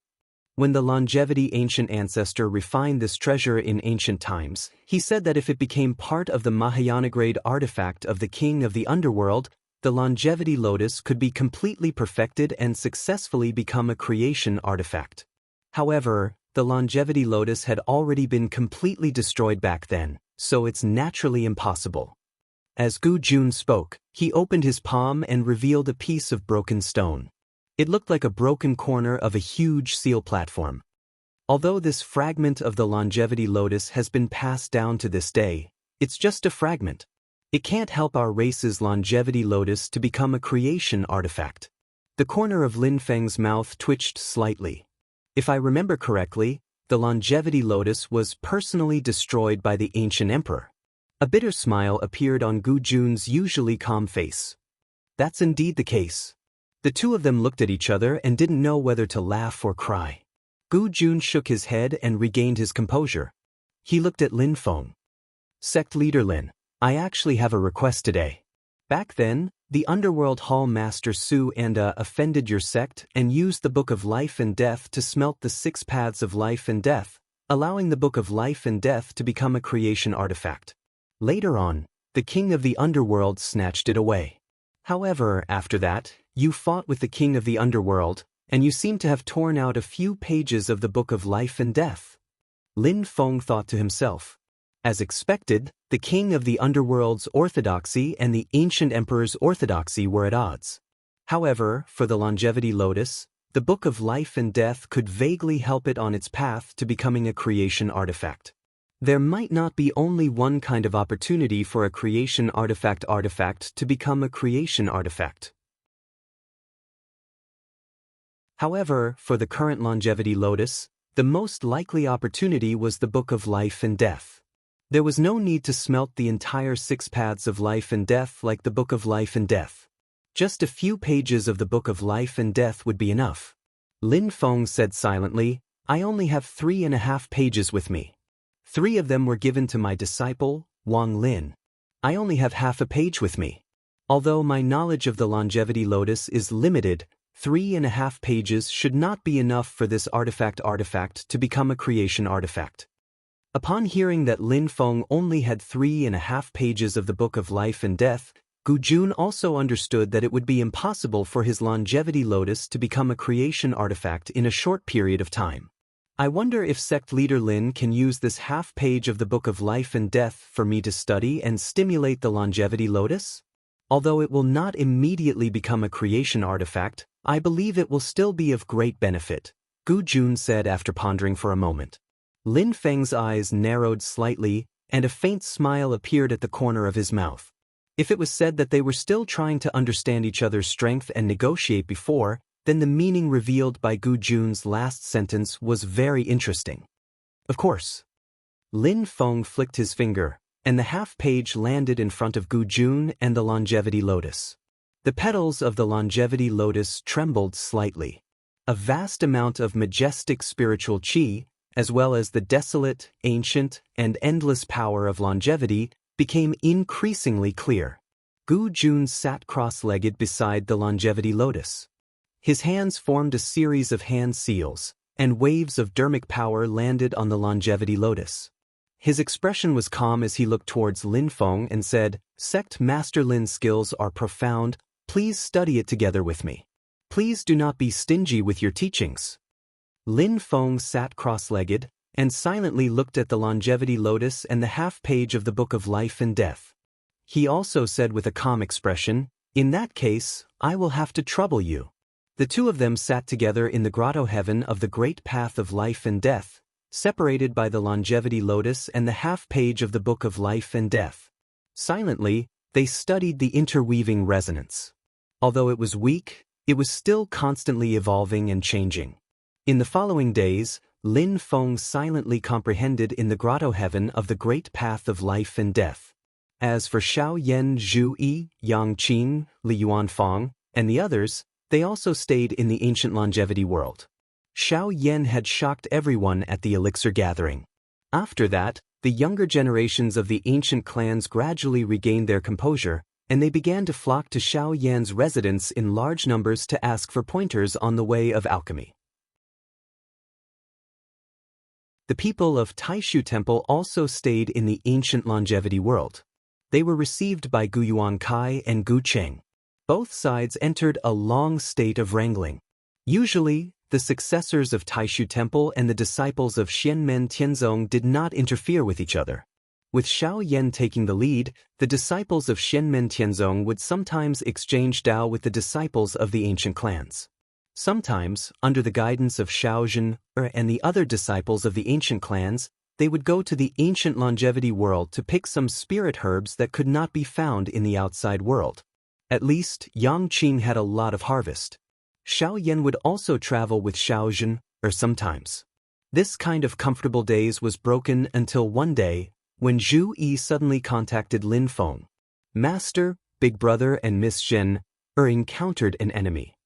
When the longevity ancient ancestor refined this treasure in ancient times, he said that if it became part of the Mahayana-grade artifact of the king of the underworld, the longevity lotus could be completely perfected and successfully become a creation artifact. However, the longevity lotus had already been completely destroyed back then, so it's naturally impossible. As Gu Jun spoke, he opened his palm and revealed a piece of broken stone. It looked like a broken corner of a huge seal platform. Although this fragment of the longevity lotus has been passed down to this day, it's just a fragment. It can't help our race's longevity lotus to become a creation artifact. The corner of Lin Feng's mouth twitched slightly. If I remember correctly, the longevity lotus was personally destroyed by the ancient emperor. A bitter smile appeared on Gu Jun's usually calm face. That's indeed the case. The two of them looked at each other and didn't know whether to laugh or cry. Gu Jun shook his head and regained his composure. He looked at Lin Feng. Sect leader Lin, I actually have a request today. Back then, The Underworld Hall Master Su Anda offended your sect and used the Book of Life and Death to smelt the 6 paths of life and death, allowing the Book of Life and Death to become a creation artifact. Later on, the King of the Underworld snatched it away. However, after that, you fought with the King of the Underworld, and you seem to have torn out a few pages of the Book of Life and Death. Lin Feng thought to himself. As expected, the King of the Underworld's orthodoxy and the ancient emperor's orthodoxy were at odds. However, for the Longevity Lotus, the Book of Life and Death could vaguely help it on its path to becoming a creation artifact. There might not be only one kind of opportunity for a creation artifact to become a creation artifact. However, for the current Longevity Lotus, the most likely opportunity was the Book of Life and Death. There was no need to smelt the entire 6 paths of life and death like the Book of Life and Death. Just a few pages of the Book of Life and Death would be enough. Lin Feng said silently, I only have 3.5 pages with me. 3 of them were given to my disciple, Wang Lin. I only have half a page with me. Although my knowledge of the Longevity Lotus is limited, 3.5 pages should not be enough for this artifact to become a creation artifact. Upon hearing that Lin Feng only had 3.5 pages of the Book of Life and Death, Gu Jun also understood that it would be impossible for his Longevity Lotus to become a creation artifact in a short period of time. I wonder if sect leader Lin can use this half page of the Book of Life and Death for me to study and stimulate the Longevity Lotus? Although it will not immediately become a creation artifact, I believe it will still be of great benefit, Gu Jun said after pondering for a moment. Lin Feng's eyes narrowed slightly, and a faint smile appeared at the corner of his mouth. If it was said that they were still trying to understand each other's strength and negotiate before, then the meaning revealed by Gu Jun's last sentence was very interesting. Of course. Lin Feng flicked his finger, and the half-page landed in front of Gu Jun and the Longevity Lotus. The petals of the Longevity Lotus trembled slightly. A vast amount of majestic spiritual qi, as well as the desolate, ancient, and endless power of longevity, became increasingly clear. Gu Jun sat cross-legged beside the Longevity Lotus. His hands formed a series of hand seals, and waves of dermic power landed on the Longevity Lotus. His expression was calm as he looked towards Lin Feng and said, Sect Master Lin's skills are profound, please study it together with me. Please do not be stingy with your teachings. Lin Feng sat cross-legged, and silently looked at the Longevity Lotus and the half-page of the Book of Life and Death. He also said with a calm expression, In that case, I will have to trouble you. The two of them sat together in the grotto heaven of the great path of life and death, separated by the Longevity Lotus and the half-page of the Book of Life and Death. Silently, they studied the interweaving resonance. Although it was weak, it was still constantly evolving and changing. In the following days, Lin Feng silently comprehended in the grotto heaven of the great path of life and death. As for Xiao Yan, Zhu Yi, Yang Qin, Li Yuanfang, and the others, they also stayed in the ancient longevity world. Xiao Yan had shocked everyone at the elixir gathering. After that, the younger generations of the ancient clans gradually regained their composure, and they began to flock to Xiao Yan's residence in large numbers to ask for pointers on the way of alchemy. The people of Taishu Temple also stayed in the ancient longevity world. They were received by Gu Yuankai and Gu Cheng. Both sides entered a long state of wrangling. Usually, the successors of Taishu Temple and the disciples of Xianmen Tianzong did not interfere with each other. With Xiao Yan taking the lead, the disciples of Xianmen Tianzong would sometimes exchange Dao with the disciples of the ancient clans. Sometimes, under the guidance of Xiao Zhen and the other disciples of the ancient clans, they would go to the ancient longevity world to pick some spirit herbs that could not be found in the outside world. At least, Yang Qin had a lot of harvest. Xiao Yan would also travel with Xiao Zhen, sometimes. This kind of comfortable days was broken until one day, when Zhu Yi suddenly contacted Lin Feng. Master, Big Brother and Miss Zhen encountered an enemy.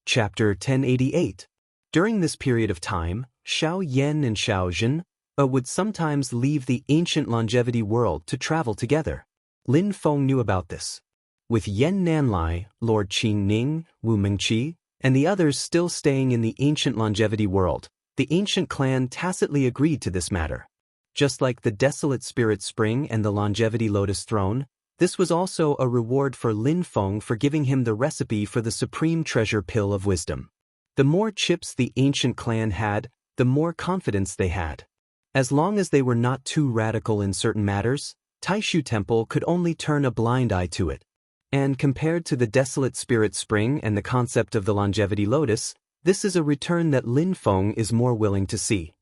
Chapter 1088. During this period of time, Xiao Yan and Xiao Zhen would sometimes leave the ancient longevity world to travel together. Lin Feng knew about this. With Yan Nanlai, Lord Qin Ning, Wu Mingqi, and the others still staying in the ancient longevity world, the ancient clan tacitly agreed to this matter. Just like the Desolate Spirit Spring and the Longevity Lotus Throne, this was also a reward for Lin Feng for giving him the recipe for the Supreme Treasure Pill of Wisdom. The more chips the ancient clan had, the more confidence they had. As long as they were not too radical in certain matters, Taishu Temple could only turn a blind eye to it. And compared to the Desolate Spirit Spring and the concept of the Longevity Lotus, this is a return that Lin Feng is more willing to see.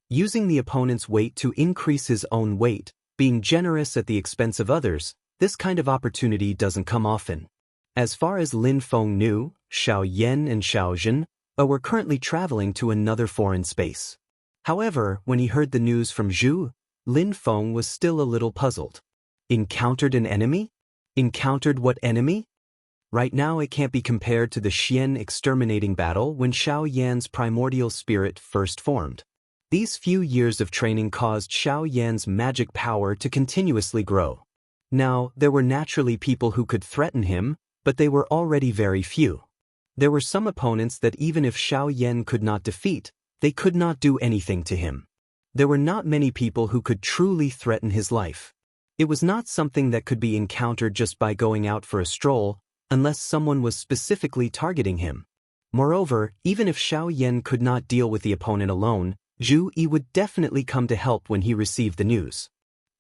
Using the opponent's weight to increase his own weight, being generous at the expense of others, this kind of opportunity doesn't come often. As far as Lin Feng knew, Xiao Yan and Xiao Zhen were currently traveling to another foreign space. However, when he heard the news from Zhu, Lin Feng was still a little puzzled. Encountered an enemy? Encountered what enemy? Right now it can't be compared to the Xian exterminating battle when Xiao Yan's primordial spirit first formed. These few years of training caused Xiao Yan's magic power to continuously grow. Now, there were naturally people who could threaten him, but they were already very few. There were some opponents that even if Xiao Yan could not defeat, they could not do anything to him. There were not many people who could truly threaten his life. It was not something that could be encountered just by going out for a stroll, unless someone was specifically targeting him. Moreover, even if Xiao Yan could not deal with the opponent alone, Zhu Yi would definitely come to help when he received the news.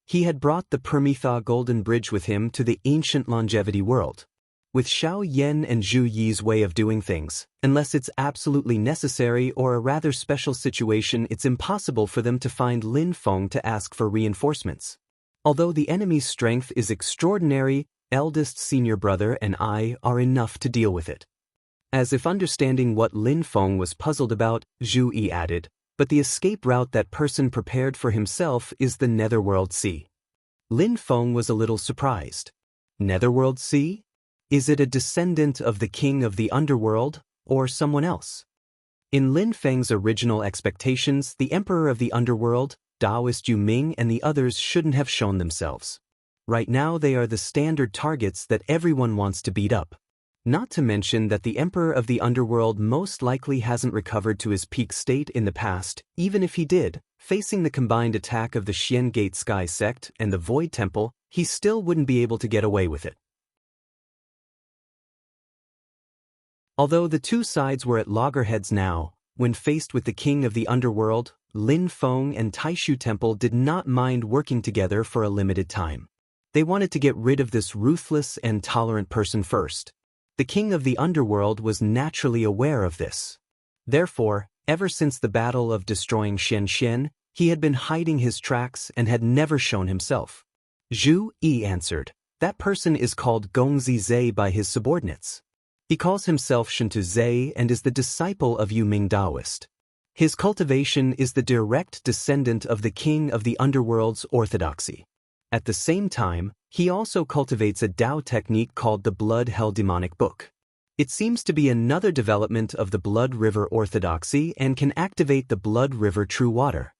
He had brought the Permitha Golden Bridge with him to the ancient longevity world. With Xiao Yan and Zhu Yi's way of doing things, unless it's absolutely necessary or a rather special situation, it's impossible for them to find Lin Feng to ask for reinforcements. Although the enemy's strength is extraordinary, eldest senior brother and I are enough to deal with it. As if understanding what Lin Feng was puzzled about, Zhu Yi added, but the escape route that person prepared for himself is the Netherworld Sea. Lin Feng was a little surprised. Netherworld Sea? Is it a descendant of the king of the underworld, or someone else? In Lin Feng's original expectations, the emperor of the underworld, Taoist Yu Ming and the others shouldn't have shown themselves. Right now they are the standard targets that everyone wants to beat up. Not to mention that the emperor of the underworld most likely hasn't recovered to his peak state in the past. Even if he did, facing the combined attack of the Xian Gate Sky Sect and the Void Temple, he still wouldn't be able to get away with it. Although the two sides were at loggerheads now, when faced with the king of the underworld, Lin Feng and Taishu Temple did not mind working together for a limited time. They wanted to get rid of this ruthless and tolerant person first. The king of the underworld was naturally aware of this. Therefore, ever since the battle of destroying Xian, he had been hiding his tracks and had never shown himself. Zhu Yi answered, that person is called Gongzi Zhe by his subordinates. He calls himself Shintu Zhe and is the disciple of Yu Ming Taoist. His cultivation is the direct descendant of the king of the underworld's orthodoxy. At the same time, he also cultivates a Tao technique called the Blood Hell Demonic Book. It seems to be another development of the Blood River orthodoxy and can activate the Blood River True Water.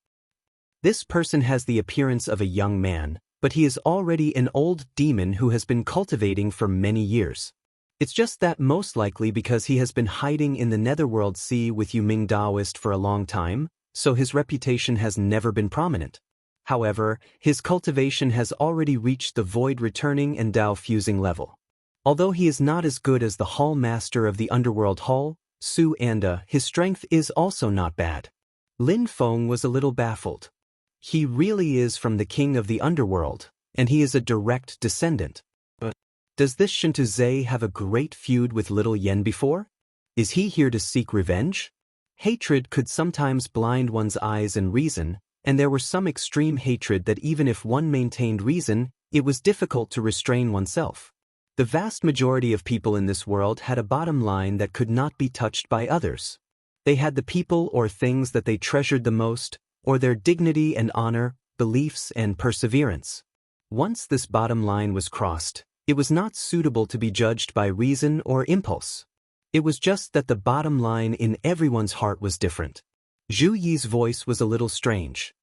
This person has the appearance of a young man, but he is already an old demon who has been cultivating for many years. It's just that most likely because he has been hiding in the Netherworld Sea with Yu Ming Taoist for a long time, so his reputation has never been prominent. However, his cultivation has already reached the void returning and Tao fusing level. Although he is not as good as the Hall Master of the Underworld Hall, Su Anda, his strength is also not bad. Lin Feng was a little baffled. He really is from the king of the underworld, and he is a direct descendant. But does this Shintu Zhe have a great feud with Little Yen before? Is he here to seek revenge? Hatred could sometimes blind one's eyes and reason, and there was some extreme hatred that even if one maintained reason, it was difficult to restrain oneself. The vast majority of people in this world had a bottom line that could not be touched by others. They had the people or things that they treasured the most, or their dignity and honor, beliefs and perseverance. Once this bottom line was crossed, it was not suitable to be judged by reason or impulse. It was just that the bottom line in everyone's heart was different. Zhu Yi's voice was a little strange.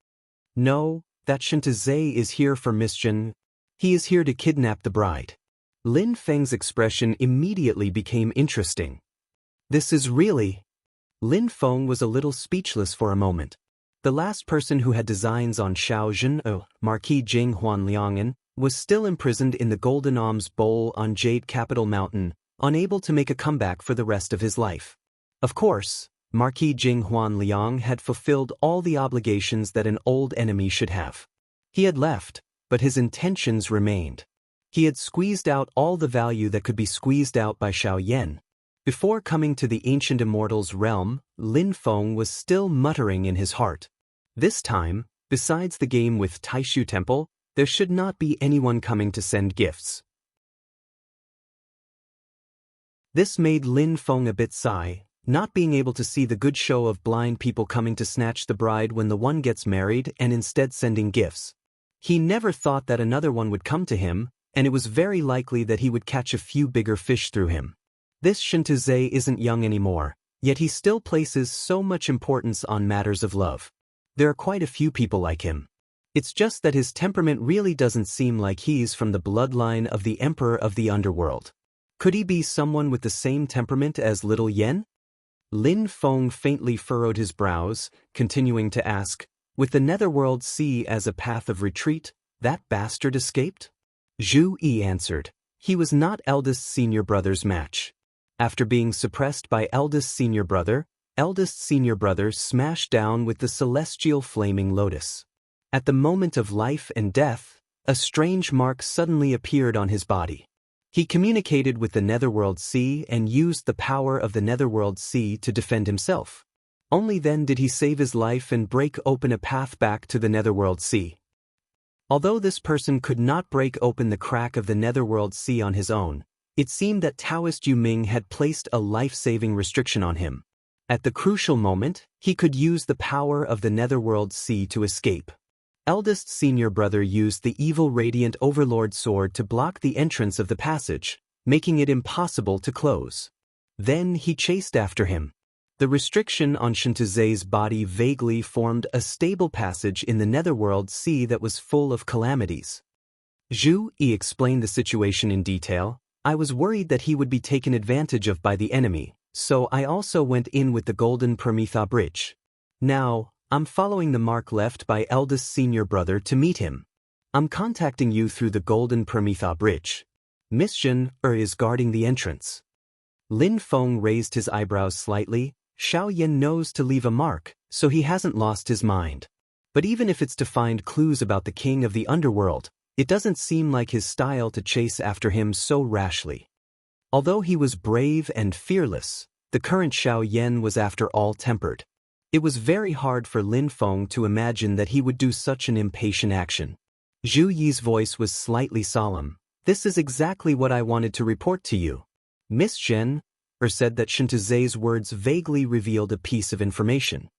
No, that Shantazay is here for mischief. He is here to kidnap the bride. Lin Feng's expression immediately became interesting. This is really… Lin Feng was a little speechless for a moment. The last person who had designs on Xiao Zhen, Marquis Jing Huanliangan, was still imprisoned in the Golden Alms Bowl on Jade Capital Mountain, unable to make a comeback for the rest of his life. Of course, Marquis Jing Huanliang had fulfilled all the obligations that an old enemy should have. He had left, but his intentions remained. He had squeezed out all the value that could be squeezed out by Xiao Yan. Before coming to the ancient immortal's realm, Lin Feng was still muttering in his heart. This time, besides the game with Taishu Temple, there should not be anyone coming to send gifts. This made Lin Feng a bit sigh, not being able to see the good show of blind people coming to snatch the bride when the one gets married and instead sending gifts. He never thought that another one would come to him, and it was very likely that he would catch a few bigger fish through him. This Shantazay isn't young anymore, yet he still places so much importance on matters of love. There are quite a few people like him. It's just that his temperament really doesn't seem like he's from the bloodline of the Emperor of the Underworld. Could he be someone with the same temperament as Little Yen? Lin Feng faintly furrowed his brows, continuing to ask, with the Netherworld Sea as a path of retreat, that bastard escaped? Zhu Yi answered. He was not eldest senior brother's match. After being suppressed by eldest senior brother smashed down with the celestial flaming lotus. At the moment of life and death, a strange mark suddenly appeared on his body. He communicated with the Netherworld Sea and used the power of the Netherworld Sea to defend himself. Only then did he save his life and break open a path back to the Netherworld Sea. Although this person could not break open the crack of the Netherworld Sea on his own, it seemed that Taoist Yu Ming had placed a life-saving restriction on him. At the crucial moment, he could use the power of the Netherworld Sea to escape. Eldest senior brother used the evil Radiant Overlord sword to block the entrance of the passage, making it impossible to close. Then he chased after him. The restriction on Shantazay's body vaguely formed a stable passage in the Netherworld Sea that was full of calamities. Zhu Yi explained the situation in detail. I was worried that he would be taken advantage of by the enemy, so I also went in with the Golden Prometha Bridge. Now, I'm following the mark left by eldest senior brother to meet him. I'm contacting you through the Golden Prometha Bridge. Miss Zhen is guarding the entrance. Lin Feng raised his eyebrows slightly. Xiao Yan knows to leave a mark, so he hasn't lost his mind. But even if it's to find clues about the king of the underworld, it doesn't seem like his style to chase after him so rashly. Although he was brave and fearless, the current Xiao Yan was after all tempered. It was very hard for Lin Feng to imagine that he would do such an impatient action. Zhu Yi's voice was slightly solemn. This is exactly what I wanted to report to you. Miss Zhen said that Shantazay's words vaguely revealed a piece of information.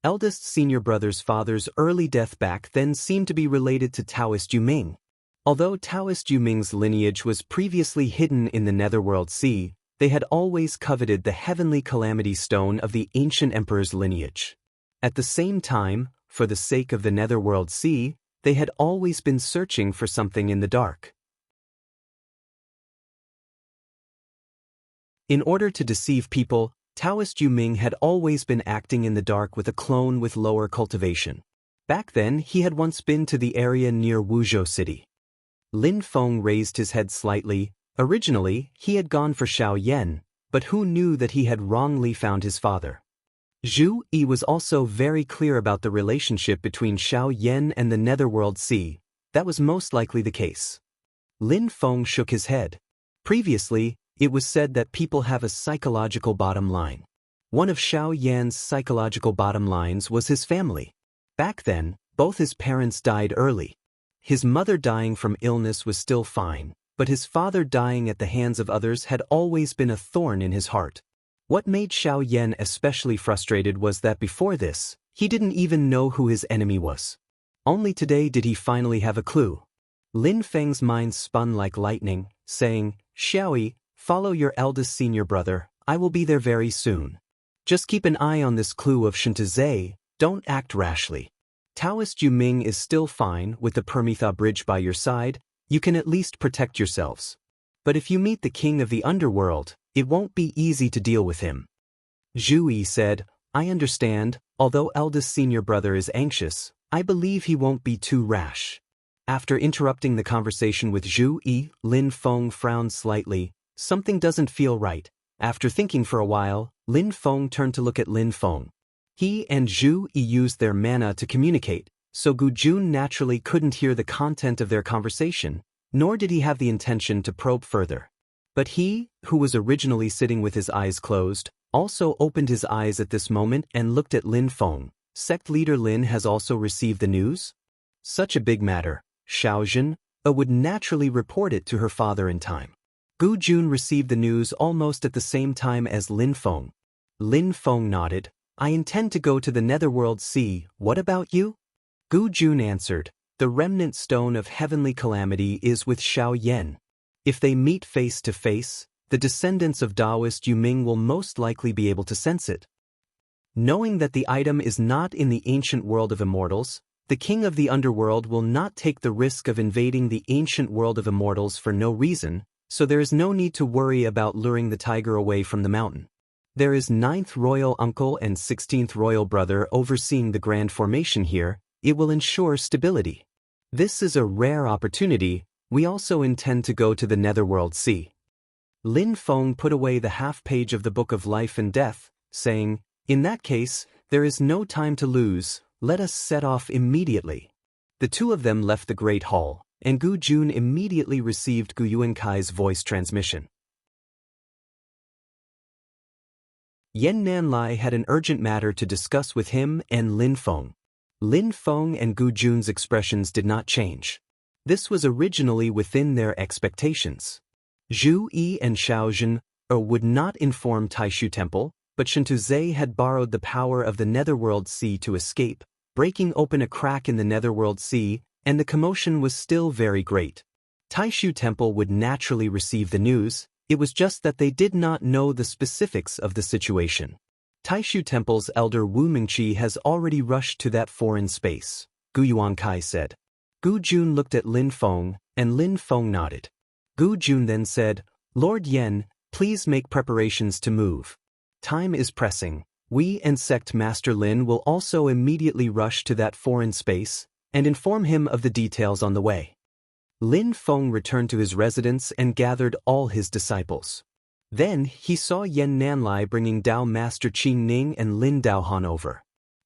Eldest senior brother's father's early death back then seemed to be related to Taoist Yu Ming. Although Taoist Yu Ming's lineage was previously hidden in the Netherworld Sea, they had always coveted the heavenly calamity stone of the ancient emperor's lineage. At the same time, for the sake of the Netherworld Sea, they had always been searching for something in the dark. In order to deceive people, Taoist Yu Ming had always been acting in the dark with a clone with lower cultivation. Back then, he had once been to the area near Wuzhou City. Lin Feng raised his head slightly. Originally, he had gone for Xiao Yan, but who knew that he had wrongly found his father? Zhu Yi was also very clear about the relationship between Xiao Yan and the Netherworld Sea. That was most likely the case. Lin Feng shook his head. Previously, it was said that people have a psychological bottom line. One of Xiao Yan's psychological bottom lines was his family. Back then, both his parents died early. His mother dying from illness was still fine, but his father dying at the hands of others had always been a thorn in his heart. What made Xiao Yan especially frustrated was that before this, he didn't even know who his enemy was. Only today did he finally have a clue. Lin Feng's mind spun like lightning, saying, Xiaoyi, follow your eldest senior brother, I will be there very soon. Just keep an eye on this clue of Shantazay, don't act rashly. Taoist Yu Ming is still fine with the Permitha bridge by your side, you can at least protect yourselves. But if you meet the king of the underworld, it won't be easy to deal with him. Zhu Yi said, I understand, although eldest senior brother is anxious, I believe he won't be too rash. After interrupting the conversation with Zhu Yi, Lin Feng frowned slightly. Something doesn't feel right. After thinking for a while, Lin Feng turned to look at Lin Feng. He and Zhu Yi used their mana to communicate, so Gu Jun naturally couldn't hear the content of their conversation, nor did he have the intention to probe further. But he, who was originally sitting with his eyes closed, also opened his eyes at this moment and looked at Lin Feng. Sect leader Lin has also received the news? Such a big matter. Xiaozhen would naturally report it to her father in time. Gu Jun received the news almost at the same time as Lin Feng. Lin Feng nodded. I intend to go to the Netherworld Sea, what about you? Gu Jun answered, the remnant stone of heavenly calamity is with Xiao Yan. If they meet face to face, the descendants of Taoist Yu Ming will most likely be able to sense it. Knowing that the item is not in the ancient world of immortals, the king of the underworld will not take the risk of invading the ancient world of immortals for no reason, so there is no need to worry about luring the tiger away from the mountain. There is 9th royal uncle and 16th royal brother overseeing the grand formation here. It will ensure stability. This is a rare opportunity. We also intend to go to the Netherworld Sea. Lin Feng put away the half-page of the Book of Life and Death, saying, in that case, there is no time to lose, let us set off immediately. The two of them left the Great Hall, and Gu Jun immediately received Gu Yuankai's voice transmission. Yan Nanlai had an urgent matter to discuss with him and Lin Feng. Lin Feng and Gu Jun's expressions did not change. This was originally within their expectations. Zhu Yi and Xiaozhen would not inform Taishu Temple, but Shentuzhe had borrowed the power of the Netherworld Sea to escape, breaking open a crack in the Netherworld Sea, and the commotion was still very great. Taishu Temple would naturally receive the news. It was just that they did not know the specifics of the situation. Taishu Temple's elder Wu Mingqi has already rushed to that foreign space, Gu Yuankai said. Gu Jun looked at Lin Feng, and Lin Feng nodded. Gu Jun then said, Lord Yan, please make preparations to move. Time is pressing. We and Sect Master Lin will also immediately rush to that foreign space and inform him of the details on the way. Lin Feng returned to his residence and gathered all his disciples. Then he saw Yan Nanlai bringing Dao Master Qing Ning and Lin Daohan over.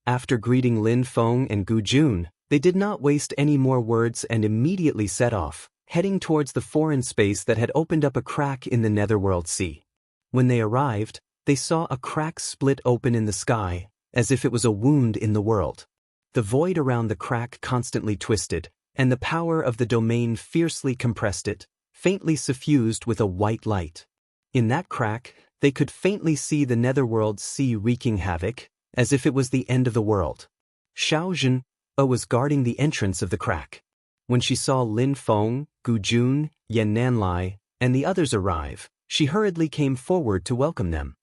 After greeting Lin Feng and Gu Jun, they did not waste any more words and immediately set off, heading towards the foreign space that had opened up a crack in the Netherworld Sea. When they arrived, they saw a crack split open in the sky, as if it was a wound in the world. The void around the crack constantly twisted, and the power of the domain fiercely compressed it, faintly suffused with a white light. In that crack, they could faintly see the Netherworld Sea wreaking havoc, as if it was the end of the world. Xiaozhen was guarding the entrance of the crack. When she saw Lin Feng, Gu Jun, Yan Nanlai, and the others arrive, she hurriedly came forward to welcome them.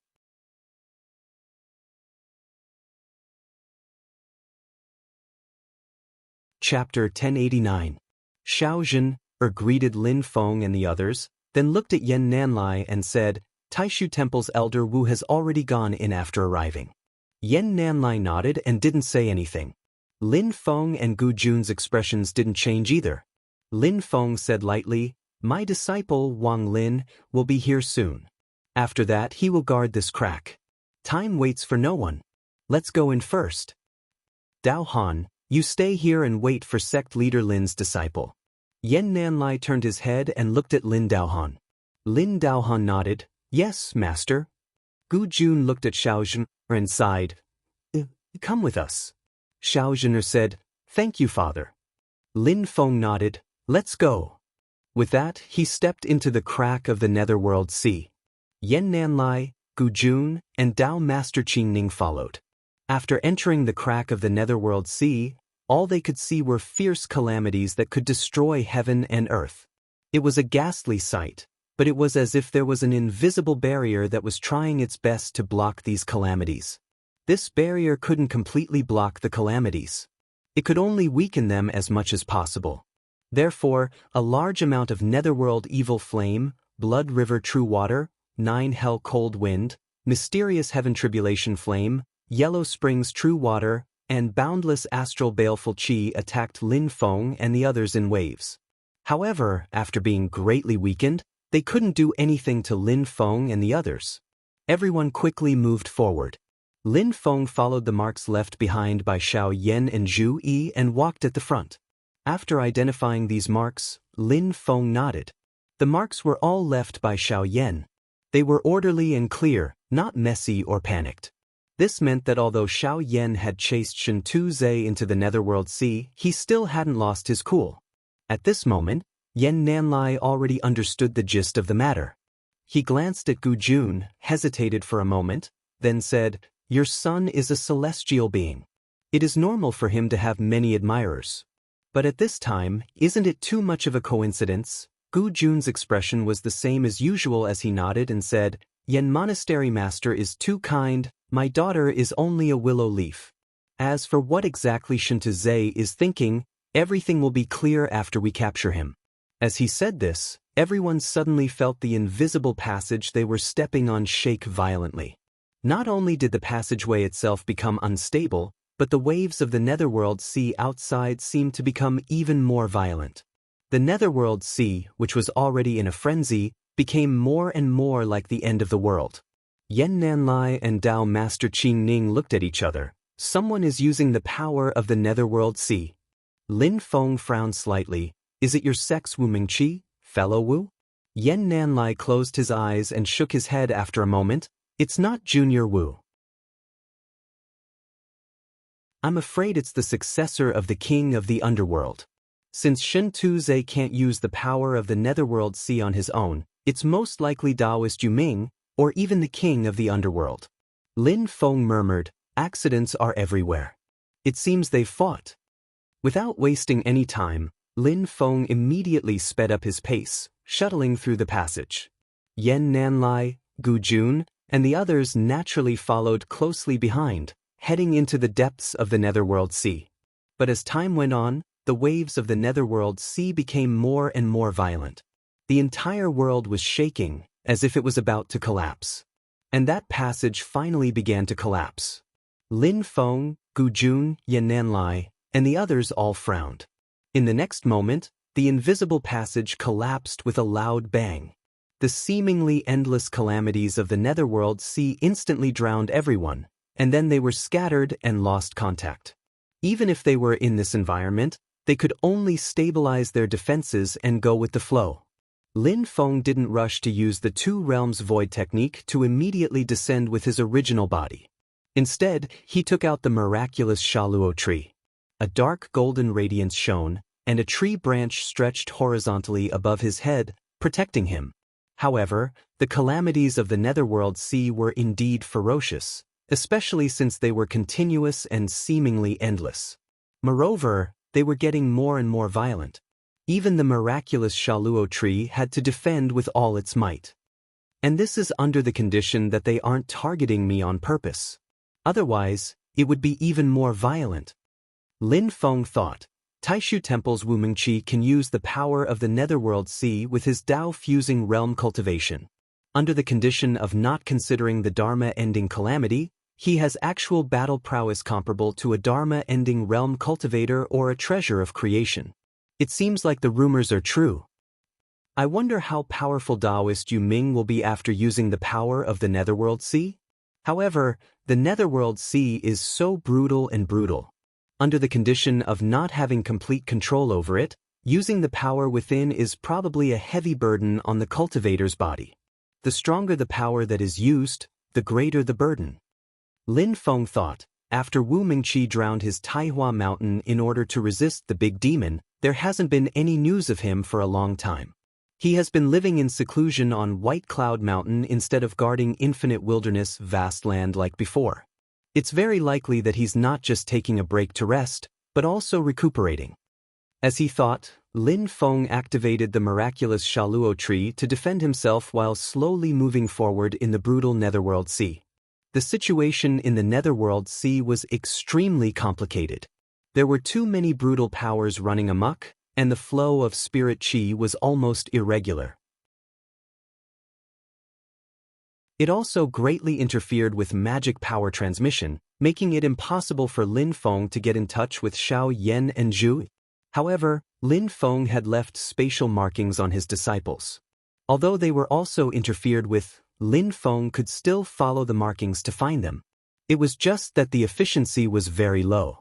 Chapter 1089. Xiaozhen greeted Lin Feng and the others, then looked at Yan Nanlai and said, Taishu Temple's elder Wu has already gone in after arriving. Yan Nanlai nodded and didn't say anything. Lin Feng and Gu Jun's expressions didn't change either. Lin Feng said lightly, my disciple Wang Lin will be here soon. After that he will guard this crack. Time waits for no one. Let's go in first. Dao Han, you stay here and wait for sect leader Lin's disciple. Yan Nanlai turned his head and looked at Lin Daohan. Lin Daohan nodded, yes, master. Gu Jun looked at Xiaozhen and sighed. Come with us. Xiaozhen said, thank you, father. Lin Feng nodded, let's go. With that, he stepped into the crack of the Netherworld Sea. Yan Nanlai, Gu Jun, and Dao Master Qing Ning followed. After entering the crack of the Netherworld Sea, all they could see were fierce calamities that could destroy heaven and earth. It was a ghastly sight, but it was as if there was an invisible barrier that was trying its best to block these calamities. This barrier couldn't completely block the calamities. It could only weaken them as much as possible. Therefore, a large amount of netherworld evil flame, blood river true water, 9 hell cold wind, mysterious heaven tribulation flame, yellow springs true water, and boundless astral baleful chi attacked Lin Feng and the others in waves. However, after being greatly weakened, they couldn't do anything to Lin Feng and the others. Everyone quickly moved forward. Lin Feng followed the marks left behind by Xiao Yan and Zhu Yi and walked at the front. After identifying these marks, Lin Feng nodded. The marks were all left by Xiao Yan. They were orderly and clear, not messy or panicked. This meant that although Xiao Yan had chased Shen Tuze into the Netherworld Sea, he still hadn't lost his cool. At this moment, Yan Nanlai already understood the gist of the matter. He glanced at Gu Jun, hesitated for a moment, then said, "Your son is a celestial being. It is normal for him to have many admirers. But at this time, isn't it too much of a coincidence?" Gu Jun's expression was the same as usual as he nodded and said, "Yen Monastery Master is too kind, my daughter is only a willow leaf. As for what exactly Shintuze is thinking, everything will be clear after we capture him." As he said this, everyone suddenly felt the invisible passage they were stepping on shake violently. Not only did the passageway itself become unstable, but the waves of the Netherworld Sea outside seemed to become even more violent. The Netherworld Sea, which was already in a frenzy, became more and more like the end of the world. Yan Nanlai and Dao Master Qing Ning looked at each other. Someone is using the power of the Netherworld Sea. Lin Feng frowned slightly. "Is it your sex Wu Mingqi, fellow Wu?" Yan Nanlai closed his eyes and shook his head after a moment. "It's not Junior Wu. I'm afraid it's the successor of the king of the underworld. Since Shen Tuze can't use the power of the Netherworld Sea on his own, it's most likely Taoist Yu Ming, or even the king of the underworld." Lin Feng murmured, "Accidents are everywhere. It seems they've fought." Without wasting any time, Lin Feng immediately sped up his pace, shuttling through the passage. Yan Nanlai, Gu Jun, and the others naturally followed closely behind, heading into the depths of the Netherworld Sea. But as time went on, the waves of the Netherworld Sea became more and more violent. The entire world was shaking, as if it was about to collapse. And that passage finally began to collapse. Lin Feng, Gu Jun, Yan Nanlai, and the others all frowned. In the next moment, the invisible passage collapsed with a loud bang. The seemingly endless calamities of the Netherworld Sea instantly drowned everyone, and then they were scattered and lost contact. Even if they were in this environment, they could only stabilize their defenses and go with the flow. Lin Feng didn't rush to use the Two Realms Void technique to immediately descend with his original body. Instead, he took out the miraculous Shaluo tree. A dark golden radiance shone, and a tree branch stretched horizontally above his head, protecting him. However, the calamities of the Netherworld Sea were indeed ferocious, especially since they were continuous and seemingly endless. Moreover, they were getting more and more violent. Even the miraculous Shaluo tree had to defend with all its might. And this is under the condition that they aren't targeting me on purpose. Otherwise, it would be even more violent. Lin Feng thought, Taishu Temple's Wu Mingqi can use the power of the Netherworld Sea with his Dao-fusing realm cultivation. Under the condition of not considering the Dharma-ending calamity, he has actual battle prowess comparable to a Dharma-ending realm cultivator or a treasure of creation. It seems like the rumors are true. I wonder how powerful Taoist Yu Ming will be after using the power of the Netherworld Sea? However, the Netherworld Sea is so brutal and brutal. Under the condition of not having complete control over it, using the power within is probably a heavy burden on the cultivator's body. The stronger the power that is used, the greater the burden. Lin Feng thought, after Wu Mingqi drowned his Taihua mountain in order to resist the big demon, there hasn't been any news of him for a long time. He has been living in seclusion on White Cloud Mountain instead of guarding infinite wilderness vast land like before. It's very likely that he's not just taking a break to rest, but also recuperating. As he thought, Lin Feng activated the miraculous Shaluo tree to defend himself while slowly moving forward in the brutal Netherworld Sea. The situation in the Netherworld Sea was extremely complicated. There were too many brutal powers running amok, and the flow of spirit qi was almost irregular. It also greatly interfered with magic power transmission, making it impossible for Lin Feng to get in touch with Xiao Yan and Zhu. However, Lin Feng had left spatial markings on his disciples. Although they were also interfered with, Lin Feng could still follow the markings to find them. It was just that the efficiency was very low.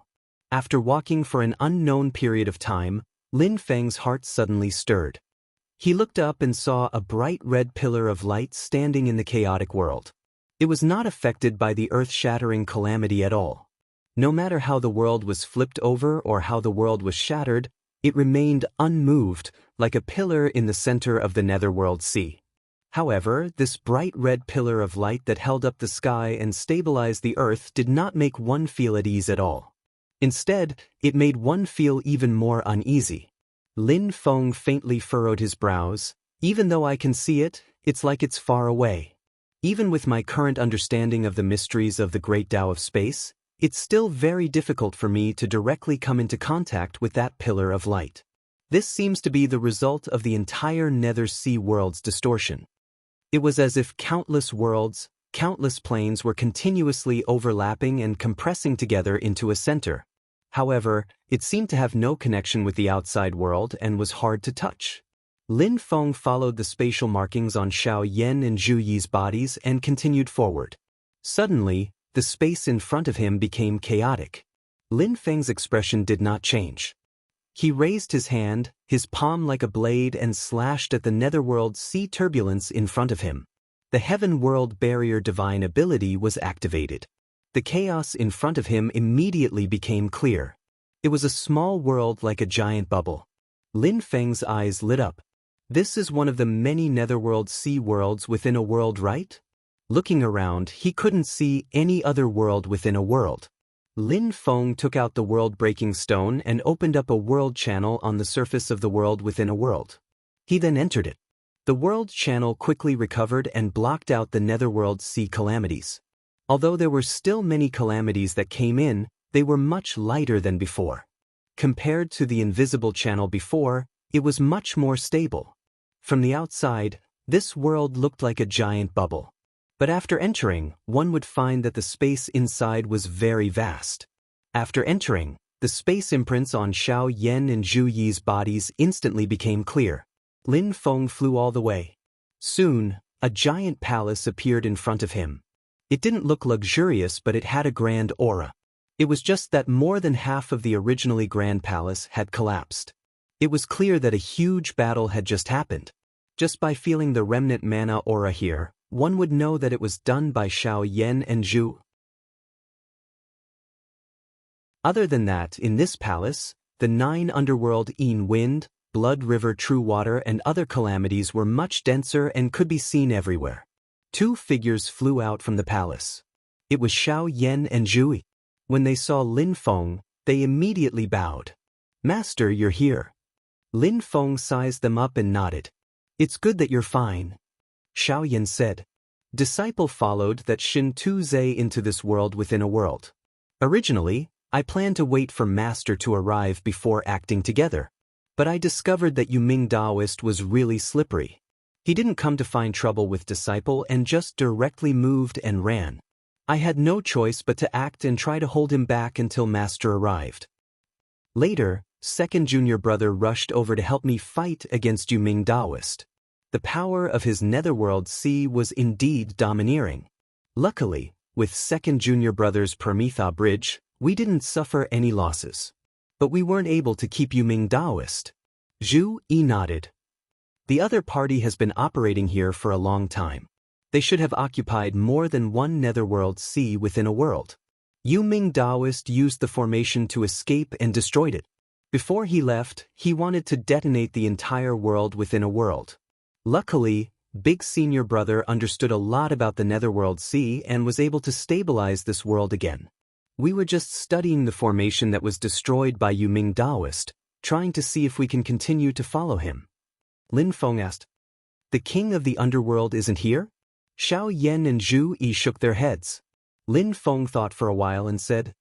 After walking for an unknown period of time, Lin Feng's heart suddenly stirred. He looked up and saw a bright red pillar of light standing in the chaotic world. It was not affected by the earth-shattering calamity at all. No matter how the world was flipped over or how the world was shattered, it remained unmoved, like a pillar in the center of the netherworld sea. However, this bright red pillar of light that held up the sky and stabilized the earth did not make one feel at ease at all. Instead, it made one feel even more uneasy. Lin Feng faintly furrowed his brows. Even though I can see it, it's like it's far away. Even with my current understanding of the mysteries of the great Tao of space, it's still very difficult for me to directly come into contact with that pillar of light. This seems to be the result of the entire Nether Sea world's distortion. It was as if countless worlds, countless planes were continuously overlapping and compressing together into a center. However, it seemed to have no connection with the outside world and was hard to touch. Lin Feng followed the spatial markings on Xiao Yan and Zhu Yi's bodies and continued forward. Suddenly, the space in front of him became chaotic. Lin Feng's expression did not change. He raised his hand, his palm like a blade, and slashed at the netherworld sea turbulence in front of him. The heaven-world barrier divine ability was activated. The chaos in front of him immediately became clear. It was a small world like a giant bubble. Lin Feng's eyes lit up. This is one of the many netherworld sea worlds within a world, right? Looking around, he couldn't see any other world within a world. Lin Feng took out the world-breaking stone and opened up a world channel on the surface of the world within a world. He then entered it. The world channel quickly recovered and blocked out the netherworld sea calamities. Although there were still many calamities that came in, they were much lighter than before. Compared to the invisible channel before, it was much more stable. From the outside, this world looked like a giant bubble. But after entering, one would find that the space inside was very vast. After entering, the space imprints on Xiao Yan and Zhu Yi's bodies instantly became clear. Lin Feng flew all the way. Soon, a giant palace appeared in front of him. It didn't look luxurious, but it had a grand aura. It was just that more than half of the originally grand palace had collapsed. It was clear that a huge battle had just happened. Just by feeling the remnant mana aura here, one would know that it was done by Xiao Yan and Zhu. Other than that, in this palace, the 9 underworld Yin Wind, Blood River True Water and other calamities were much denser and could be seen everywhere. 2 figures flew out from the palace. It was Xiao Yan and Zhu Yi. When they saw Lin Feng, they immediately bowed. "Master, you're here." Lin Feng sized them up and nodded. "It's good that you're fine," Xiao Yan said. Disciple followed that Shin Tu Zhe into this world within a world. Originally, I planned to wait for Master to arrive before acting together. But I discovered that Yuming Daoist was really slippery. He didn't come to find trouble with Disciple and just directly moved and ran. I had no choice but to act and try to hold him back until Master arrived. Later, second junior brother rushed over to help me fight against Yuming Daoist. The power of his netherworld sea was indeed domineering. Luckily, with second junior brother's Permitha bridge, we didn't suffer any losses. But we weren't able to keep Yuming Daoist. Zhu Yi nodded. The other party has been operating here for a long time. They should have occupied more than one netherworld sea within a world. Yuming Daoist used the formation to escape and destroyed it. Before he left, he wanted to detonate the entire world within a world. Luckily, Big Senior Brother understood a lot about the netherworld sea and was able to stabilize this world again. We were just studying the formation that was destroyed by Yuming Daoist, trying to see if we can continue to follow him. Lin Feng asked, "The king of the underworld isn't here?" Xiao Yan and Zhu Yi shook their heads. Lin Feng thought for a while and said,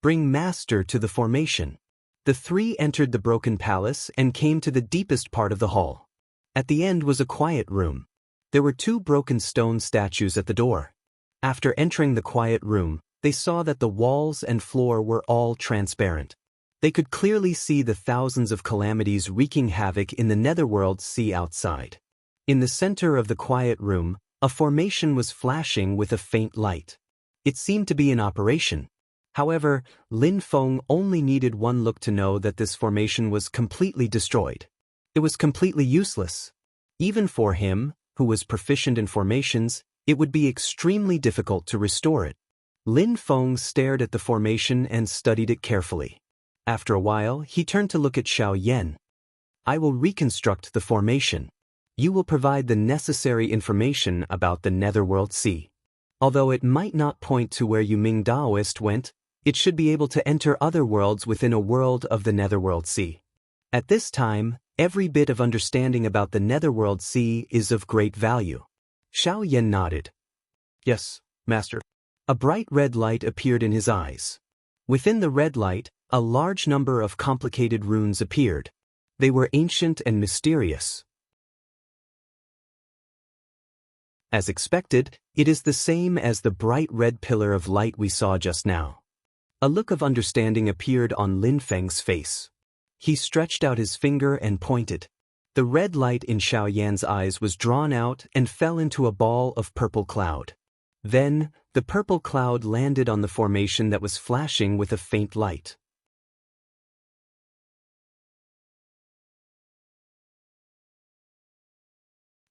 Bring Master to the formation. The three entered the broken palace and came to the deepest part of the hall. At the end was a quiet room. There were two broken stone statues at the door. After entering the quiet room, they saw that the walls and floor were all transparent. They could clearly see the thousands of calamities wreaking havoc in the netherworld sea outside. In the center of the quiet room, a formation was flashing with a faint light. It seemed to be in operation. However, Lin Feng only needed one look to know that this formation was completely destroyed. It was completely useless. Even for him, who was proficient in formations, it would be extremely difficult to restore it. Lin Feng stared at the formation and studied it carefully. After a while, he turned to look at Xiao Yan. I will reconstruct the formation. You will provide the necessary information about the Netherworld Sea. Although it might not point to where Yuming Daoist went, it should be able to enter other worlds within a world of the Netherworld Sea. At this time, every bit of understanding about the Netherworld Sea is of great value. Xiao Yan nodded. Yes, Master. A bright red light appeared in his eyes. Within the red light, a large number of complicated runes appeared. They were ancient and mysterious. As expected, it is the same as the bright red pillar of light we saw just now. A look of understanding appeared on Lin Feng's face. He stretched out his finger and pointed. The red light in Xiao Yan's eyes was drawn out and fell into a ball of purple cloud. Then, the purple cloud landed on the formation that was flashing with a faint light.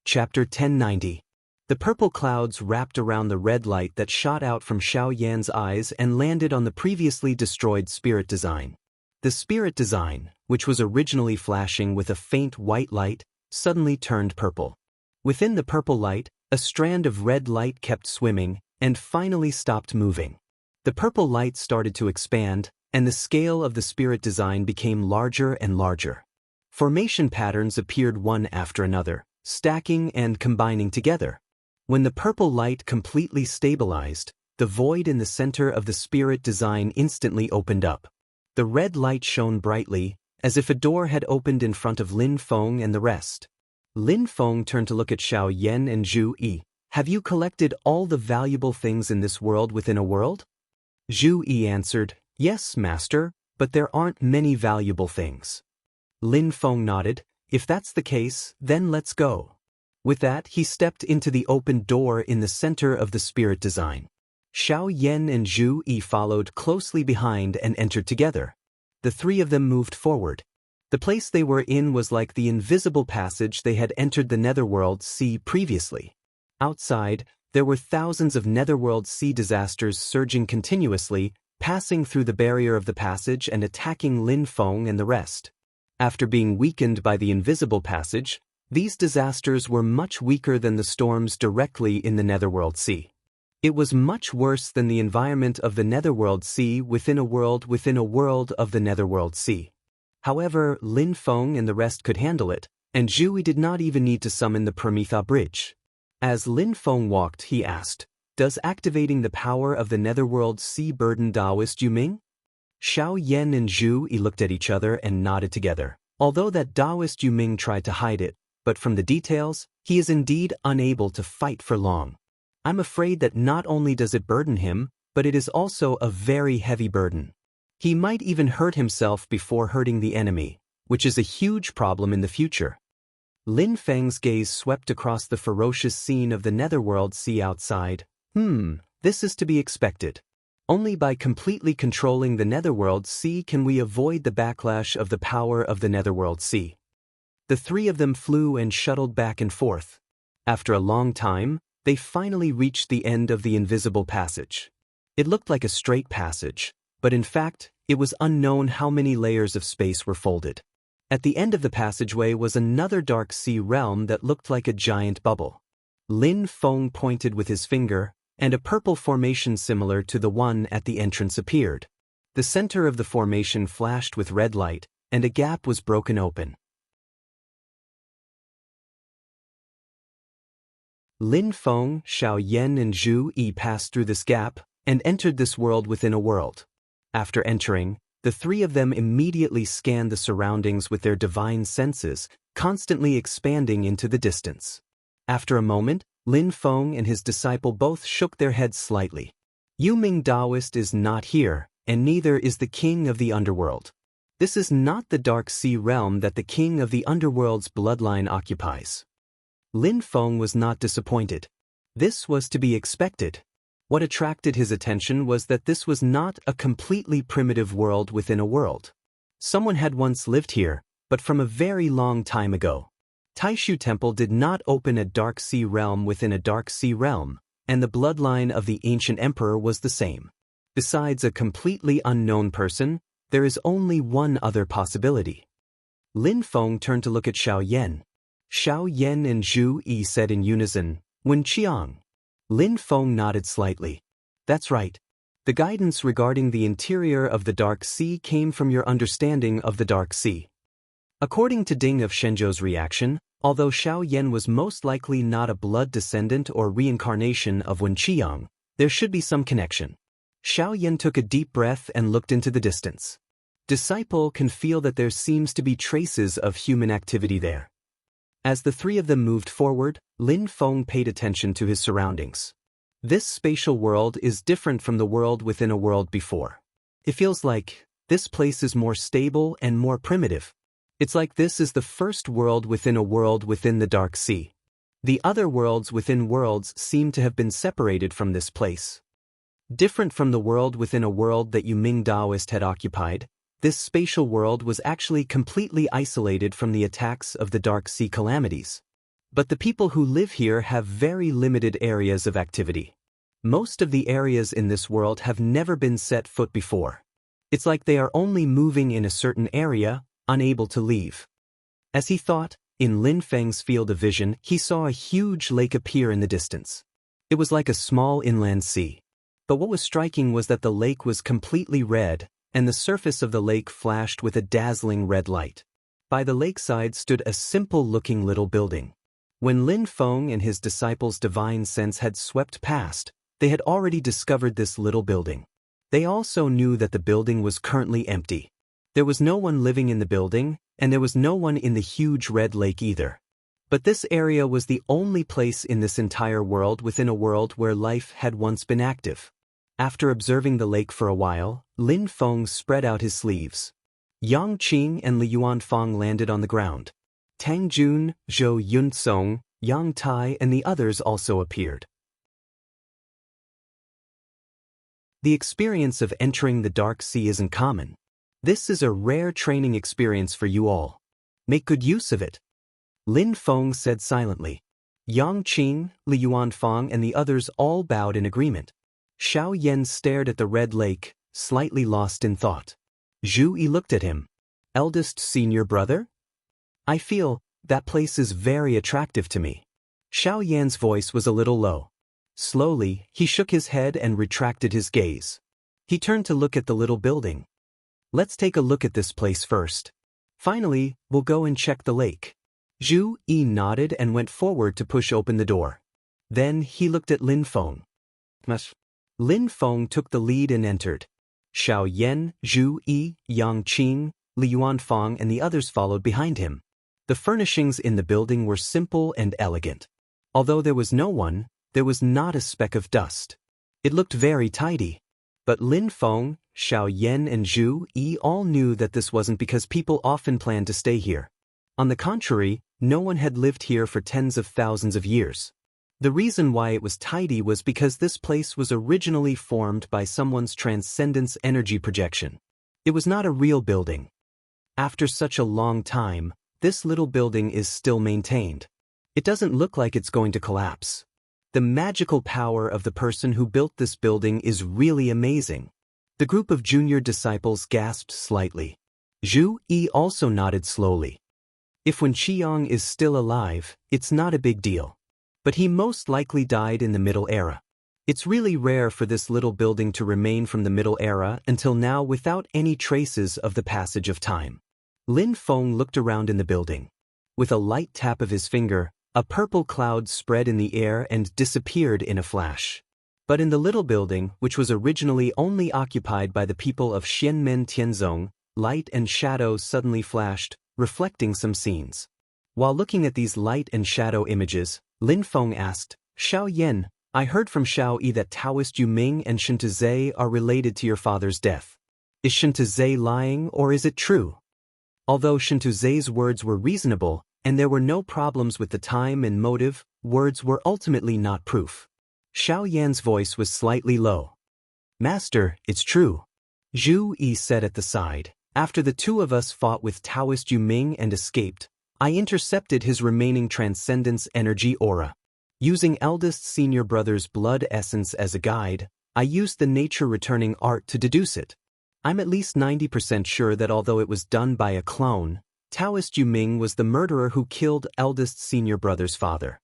Chapter 1090. The purple clouds wrapped around the red light that shot out from Xiao Yan's eyes and landed on the previously destroyed spirit design. The spirit design, which was originally flashing with a faint white light, suddenly turned purple. Within the purple light, a strand of red light kept swimming and finally stopped moving. The purple light started to expand, and the scale of the spirit design became larger and larger. Formation patterns appeared one after another, stacking and combining together. When the purple light completely stabilized, the void in the center of the spirit design instantly opened up. The red light shone brightly, as if a door had opened in front of Lin Feng and the rest. Lin Feng turned to look at Xiao Yan and Zhu Yi. Have you collected all the valuable things in this world within a world? Zhu Yi answered, Yes, Master, but there aren't many valuable things. Lin Feng nodded. If that's the case, then let's go. With that, he stepped into the open door in the center of the spirit design. Xiao Yan and Zhu Yi followed closely behind and entered together. The three of them moved forward. The place they were in was like the invisible passage they had entered the Netherworld Sea previously. Outside, there were thousands of Netherworld Sea disasters surging continuously, passing through the barrier of the passage and attacking Lin Feng and the rest. After being weakened by the invisible passage, these disasters were much weaker than the storms directly in the Netherworld Sea. It was much worse than the environment of the Netherworld Sea within a world of the Netherworld Sea. However, Lin Feng and the rest could handle it, and Zhu Yi did not even need to summon the Prometha Bridge. As Lin Feng walked, he asked, Does activating the power of the Netherworld Sea burden Taoist Yuming? Xiao Yan and Zhu Yi looked at each other and nodded together. Although that Taoist Yuming tried to hide it, but from the details, he is indeed unable to fight for long. I'm afraid that not only does it burden him, but it is also a very heavy burden. He might even hurt himself before hurting the enemy, which is a huge problem in the future. Lin Feng's gaze swept across the ferocious scene of the Netherworld Sea outside. This is to be expected. Only by completely controlling the Netherworld Sea can we avoid the backlash of the power of the Netherworld Sea. The three of them flew and shuttled back and forth. After a long time, they finally reached the end of the invisible passage. It looked like a straight passage, but in fact, it was unknown how many layers of space were folded. At the end of the passageway was another dark sea realm that looked like a giant bubble. Lin Feng pointed with his finger, and a purple formation similar to the one at the entrance appeared. The center of the formation flashed with red light, and a gap was broken open. Lin Feng, Xiao Yan and Zhu Yi passed through this gap and entered this world within a world. After entering, the three of them immediately scanned the surroundings with their divine senses, constantly expanding into the distance. After a moment, Lin Feng and his disciple both shook their heads slightly. Yu Ming Taoist is not here, and neither is the king of the underworld. This is not the Dark Sea realm that the king of the underworld's bloodline occupies. Lin Feng was not disappointed. This was to be expected. What attracted his attention was that this was not a completely primitive world within a world. Someone had once lived here, but from a very long time ago. Taishu Temple did not open a Dark Sea realm within a Dark Sea realm, and the bloodline of the ancient emperor was the same. Besides a completely unknown person, there is only one other possibility. Lin Feng turned to look at Xiao Yan. Xiao Yan and Zhu Yi said in unison, "Wen Qiang." Lin Feng nodded slightly. That's right. The guidance regarding the interior of the Dark Sea came from your understanding of the Dark Sea. According to Ding of Shenzhou's reaction, although Xiao Yan was most likely not a blood descendant or reincarnation of Wen Qiang, there should be some connection. Xiao Yan took a deep breath and looked into the distance. Disciple can feel that there seems to be traces of human activity there. As the three of them moved forward, Lin Feng paid attention to his surroundings. This spatial world is different from the world within a world before. It feels like this place is more stable and more primitive. It's like this is the first world within a world within the Dark Sea. The other worlds within worlds seem to have been separated from this place. Different from the world within a world that Yu Ming Taoist had occupied, this spatial world was actually completely isolated from the attacks of the Dark Sea calamities. But the people who live here have very limited areas of activity. Most of the areas in this world have never been set foot before. It's like they are only moving in a certain area, unable to leave. As he thought, in Lin Feng's field of vision, he saw a huge lake appear in the distance. It was like a small inland sea. But what was striking was that the lake was completely red, and the surface of the lake flashed with a dazzling red light. By the lakeside stood a simple-looking little building. When Lin Feng and his disciples' divine sense had swept past, they had already discovered this little building. They also knew that the building was currently empty. There was no one living in the building, and there was no one in the huge red lake either. But this area was the only place in this entire world within a world where life had once been active. After observing the lake for a while, Lin Feng spread out his sleeves. Yang Qing and Li Yuanfang landed on the ground. Tang Jun, Zhou Yunsong, Yang Tai and the others also appeared. The experience of entering the Dark Sea isn't common. This is a rare training experience for you all. Make good use of it. Lin Feng said silently. Yang Qing, Li Yuanfang and the others all bowed in agreement. Xiao Yan stared at the red lake, slightly lost in thought. Zhu Yi looked at him. Eldest senior brother? I feel that place is very attractive to me. Xiao Yan's voice was a little low. Slowly, he shook his head and retracted his gaze. He turned to look at the little building. Let's take a look at this place first. Finally, we'll go and check the lake. Zhu Yi nodded and went forward to push open the door. Then he looked at Lin Feng. Lin Feng took the lead and entered. Xiao Yan, Zhu Yi, Yang Qing, Li Yuanfang and the others followed behind him. The furnishings in the building were simple and elegant. Although there was no one, there was not a speck of dust. It looked very tidy. But Lin Feng, Xiao Yan and Zhu Yi all knew that this wasn't because people often planned to stay here. On the contrary, no one had lived here for tens of thousands of years. The reason why it was tidy was because this place was originally formed by someone's transcendence energy projection. It was not a real building. After such a long time, this little building is still maintained. It doesn't look like it's going to collapse. The magical power of the person who built this building is really amazing. The group of junior disciples gasped slightly. Zhu Yi also nodded slowly. If Wen Qiang is still alive, it's not a big deal. But he most likely died in the Middle Era. It's really rare for this little building to remain from the Middle Era until now without any traces of the passage of time. Lin Feng looked around in the building. With a light tap of his finger, a purple cloud spread in the air and disappeared in a flash. But in the little building, which was originally only occupied by the people of Xianmen Tianzong, light and shadow suddenly flashed, reflecting some scenes. While looking at these light and shadow images, Lin Feng asked, Xiao Yan, I heard from Xiao Yi that Taoist Yu Ming and Shen Tizhe are related to your father's death. Is Shen Tizhe lying or is it true? Although Shen Tizhe's words were reasonable, and there were no problems with the time and motive, words were ultimately not proof. Xiao Yan's voice was slightly low. Master, it's true. Zhu Yi said at the side. After the two of us fought with Taoist Yu Ming and escaped, I intercepted his remaining transcendence energy aura. Using eldest senior brother's blood essence as a guide, I used the nature returning art to deduce it. I'm at least 90% sure that although it was done by a clone, Taoist Yu Ming was the murderer who killed eldest senior brother's father.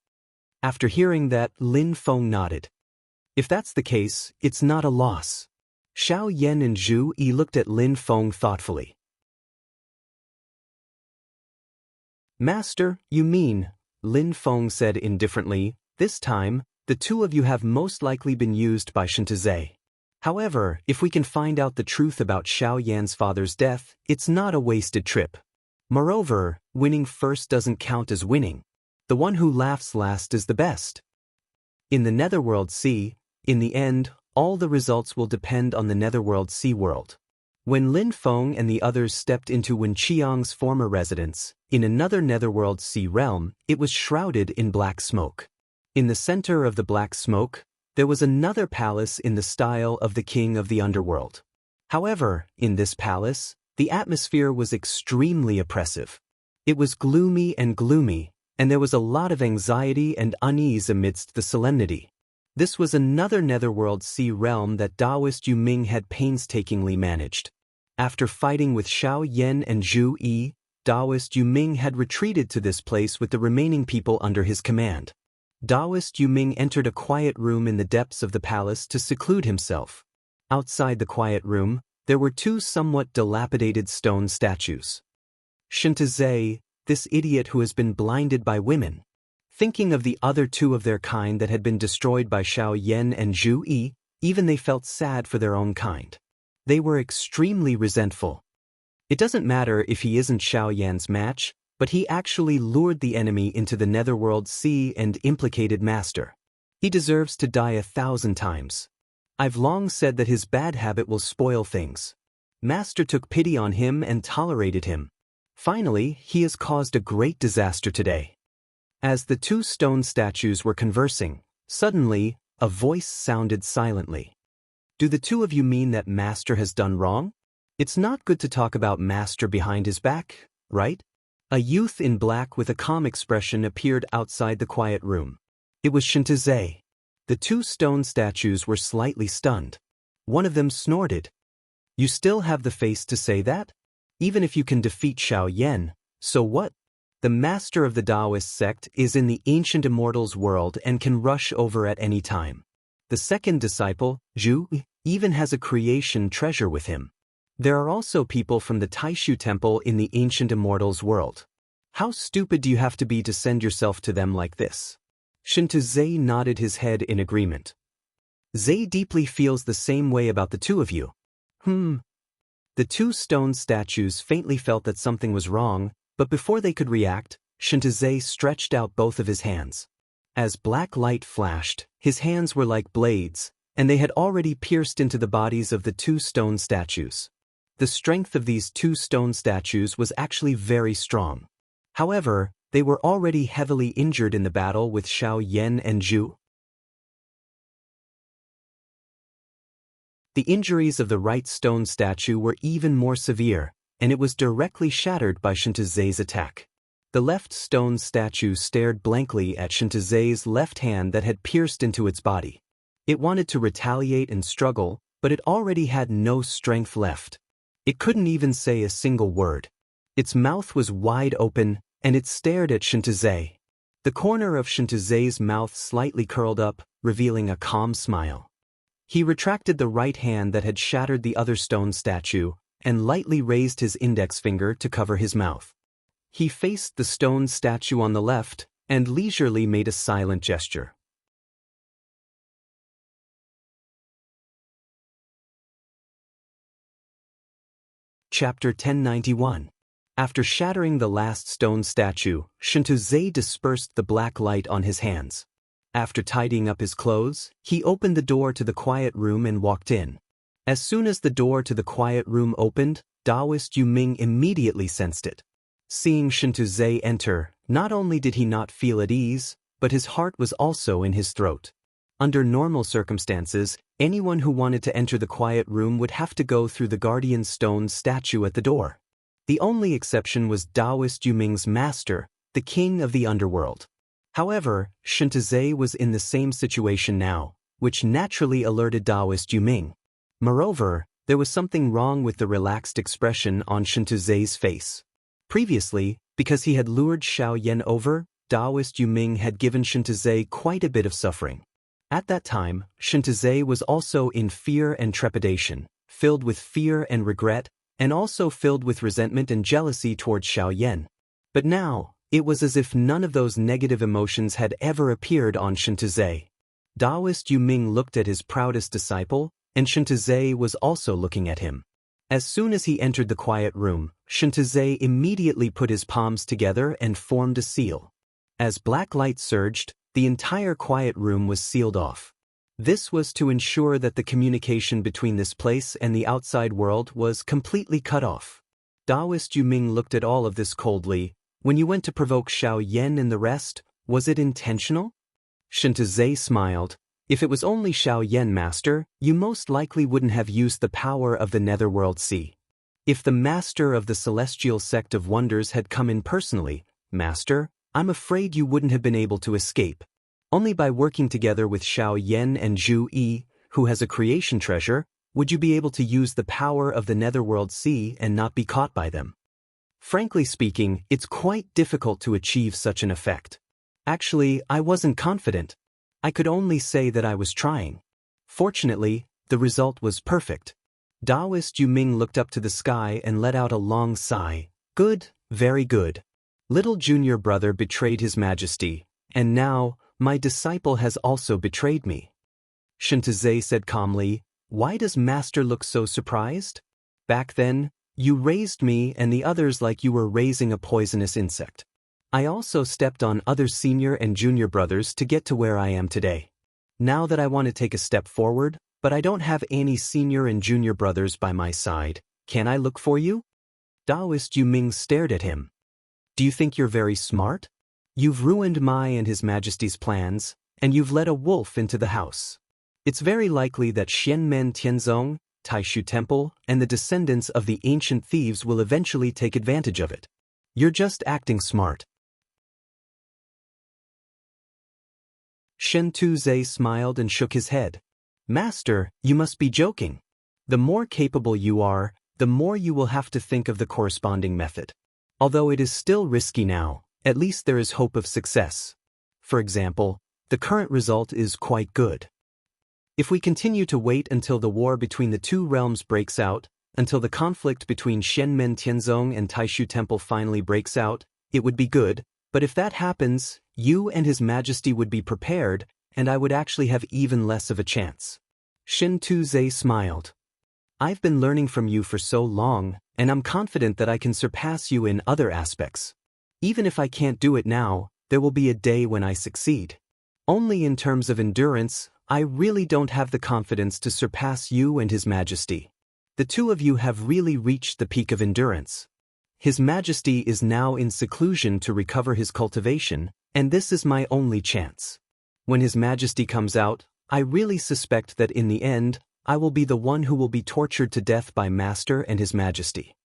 After hearing that, Lin Feng nodded. If that's the case, it's not a loss. Xiao Yan and Zhu Yi looked at Lin Feng thoughtfully. Master, you mean, Lin Feng said indifferently, this time, the two of you have most likely been used by Shen Tizhe. However, if we can find out the truth about Xiao Yan's father's death, it's not a wasted trip. Moreover, winning first doesn't count as winning. The one who laughs last is the best. In the Netherworld Sea, in the end, all the results will depend on the Netherworld Sea world. When Lin Feng and the others stepped into Wen Qiang's former residence, in another Netherworld Sea realm, it was shrouded in black smoke. In the center of the black smoke, there was another palace in the style of the king of the underworld. However, in this palace, the atmosphere was extremely oppressive. It was gloomy, and there was a lot of anxiety and unease amidst the solemnity. This was another Netherworld Sea realm that Taoist Yu Ming had painstakingly managed. After fighting with Xiao Yan and Zhu Yi, Taoist Yu Ming had retreated to this place with the remaining people under his command. Taoist Yu Ming entered a quiet room in the depths of the palace to seclude himself. Outside the quiet room, there were two somewhat dilapidated stone statues. Shen Tizhe, this idiot who has been blinded by women. Thinking of the other two of their kind that had been destroyed by Xiao Yan and Zhu Yi, even they felt sad for their own kind. They were extremely resentful. It doesn't matter if he isn't Xiao Yan's match, but he actually lured the enemy into the Netherworld Sea and implicated Master. He deserves to die 1,000 times. I've long said that his bad habit will spoil things. Master took pity on him and tolerated him. Finally, he has caused a great disaster today. As the two stone statues were conversing, suddenly, a voice sounded silently. Do the two of you mean that Master has done wrong? It's not good to talk about Master behind his back, right? A youth in black with a calm expression appeared outside the quiet room. It was Shen Tizhe. The two stone statues were slightly stunned. One of them snorted. You still have the face to say that? Even if you can defeat Xiao Yan, so what? The master of the Taoist sect is in the ancient immortals world and can rush over at any time. The second disciple, Zhu, even has a creation treasure with him. There are also people from the Taishu Temple in the ancient immortals world. How stupid do you have to be to send yourself to them like this? Shen Tizhe nodded his head in agreement. Zhe deeply feels the same way about the two of you. The two stone statues faintly felt that something was wrong, but before they could react, Shen Tizhe stretched out both of his hands. As black light flashed, his hands were like blades, and they had already pierced into the bodies of the two stone statues. The strength of these two stone statues was actually very strong. However, they were already heavily injured in the battle with Xiao Yan and Zhu. The injuries of the right stone statue were even more severe, and it was directly shattered by Shen Tizhe's attack. The left stone statue stared blankly at Shen Tizhe's left hand that had pierced into its body. It wanted to retaliate and struggle, but it already had no strength left. It couldn't even say a single word. Its mouth was wide open, and it stared at Shen Tizhe. The corner of Shen Tizhe's mouth slightly curled up, revealing a calm smile. He retracted the right hand that had shattered the other stone statue, and lightly raised his index finger to cover his mouth. He faced the stone statue on the left, and leisurely made a silent gesture. Chapter 1091. After shattering the last stone statue, Shuntuze dispersed the black light on his hands. After tidying up his clothes, he opened the door to the quiet room and walked in. As soon as the door to the quiet room opened, Taoist Yu Ming immediately sensed it. Seeing Shuntuze enter, not only did he not feel at ease, but his heart was also in his throat. Under normal circumstances, anyone who wanted to enter the quiet room would have to go through the guardian stone statue at the door. The only exception was Taoist Yu Ming's master, the king of the underworld. However, Shuntuze was in the same situation now, which naturally alerted Taoist Yu Ming. Moreover, there was something wrong with the relaxed expression on Shuntuze's face. Previously, because he had lured Xiao Yan over, Taoist Yu Ming had given Shuntuze quite a bit of suffering. At that time, Shuntuze was also in fear and trepidation, filled with fear and regret, and also filled with resentment and jealousy towards Xiao Yan. But now, it was as if none of those negative emotions had ever appeared on Shuntuze. Taoist Yu Ming looked at his proudest disciple, and Shuntuze was also looking at him. As soon as he entered the quiet room, Shuntuze immediately put his palms together and formed a seal. As black light surged, the entire quiet room was sealed off. This was to ensure that the communication between this place and the outside world was completely cut off. Taoist Yu Ming looked at all of this coldly. When you went to provoke Xiao Yan and the rest, was it intentional? Shuntuze smiled. If it was only Xiao Yan, master, you most likely wouldn't have used the power of the Netherworld Sea. If the master of the celestial sect of wonders had come in personally, master, I'm afraid you wouldn't have been able to escape. Only by working together with Xiao Yan and Zhu Yi, who has a creation treasure, would you be able to use the power of the Netherworld Sea and not be caught by them. Frankly speaking, it's quite difficult to achieve such an effect. Actually, I wasn't confident. I could only say that I was trying. Fortunately, the result was perfect. Taoist Yu Ming looked up to the sky and let out a long sigh. Good, very good. Little junior brother betrayed his majesty, and now, my disciple has also betrayed me. Shuntuze said calmly, why does master look so surprised? Back then, you raised me and the others like you were raising a poisonous insect. I also stepped on other senior and junior brothers to get to where I am today. Now that I want to take a step forward, but I don't have any senior and junior brothers by my side, can I look for you? Taoist Yu Ming stared at him. Do you think you're very smart? You've ruined my and His Majesty's plans, and you've let a wolf into the house. It's very likely that Xianmen Tianzong, Taishu Temple, and the descendants of the ancient thieves will eventually take advantage of it. You're just acting smart. Shuntuze smiled and shook his head. Master, you must be joking. The more capable you are, the more you will have to think of the corresponding method. Although it is still risky now, at least there is hope of success. For example, the current result is quite good. If we continue to wait until the war between the two realms breaks out, until the conflict between Xianmen Tianzong and Taishu Temple finally breaks out, it would be good, but if that happens, you and His Majesty would be prepared, and I would actually have even less of a chance. Shuntuze smiled. I've been learning from you for so long, and I'm confident that I can surpass you in other aspects. Even if I can't do it now, there will be a day when I succeed. Only in terms of endurance, I really don't have the confidence to surpass you and His Majesty. The two of you have really reached the peak of endurance. His Majesty is now in seclusion to recover his cultivation, and this is my only chance. When His Majesty comes out, I really suspect that in the end, I will be the one who will be tortured to death by Master and His Majesty.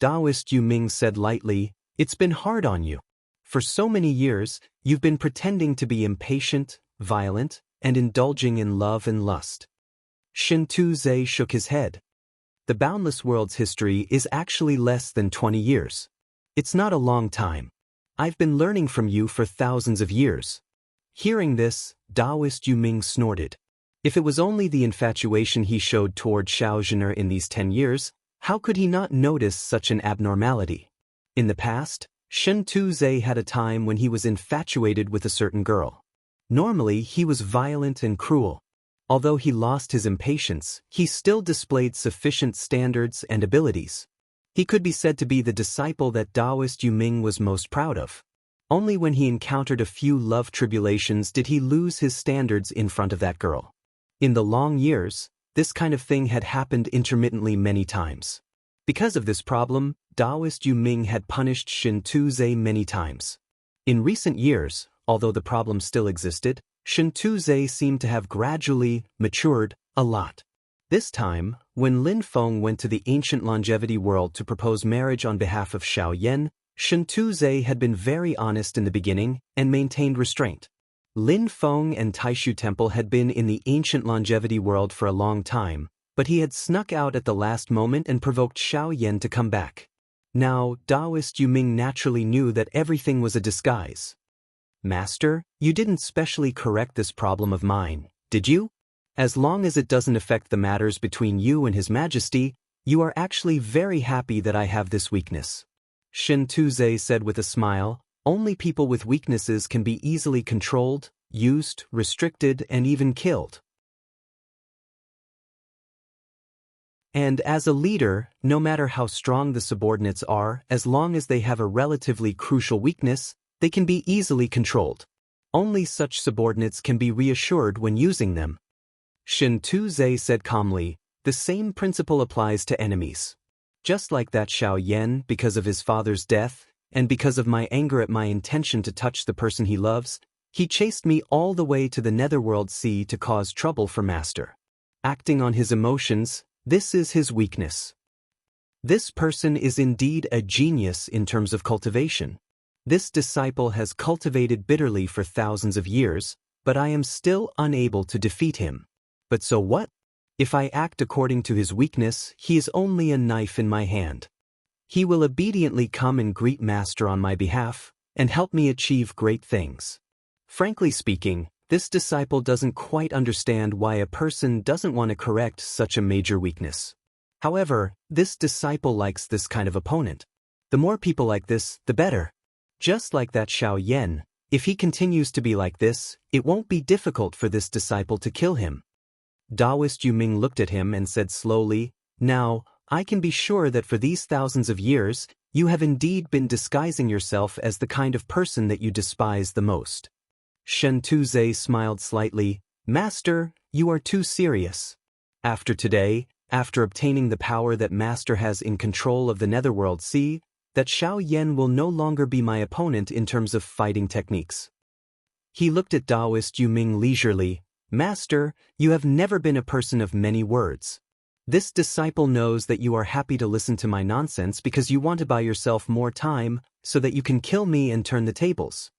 Taoist Yu Ming said lightly, it's been hard on you. For so many years, you've been pretending to be impatient, violent, and indulging in love and lust. Shuntuze shook his head. The Boundless World's history is actually less than 20 years. It's not a long time. I've been learning from you for thousands of years. Hearing this, Taoist Yu Ming snorted. If it was only the infatuation he showed toward Xiao Zhener in these 10 years, how could he not notice such an abnormality? In the past, Shuntuze had a time when he was infatuated with a certain girl. Normally, he was violent and cruel. Although he lost his impatience, he still displayed sufficient standards and abilities. He could be said to be the disciple that Taoist Yuming was most proud of. Only when he encountered a few love tribulations did he lose his standards in front of that girl. In the long years, this kind of thing had happened intermittently many times. Because of this problem, Taoist Yuming had punished Shin Tuze many times. In recent years, although the problem still existed, Shin Tuze seemed to have gradually matured a lot. This time, when Lin Feng went to the ancient longevity world to propose marriage on behalf of Xiao Yan, Shin Tuze had been very honest in the beginning and maintained restraint. Lin Feng and Taishu Temple had been in the ancient longevity world for a long time, but he had snuck out at the last moment and provoked Xiao Yan to come back. Now, Taoist Yuming naturally knew that everything was a disguise. "Master, you didn't specially correct this problem of mine, did you? As long as it doesn't affect the matters between you and His Majesty, you are actually very happy that I have this weakness." Shin Tuze said with a smile, "Only people with weaknesses can be easily controlled, used, restricted, and even killed. And as a leader, no matter how strong the subordinates are, as long as they have a relatively crucial weakness, they can be easily controlled. Only such subordinates can be reassured when using them." Shin Tuze said calmly, "The same principle applies to enemies. Just like that Xiao Yan, because of his father's death, and because of my anger at my intention to touch the person he loves, he chased me all the way to the Netherworld Sea to cause trouble for Master. Acting on his emotions, this is his weakness. This person is indeed a genius in terms of cultivation. This disciple has cultivated bitterly for thousands of years, but I am still unable to defeat him. But so what? If I act according to his weakness, he is only a knife in my hand. He will obediently come and greet Master on my behalf, and help me achieve great things." Frankly speaking, this disciple doesn't quite understand why a person doesn't want to correct such a major weakness. However, this disciple likes this kind of opponent. The more people like this, the better. Just like that Xiao Yan, if he continues to be like this, it won't be difficult for this disciple to kill him. Taoist Yuming looked at him and said slowly, "Now, I can be sure that for these thousands of years, you have indeed been disguising yourself as the kind of person that you despise the most." Shen Tuze smiled slightly, "Master, you are too serious. After today, after obtaining the power that Master has in control of the Netherworld Sea, that Xiao Yan will no longer be my opponent in terms of fighting techniques." He looked at Taoist Yuming leisurely, "Master, you have never been a person of many words. This disciple knows that you are happy to listen to my nonsense because you want to buy yourself more time so that you can kill me and turn the tables.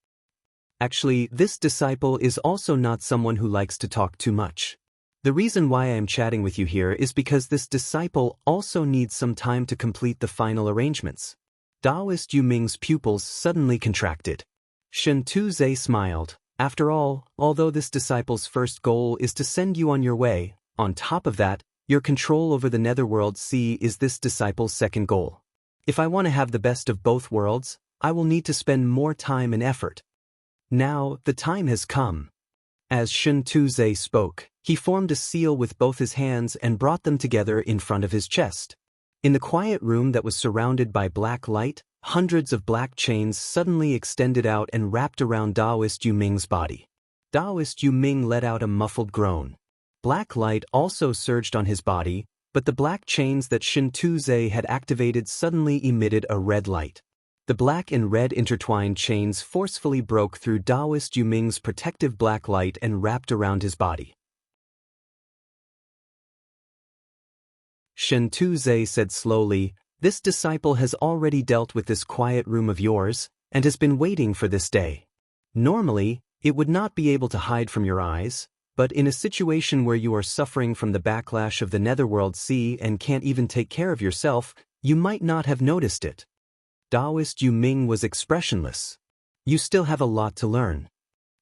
Actually, this disciple is also not someone who likes to talk too much. The reason why I am chatting with you here is because this disciple also needs some time to complete the final arrangements." Taoist Yuming's pupils suddenly contracted. Shen Tuze smiled. "After all, although this disciple's first goal is to send you on your way, on top of that, your control over the Netherworld Sea is this disciple's second goal. If I want to have the best of both worlds, I will need to spend more time and effort. Now, the time has come." As Shen Tuze spoke, he formed a seal with both his hands and brought them together in front of his chest. In the quiet room that was surrounded by black light, hundreds of black chains suddenly extended out and wrapped around Taoist Yuming's body. Taoist Yuming let out a muffled groan. Black light also surged on his body, but the black chains that Shin Tuze had activated suddenly emitted a red light. The black and red intertwined chains forcefully broke through Taoist Yuming's protective black light and wrapped around his body. Shen Tuze said slowly, "This disciple has already dealt with this quiet room of yours, and has been waiting for this day. Normally, it would not be able to hide from your eyes, but in a situation where you are suffering from the backlash of the Netherworld Sea and can't even take care of yourself, you might not have noticed it." Taoist Yuming was expressionless. "You still have a lot to learn."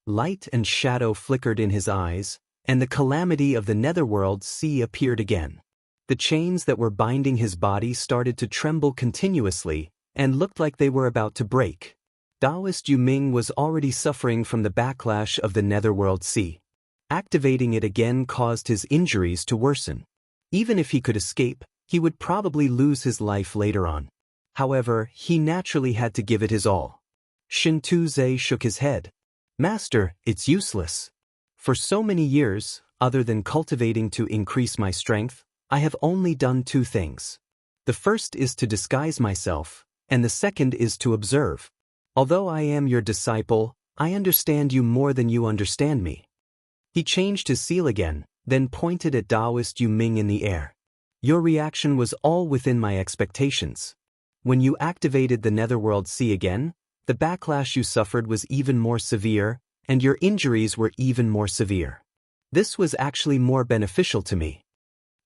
Light and shadow flickered in his eyes, and the calamity of the Netherworld Sea appeared again. The chains that were binding his body started to tremble continuously, and looked like they were about to break. Taoist Yuming was already suffering from the backlash of the Netherworld Sea. Activating it again caused his injuries to worsen. Even if he could escape, he would probably lose his life later on. However, he naturally had to give it his all. Shin Tu-ze shook his head. Master, it's useless. For so many years, other than cultivating to increase my strength, I have only done two things. The first is to disguise myself, and the second is to observe. Although I am your disciple, I understand you more than you understand me. He changed his seal again, then pointed at Taoist Yu Ming in the air. Your reaction was all within my expectations. When you activated the Netherworld Sea again, the backlash you suffered was even more severe, and your injuries were even more severe. This was actually more beneficial to me.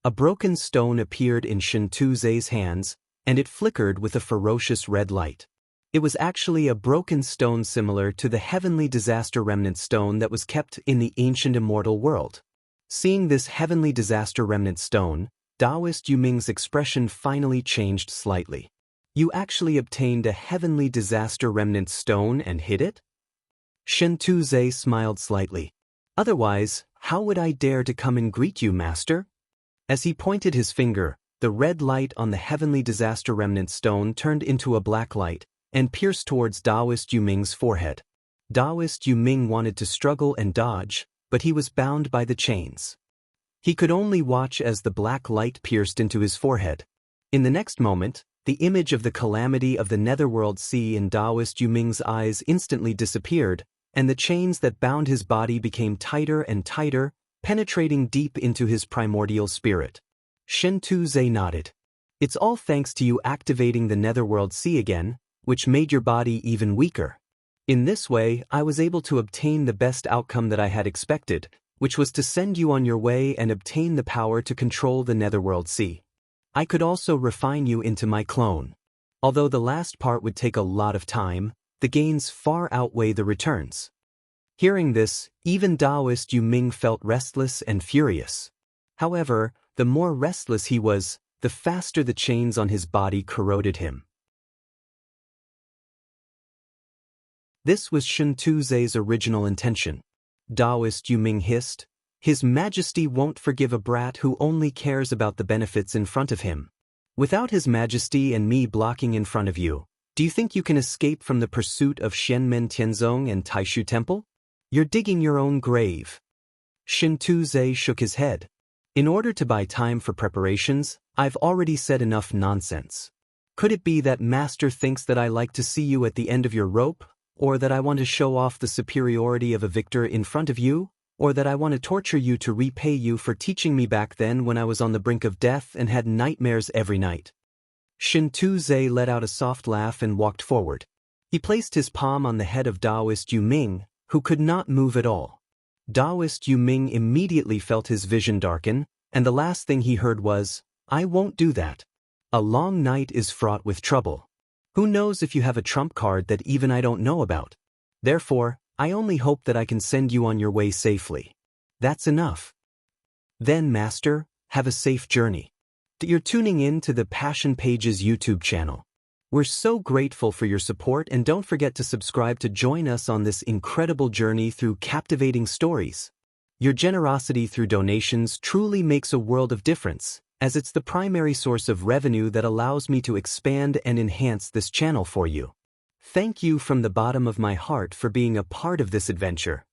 A broken stone appeared in Shin Tu-ze's hands, and it flickered with a ferocious red light. It was actually a broken stone similar to the heavenly disaster remnant stone that was kept in the ancient immortal world. Seeing this heavenly disaster remnant stone, Taoist Yu Ming's expression finally changed slightly. You actually obtained a heavenly disaster remnant stone and hid it? Shin Tu-ze smiled slightly. Otherwise, how would I dare to come and greet you, master? As he pointed his finger, the red light on the heavenly disaster remnant stone turned into a black light and pierced towards Taoist Yu Ming's forehead. Taoist Yu Ming wanted to struggle and dodge, but he was bound by the chains. He could only watch as the black light pierced into his forehead. In the next moment, the image of the calamity of the Netherworld Sea in Taoist Yu Ming's eyes instantly disappeared, and the chains that bound his body became tighter and tighter, penetrating deep into his primordial spirit. Shin Tu-ze nodded. It's all thanks to you activating the Netherworld Sea again, which made your body even weaker. In this way, I was able to obtain the best outcome that I had expected, which was to send you on your way and obtain the power to control the Netherworld Sea. I could also refine you into my clone. Although the last part would take a lot of time, the gains far outweigh the returns. Hearing this, even Taoist Yu Ming felt restless and furious. However, the more restless he was, the faster the chains on his body corroded him. This was Shin Tu-ze's original intention. Taoist Yu Ming hissed, His Majesty won't forgive a brat who only cares about the benefits in front of him. Without His Majesty and me blocking in front of you, do you think you can escape from the pursuit of Xianmen Tianzong and Taishu Temple? You're digging your own grave. Shin Tu-ze shook his head. In order to buy time for preparations, I've already said enough nonsense. Could it be that Master thinks that I like to see you at the end of your rope, or that I want to show off the superiority of a victor in front of you, or that I want to torture you to repay you for teaching me back then when I was on the brink of death and had nightmares every night? Shin Tu-ze let out a soft laugh and walked forward. He placed his palm on the head of Taoist Yu Ming, who could not move at all. Taoist Yu Ming immediately felt his vision darken, and the last thing he heard was, I won't do that. A long night is fraught with trouble. Who knows if you have a trump card that even I don't know about? Therefore, I only hope that I can send you on your way safely. That's enough. Then, Master, have a safe journey. You're tuning in to the Passion Pages YouTube channel. We're so grateful for your support, and don't forget to subscribe to join us on this incredible journey through captivating stories. Your generosity through donations truly makes a world of difference, as it's the primary source of revenue that allows me to expand and enhance this channel for you. Thank you from the bottom of my heart for being a part of this adventure.